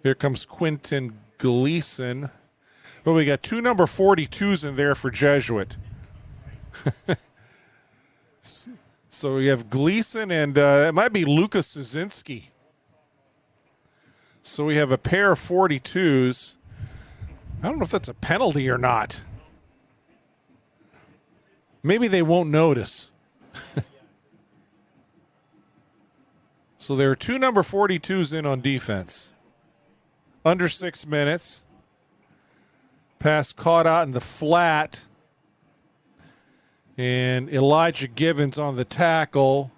Here comes Quentin Gleason. Well, we got 2 number 42s in there for Jesuit. So we have Gleason and it might be Lucas Szynski. So we have a pair of 42s. I don't know if that's a penalty or not. Maybe they won't notice. So there are 2 number 42s in on defense. Under 6 minutes. Pass caught out in the flat. And Elijah Givens on the tackle.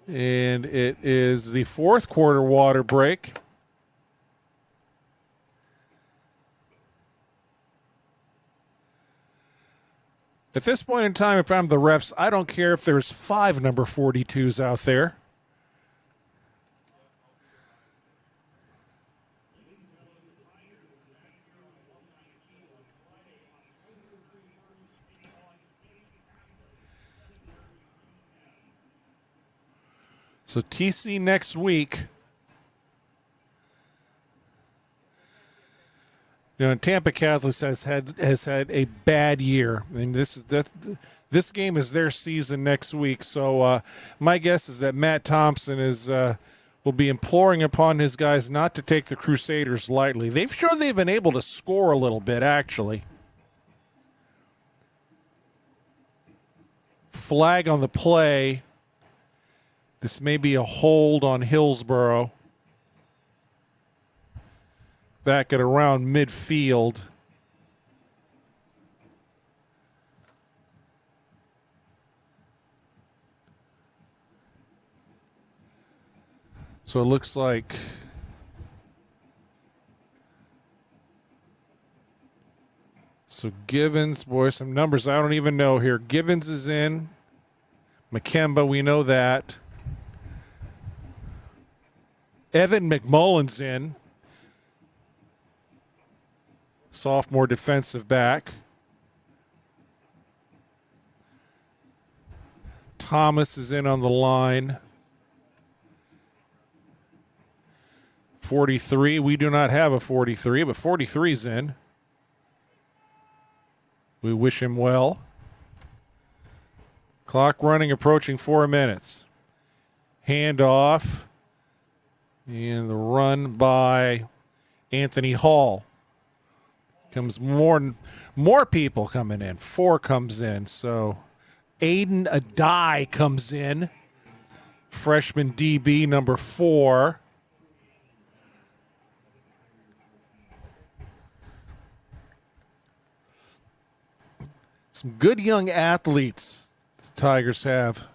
And it is the 4th quarter water break. At this point in time, if I'm the refs, I don't care if there's 5 number 42s out there. So TC next week. You know, Tampa Catholic has had a bad year, and this game is their season next week. So my guess is that Matt Thompson will be imploring upon his guys not to take the Crusaders lightly. They've been able to score a little bit, actually. Flag on the play. This may be a hold on Hillsborough. Back at around midfield. So it looks like So Givens, boy, some numbers I don't even know here. Givens is in. McKemba, we know that. Evan McMullen's in. Sophomore defensive back. Thomas is in on the line. 43. We do not have a 43, but 43's in. We wish him well. Clock running, approaching 4 minutes. Handoff. And the run by Anthony Hall. Comes more people coming in. 4 comes in. So Aiden Adai comes in. Freshman DB number 4. Some good young athletes the Tigers have.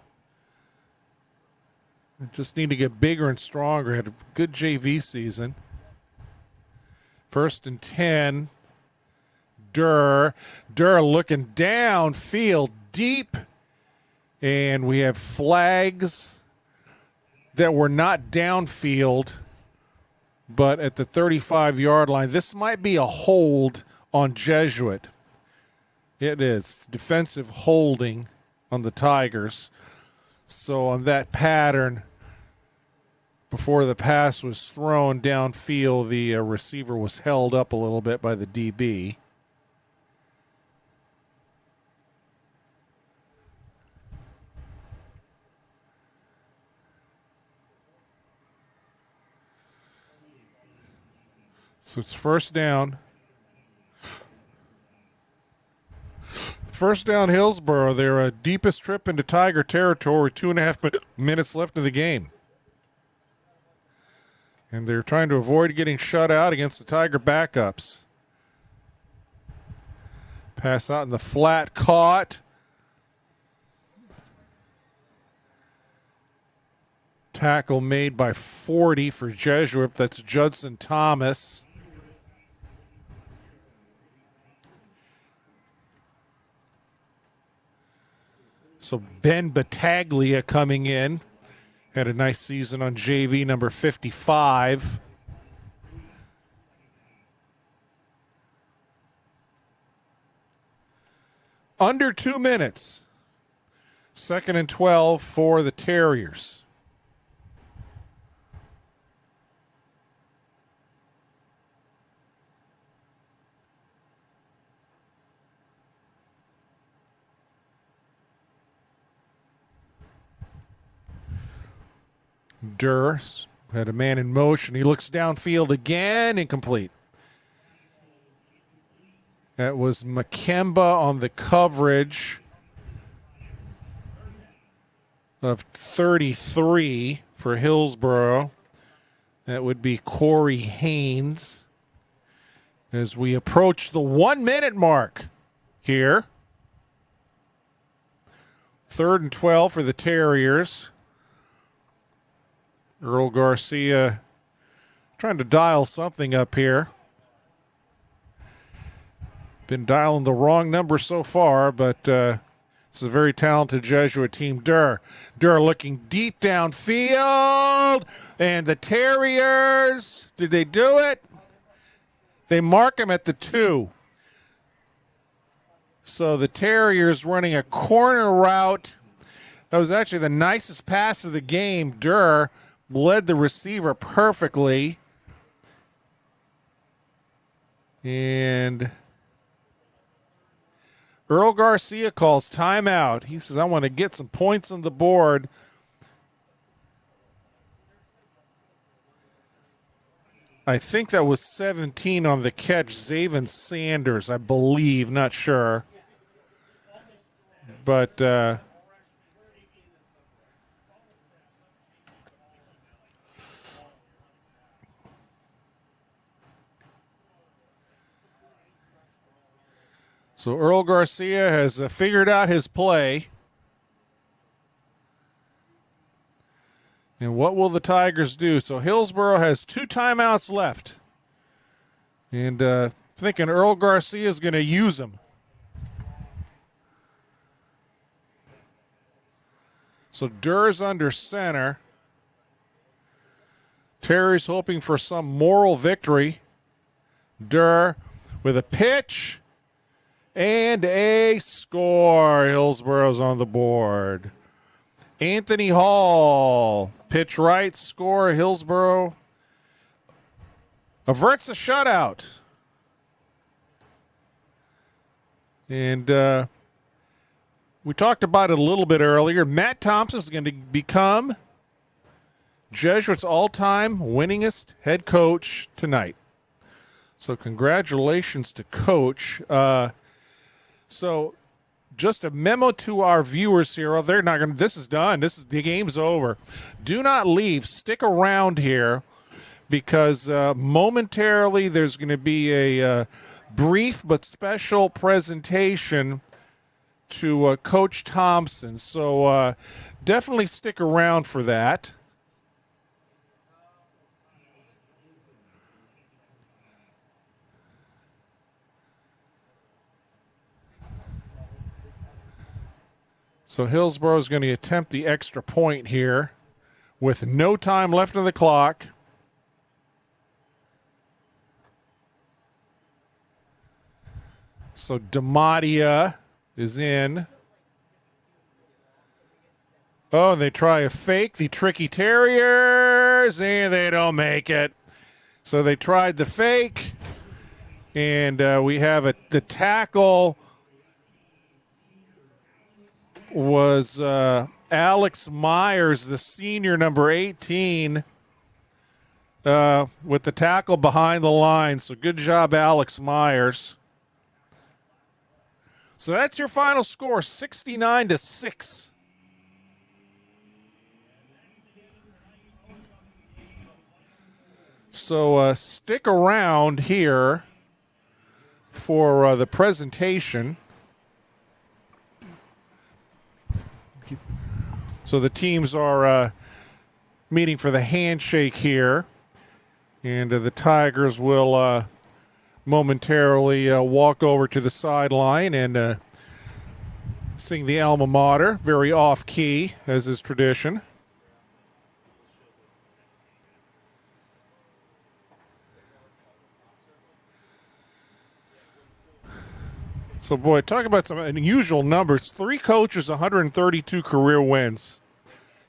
They just need to get bigger and stronger. Had a good JV season. 1st and 10. Durr looking downfield deep. And we have flags that were not downfield, but at the 35-yard line. This might be a hold on Jesuit. It is defensive holding on the Tigers. So on that pattern, before the pass was thrown downfield, the receiver was held up a little bit by the DB. So it's 1st down. 1st down, Hillsborough. Their deepest trip into Tiger territory. 2.5 minutes left in the game. And they're trying to avoid getting shut out against the Tiger backups. Pass out in the flat, caught. Tackle made by 40 for Jesuit. That's Judson Thomas. So Ben Battaglia coming in. Had a nice season on JV number 55. Under 2 minutes. 2nd and 12 for the Terriers. Durr had a man in motion. He looks downfield again, incomplete. That was McKemba on the coverage of 33 for Hillsborough. That would be Corey Haynes. As we approach the 1 minute mark here. 3rd and 12 for the Terriers. Earl Garcia trying to dial something up here. Been dialing the wrong number so far, but it's a very talented Jesuit team. Durr looking deep downfield. And the Terriers, did they do it? They mark him at the 2. So the Terriers running a corner route. That was actually the nicest pass of the game. Durr led the receiver perfectly. And Earl Garcia calls timeout. He says, I want to get some points on the board. I think that was 17 on the catch. Zaven Sanders, I believe. Not sure. But so Earl Garcia has figured out his play. And what will the Tigers do? So Hillsborough has 2 timeouts left. And Thinking Earl Garcia is going to use him. So Durr's under center. Terry's hoping for some moral victory. Durr with a pitch and a score. Hillsborough's on the board. Anthony Hall, pitch right, score. Hillsborough averts a shutout. And we talked about it a little bit earlier. Matt Thompson is going to become Jesuit's all-time winningest head coach tonight. So congratulations to Coach. So just a memo to our viewers here. Oh, they're not going to, this is done. The game's over. Do not leave. Stick around here because momentarily there's going to be a brief but special presentation to Coach Thompson. So definitely stick around for that. So Hillsborough is going to attempt the extra point here with no time left on the clock. So DeMattia is in. Oh, and they try a fake, the Tricky Terriers, and they don't make it. So they tried the fake, and we have the tackle was Alex Myers, the senior, number 18, with the tackle behind the line. So good job, Alex Myers. So that's your final score, 69-6. So stick around here for the presentation. So the teams are meeting for the handshake here. And the Tigers will momentarily walk over to the sideline and sing the alma mater, very off-key, as is tradition. So, boy, talk about some unusual numbers. 3 coaches, 132 career wins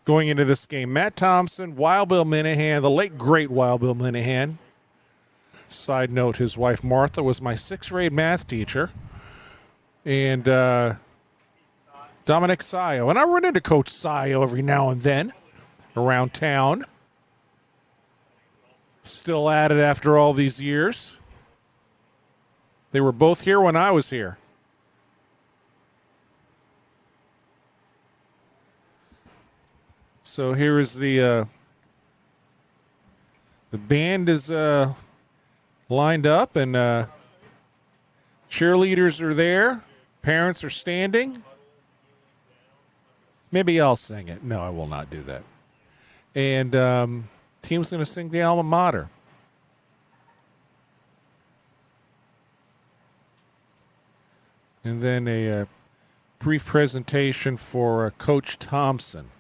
going into this game. Matt Thompson, Wild Bill Minahan, the late, great Wild Bill Minahan. Side note, his wife Martha was my 6th grade math teacher. And Dominic Sayo. And I run into Coach Sayo every now and then around town. Still at it after all these years. They were both here when I was here. So here is the band is lined up, and cheerleaders are there. Parents are standing. Maybe I'll sing it. No, I will not do that. And team's going to sing the alma mater. And then a brief presentation for Coach Thompson.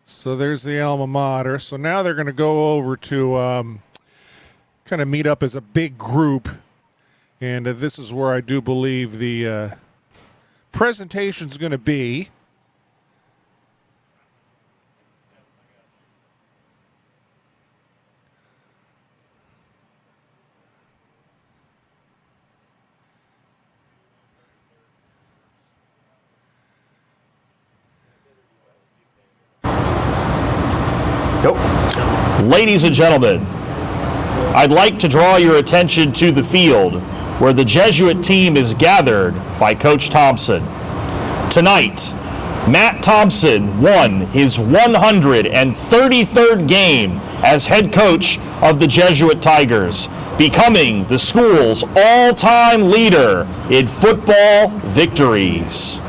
So there's the alma mater. So now they're going to go over to kind of meet up as a big group. And this is where I do believe the presentation is going to be. Ladies and gentlemen, I'd like to draw your attention to the field where the Jesuit team is gathered by Coach Thompson. Tonight, Matt Thompson won his 133rd game as head coach of the Jesuit Tigers, becoming the school's all-time leader in football victories.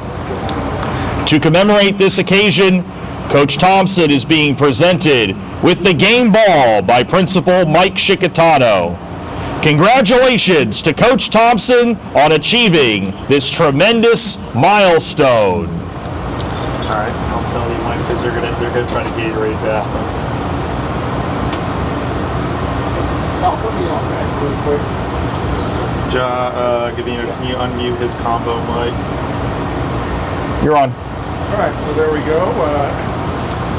To commemorate this occasion, Coach Thompson is being presented with the game ball by Principal Mike Chickatano. Congratulations to Coach Thompson on achieving this tremendous milestone. All right, I'll tell you when, because they're gonna try to Gatorade bath. Oh, put me on that real quick. Can you unmute his combo mic? You're on. All right, so there we go.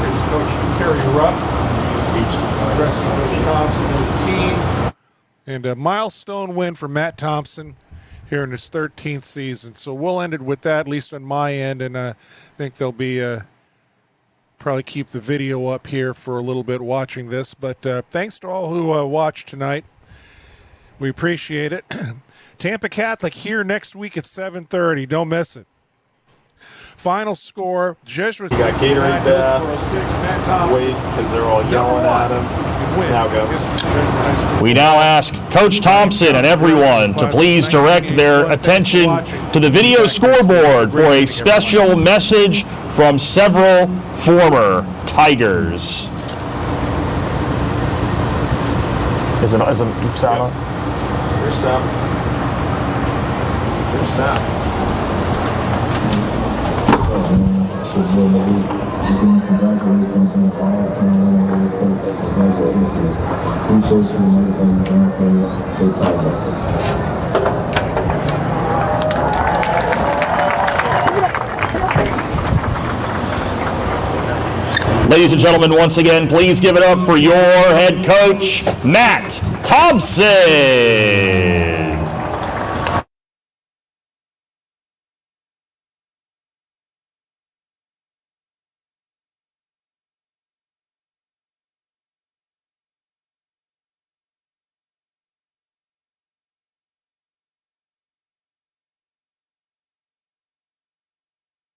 Here's Coach Terry Rupp addressing Coach Thompson and the team. And a milestone win for Matt Thompson here in his 13th season. So we'll end it with that, at least on my end, and I think they'll be probably keep the video up here for a little bit watching this. But thanks to all who watched tonight. We appreciate it. Tampa Catholic here next week at 7:30. Don't miss it. Final score, Jesuit 6, Hillsborough 6, Matt Thompson. Wait, because they're all yelling at him. Now go. We now ask Coach Thompson and everyone to please direct their attention to the video scoreboard for a special message from several former Tigers. Is it sound on? There's sound. There's sound. Ladies and gentlemen, once again, please give it up for your head coach, Matt Thompson.